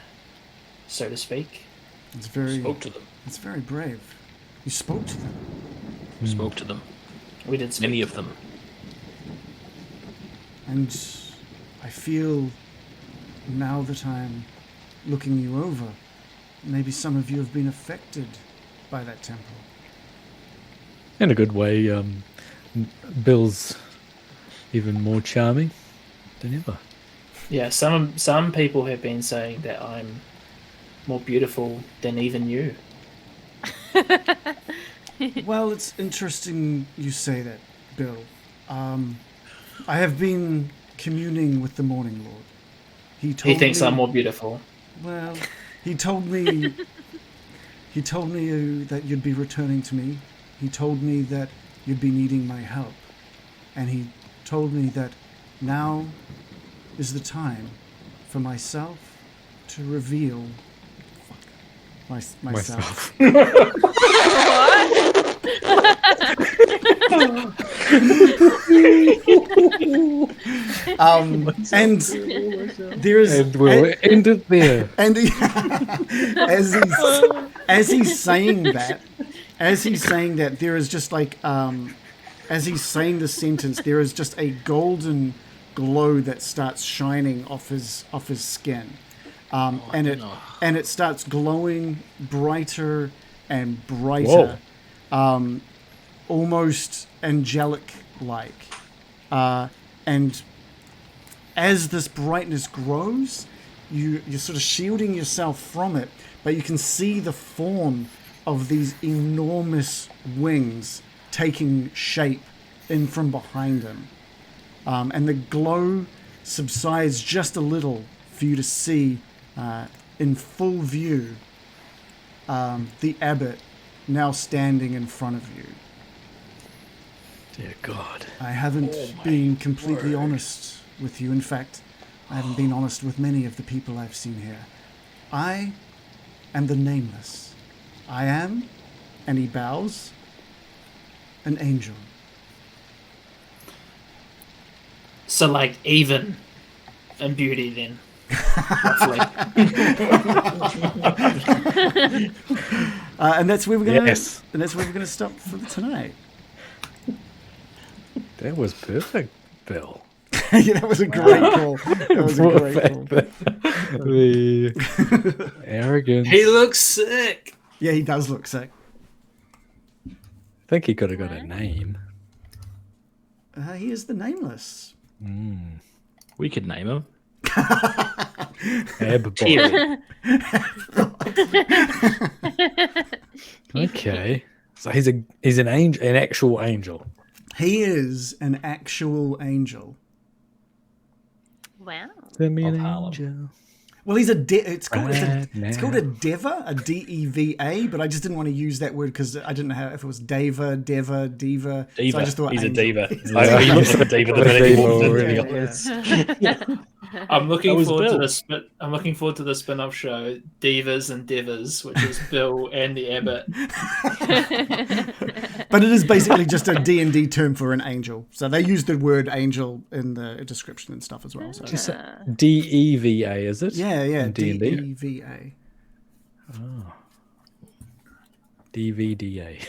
so to speak. It's very. Spoke to them. It's very brave. You spoke to them. Spoke to them. We did speak. Many of them. And I feel now that I'm looking you over, maybe some of you have been affected by that temple. In a good way, Bill's even more charming than ever. Yeah, some people have been saying that I'm more beautiful than even you. Well, it's interesting you say that, Bill. I have been communing with the Morning Lord. He thinks I'm more beautiful. Well, he told me that you'd be returning to me. He told me that you'd be needing my help. And he told me that now is the time for myself to reveal myself. And there is, and we'll end it there. And as he's saying that, there is just like as he's saying the sentence, there is just a golden glow that starts shining off his skin, and it starts glowing brighter and brighter, almost angelic like, and as this brightness grows, you're sort of shielding yourself from it, but you can see the form of these enormous wings taking shape in from behind him. And the glow subsides just a little for you to see in full view the Abbot now standing in front of you. Dear God. I haven't been completely honest with you. In fact, I haven't been honest with many of the people I've seen here. I am the Nameless. I am, and he bows, an angel. So, like, even in beauty, then. And that's where we're gonna. Yes. And that's where we're gonna stop for tonight. That was perfect, Bill. Yeah, that was a great call. That was a great call. The arrogance. He looks sick. Yeah, he does look sick. I think he could have got a name. He is the Nameless. We could name him. Abbott. Okay. So he's an angel, an actual angel. He is an actual angel. Wow. Send me Of an Harlem. angel. Well, he's it's called Right a deva, a D-E-V-A, but I just didn't want to use that word because I didn't know how if it was deva, diva. Diva. So I just thought He's angel. a diva. He looks like a diva the minute he walks in. Yeah. I'm looking That was forward to Bill. I'm looking forward to the spin-off show Divas and Divas, which is Bill and the Abbot. But it is basically just a D&D term for an angel. So they use the word angel in the description and stuff as well. So. Just D-E-V-A, is it? Yeah, In D&D? D-E-V-A. D-V-D-A.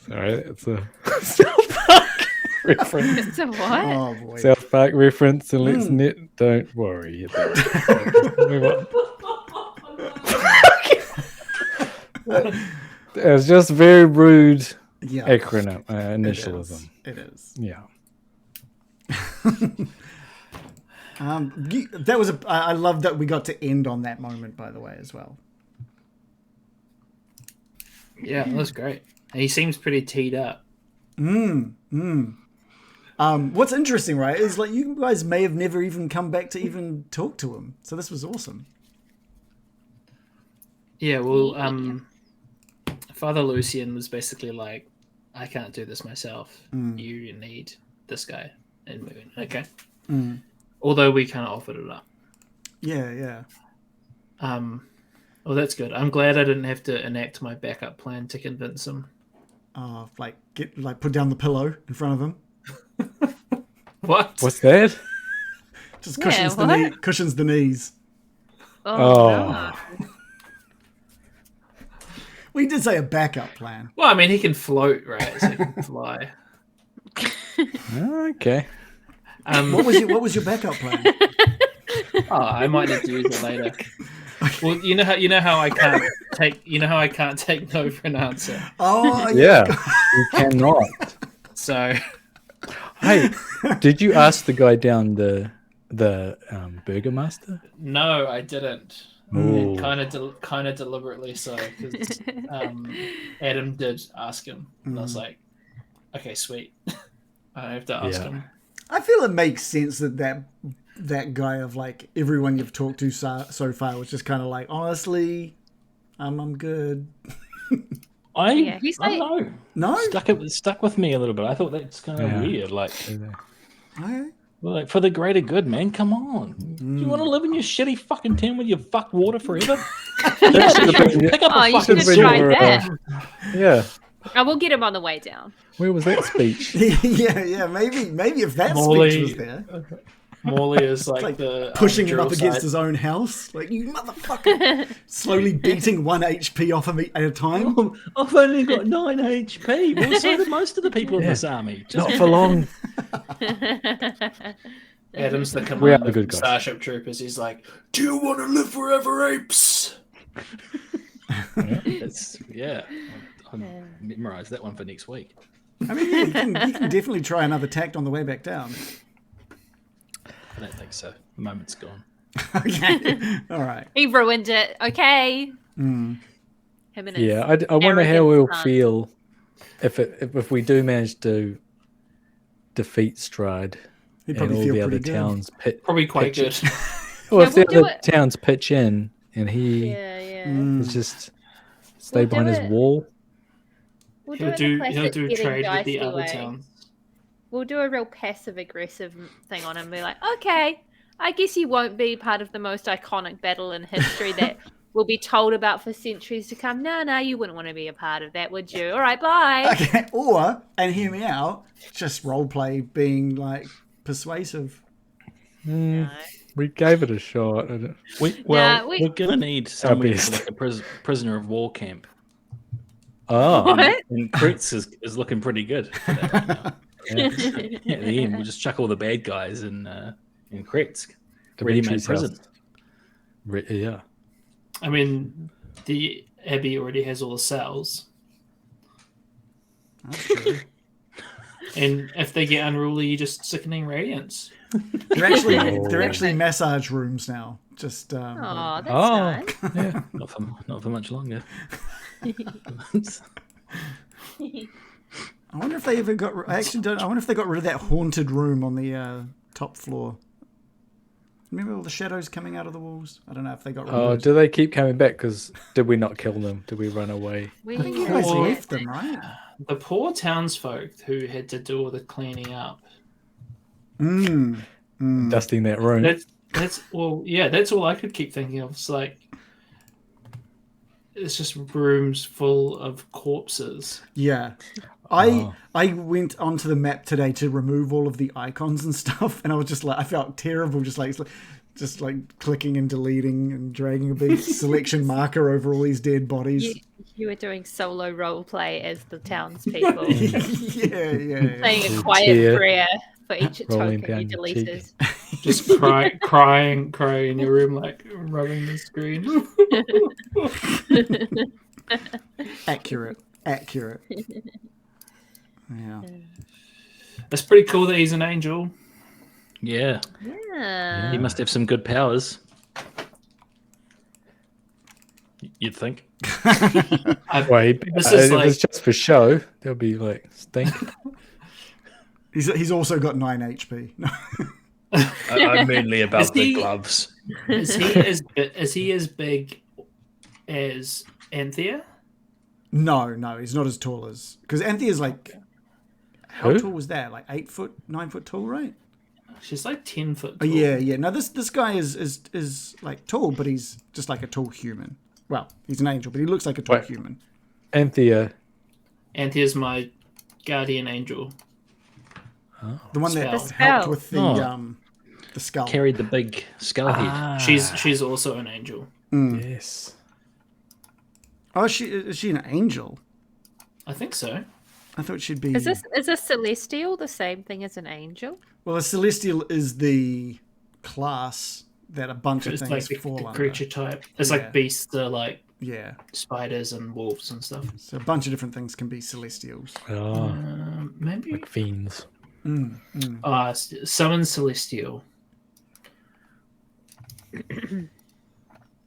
Sorry, that's a South Park reference. It's a what? Oh, boy. South Park reference, and let's don't worry about it. Move on. It was just very rude Yeah. acronym, initialism. It is. Yeah. That was I love that we got to end on that moment, by the way, as well. Yeah, that was great. And he seems pretty teed up. What's interesting, right, is like you guys may have never even come back to even talk to him. So this was awesome. Yeah, well, Father Lucian was basically like, I can't do this myself. You need this guy. And we went, okay. Although we kind of offered it up. Yeah. Well, that's good. I'm glad I didn't have to enact my backup plan to convince him. Put down the pillow in front of him. What? What's that? Just cushions the knees. Oh. No. We did say a backup plan. Well, I mean, he can float, right? So he can fly. Okay. What was your backup plan? I might need to use it later. Well, you know how I can't take no for an answer. Oh Yeah. You cannot. So, Hey, did you ask the guy down the Burgermaster? no, I didn't. Ooh. Kind of deliberately so, because Adam did ask him, and I was like, okay, sweet. I don't have to ask him. I feel it makes sense that guy of like everyone you've talked to so far was just kind of like, honestly, I'm good. He's I like, don't know. No, Stuck with me a little bit. I thought that's kind of Yeah. weird. Like, okay. well, like, for the greater good, man. Come on. Do you want to live in your shitty fucking tent with your fucked water forever? Pick up a you should fucking have sword. tried that. Yeah. I will get him on the way down. Where was that speech? yeah. Maybe if that Morley- speech was there, Morley is like, like the pushing him drill up against side. his own house, like you motherfucker, slowly beating 1 HP off of me at a time. I've only got 9 HP. Well, so do most of the people in this army. Just Not for long. Adam's the We are commander the of good the guys. Starship Troopers. He's like, do you want to live forever, apes? I memorised that one for next week. I mean, yeah, you can definitely try another tact on the way back down. I don't think so. The moment's gone. Okay, all right. He ruined it. Okay. Him and his Yeah, I wonder how arrogant we'll son. feel if we do manage to defeat Strahd He'd and probably all feel the other pretty good. towns Probably quite good. Well, if we'll the do other it. towns pitch in and he Yeah. is just stay We'll behind do his it. wall. We'll He'll it do the he'll classic do getting trade with the dicey other way. towns. We'll do a real passive-aggressive thing on him and be like, okay, I guess you won't be part of the most iconic battle in history that we'll be told about for centuries to come. No, you wouldn't want to be a part of that, would you? All right, bye. Okay, or, and hear me out, just roleplay being like persuasive. We gave it a shot. We're gonna need somewhere best. for like a prisoner of war camp. Oh, What? And Krezk is looking pretty good for that right now. Yeah, at the end, we'll just chuck all the bad guys in Krezk. Ready-made Dimitri's prison. house. Yeah. I mean, the Abbey already has all the cells, That's true. and if they get unruly, you just sickening radiance. They're actually massage rooms now. Just Oh, that's Oh. nice. Yeah. Not for much longer. I wonder if they ever got. I actually don't. I wonder if they got rid of that haunted room on the top floor. Remember all the shadows coming out of the walls? I don't know if they got rid Oh, of do they keep coming back? Because did we not kill them? Did we run away? We I think you guys left them, right? The poor townsfolk who had to do all the cleaning up. Dusting that room. That's all I could keep thinking of. It's like it's just rooms full of corpses. Yeah. Oh. I went onto the map today to remove all of the icons and stuff, and I was just like, I felt terrible, just like clicking and deleting and dragging a big selection marker over all these dead bodies. You were doing solo roleplay as the townspeople, Yeah. saying a quiet Cheer. prayer for each Rolling token you down your cheek. deleted. Just crying in your room, like rubbing the screen. Accurate. Yeah. It's pretty cool that he's an angel. Yeah. Yeah. He must have some good powers. You'd think. Wait, This is if like it's just for show, there'll be like stink. He's also got 9 HP. I'm mainly about Is the he- gloves. is he as big as Anthea? No, he's not as tall as because Anthea's like. How Who? tall was that? Like 8 foot, 9 foot tall, right? She's like 10 foot Oh, tall. yeah. No, this guy is like tall, but he's just like a tall human. Well, he's an angel, but he looks like a tall Wait. human. Anthea. Anthea's my guardian angel. The one that Spell. helped with Oh. the skull. Carried the big skull head. She's also an angel. Yes. Oh, is she an angel? I think so. I thought she'd be. Is a celestial the same thing as an angel? Well, a celestial is the class that a bunch of It's things like fall the under. creature type. It's Yeah. like beasts, they're like Yeah. spiders and wolves and stuff. So a bunch of different things can be celestials. Oh, Maybe. like fiends. Summon celestial.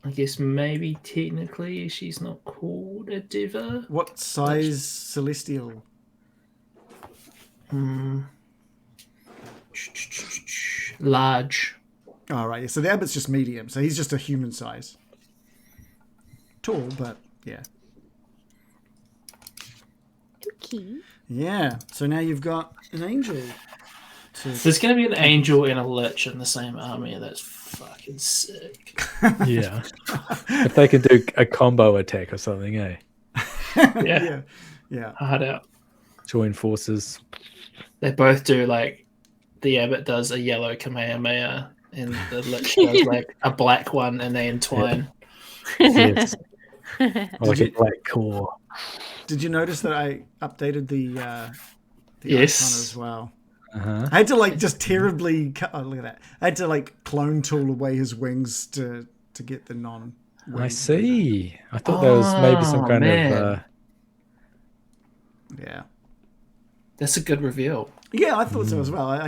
I guess maybe technically she's not called a diva. What size celestial? Large. All right. So the Abbot's just medium. So he's just a human size. Tall, but yeah. Okay. Yeah. So now you've got an angel. There's going to be an angel and a lich in the same army. That's fucking sick. Yeah. If they can do a combo attack or something, eh? Yeah. Yeah. Hard out. Join forces. They both do like the Abbot does a yellow Kamehameha and the lich does like a black one and they entwine. Yes. Like a black core. Did you notice that I updated the Yes. icon as well? Uh-huh. I had to like just terribly cut. Oh, look at that! I had to like clone tool away his wings to get the non. I see. I thought that was maybe some Oh, kind man. of. Yeah. That's a good reveal. Yeah, I thought so as well. I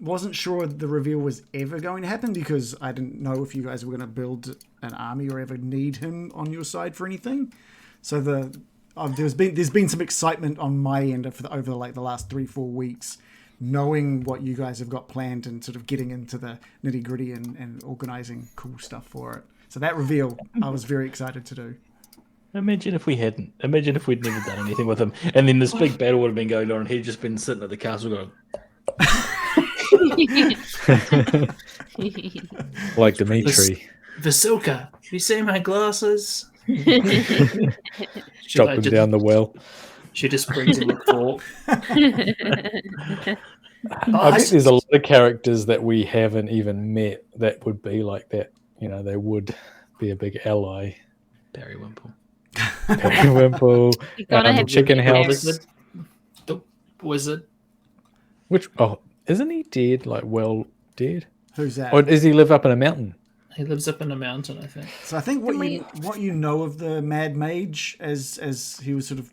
wasn't sure the reveal was ever going to happen because I didn't know if you guys were going to build an army or ever need him on your side for anything. So there's been some excitement on my end over like the last 3-4 weeks, knowing what you guys have got planned and sort of getting into the nitty gritty and organizing cool stuff for it. So that reveal, I was very excited to do. Imagine if we hadn't. Imagine if we'd never done anything with him, and then this big battle would have been going on, and he'd just been sitting at the castle going, Like Dimitri. Vasilka, have you seen my glasses? She, Drop like, them just, down the well. she just brings him a fork. I think there's a lot of characters that we haven't even met that would be like that. You know, they would be a big ally. Periwinkle. Periwinkle, You're gonna have Chicken to be House. Wizard. The wizard. Which, isn't he dead? Like, well, dead? Who's that? Or does he live up in a mountain? He lives up in a mountain, I think. So I think what you know of the Mad Mage, as he was sort of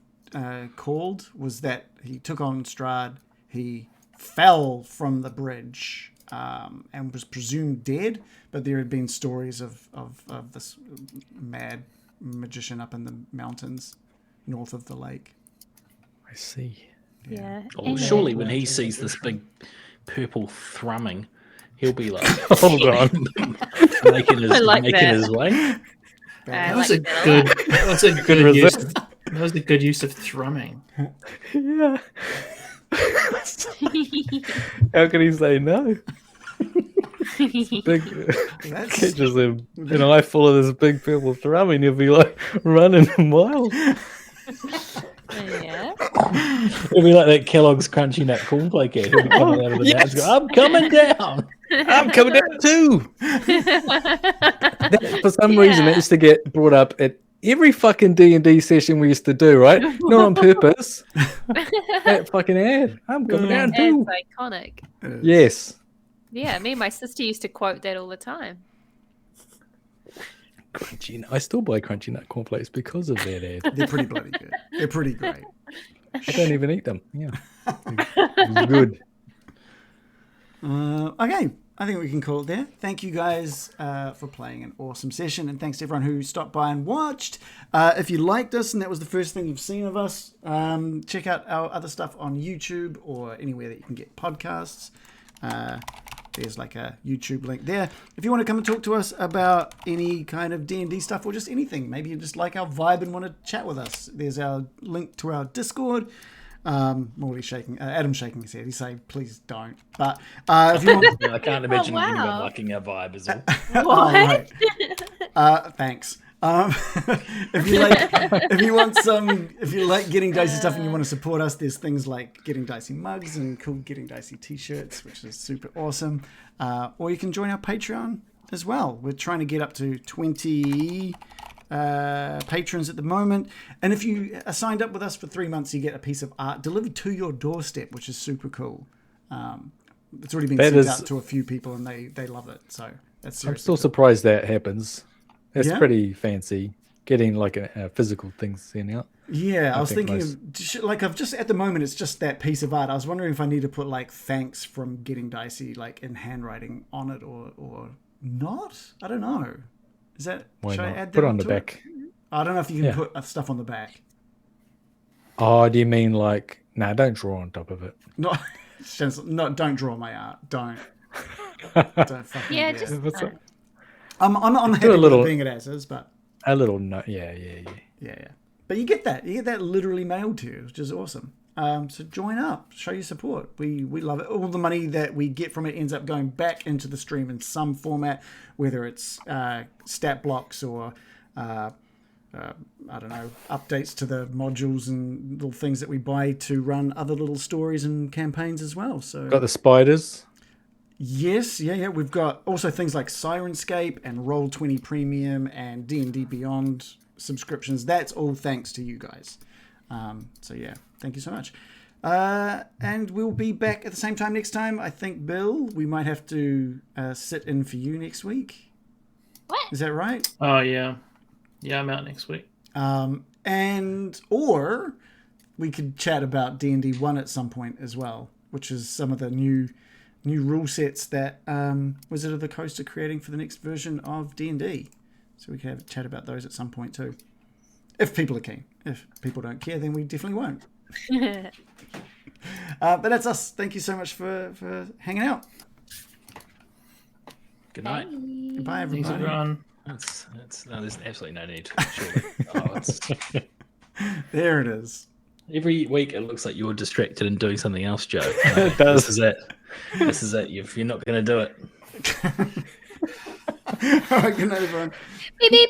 called, was that he took on Strahd. He fell from the bridge and was presumed dead, but there had been stories of this mad magician up in the mountains north of the lake. I see. Yeah. Oh, surely when he sees this big purple thrumming, he'll be like, Hold on. making his, I like making that. his way. That I was like a that a good. lot. That was a good use. resist. That was a good use of thrumming. Yeah. How can he say no? Big That's catches him an eye full of this big purple thrumming. He'll be like running a mile. Yeah. It'll be like that Kellogg's Crunchy Nut cornflake ad. He'll be coming out of the Yes. yes. I'm coming down. I'm coming down too. For some reason, it used to get brought up at every fucking D&D session we used to do, right? Not on purpose. That fucking ad. I'm coming down too. It's iconic. Yes. Yeah, me and my sister used to quote that all the time. Crunchy. I still buy Crunchy Nut cornflakes because of that ad. They're pretty bloody good. They're pretty great. I don't even eat them. Yeah, it's good. Okay, I think we can call it there. Thank you guys for playing an awesome session, and thanks to everyone who stopped by and watched. If you liked us and that was the first thing you've seen of us, check out our other stuff on YouTube or anywhere that you can get podcasts. There's like a YouTube link there. If you want to come and talk to us about any kind of D&D stuff or just anything, maybe you just like our vibe and want to chat with us, there's our link to our Discord. Morley's shaking, Adam's shaking his head. He's saying, please don't. But if you want... I can't imagine wow. anyone liking our vibe as well. What? Thanks. If you like Getting Dicey stuff and you want to support us, there's things like Getting Dicey mugs and cool Getting Dicey t-shirts, which is super awesome. Or you can join our Patreon as well. We're trying to get up to 20 patrons at the moment, and if you are signed up with us for 3 months, you get a piece of art delivered to your doorstep, which is super cool. It's already been sent out to a few people, and they love it. So that's I'm still cool. surprised that happens. It's Yeah? pretty fancy getting like a physical thing sent out. Yeah, I was think thinking of like I've just at the moment it's just that piece of art. I was wondering if I need to put like thanks from Getting Dicey like in handwriting on it or not. I don't know. Is that Why should I not? add that Put it on the onto it? back. I don't know if you can Yeah. put stuff on the back. Oh, do you mean like? Nah, don't draw on top of it. No, don't draw my art. Don't fucking Yeah, dare. just What's up? I'm happy a little- with being it as is, but A little note. Yeah. yeah. But you get that literally mailed to you, which is awesome. So join up, show your support. We love it. All the money that we get from it ends up going back into the stream in some format, whether it's stat blocks or I don't know, updates to the modules and little things that we buy to run other little stories and campaigns as well. So Got the spiders. yes, yeah. We've got also things like Sirenscape and Roll20 Premium and D&D Beyond subscriptions. That's all thanks to you guys. So yeah, thank you so much. And we'll be back at the same time next time. I think, Bill, we might have to sit in for you next week. What? Is that right? Oh yeah, yeah. I'm out next week. Or we could chat about D&D 1 at some point as well, which is some of the new rule sets that Wizard of the Coast are creating for the next version of D&D. So we can have a chat about those at some point too. If people are keen. If people don't care, then we definitely won't. But that's us. Thank you so much for hanging out. Good night. Goodbye, everybody. Thanks everyone. No, there's absolutely no need. Surely. There it is. Every week it looks like you're distracted and doing something else, Joe. It does. This is it. This is it. You're not going to do it. All right, good night, everyone. Beep beep.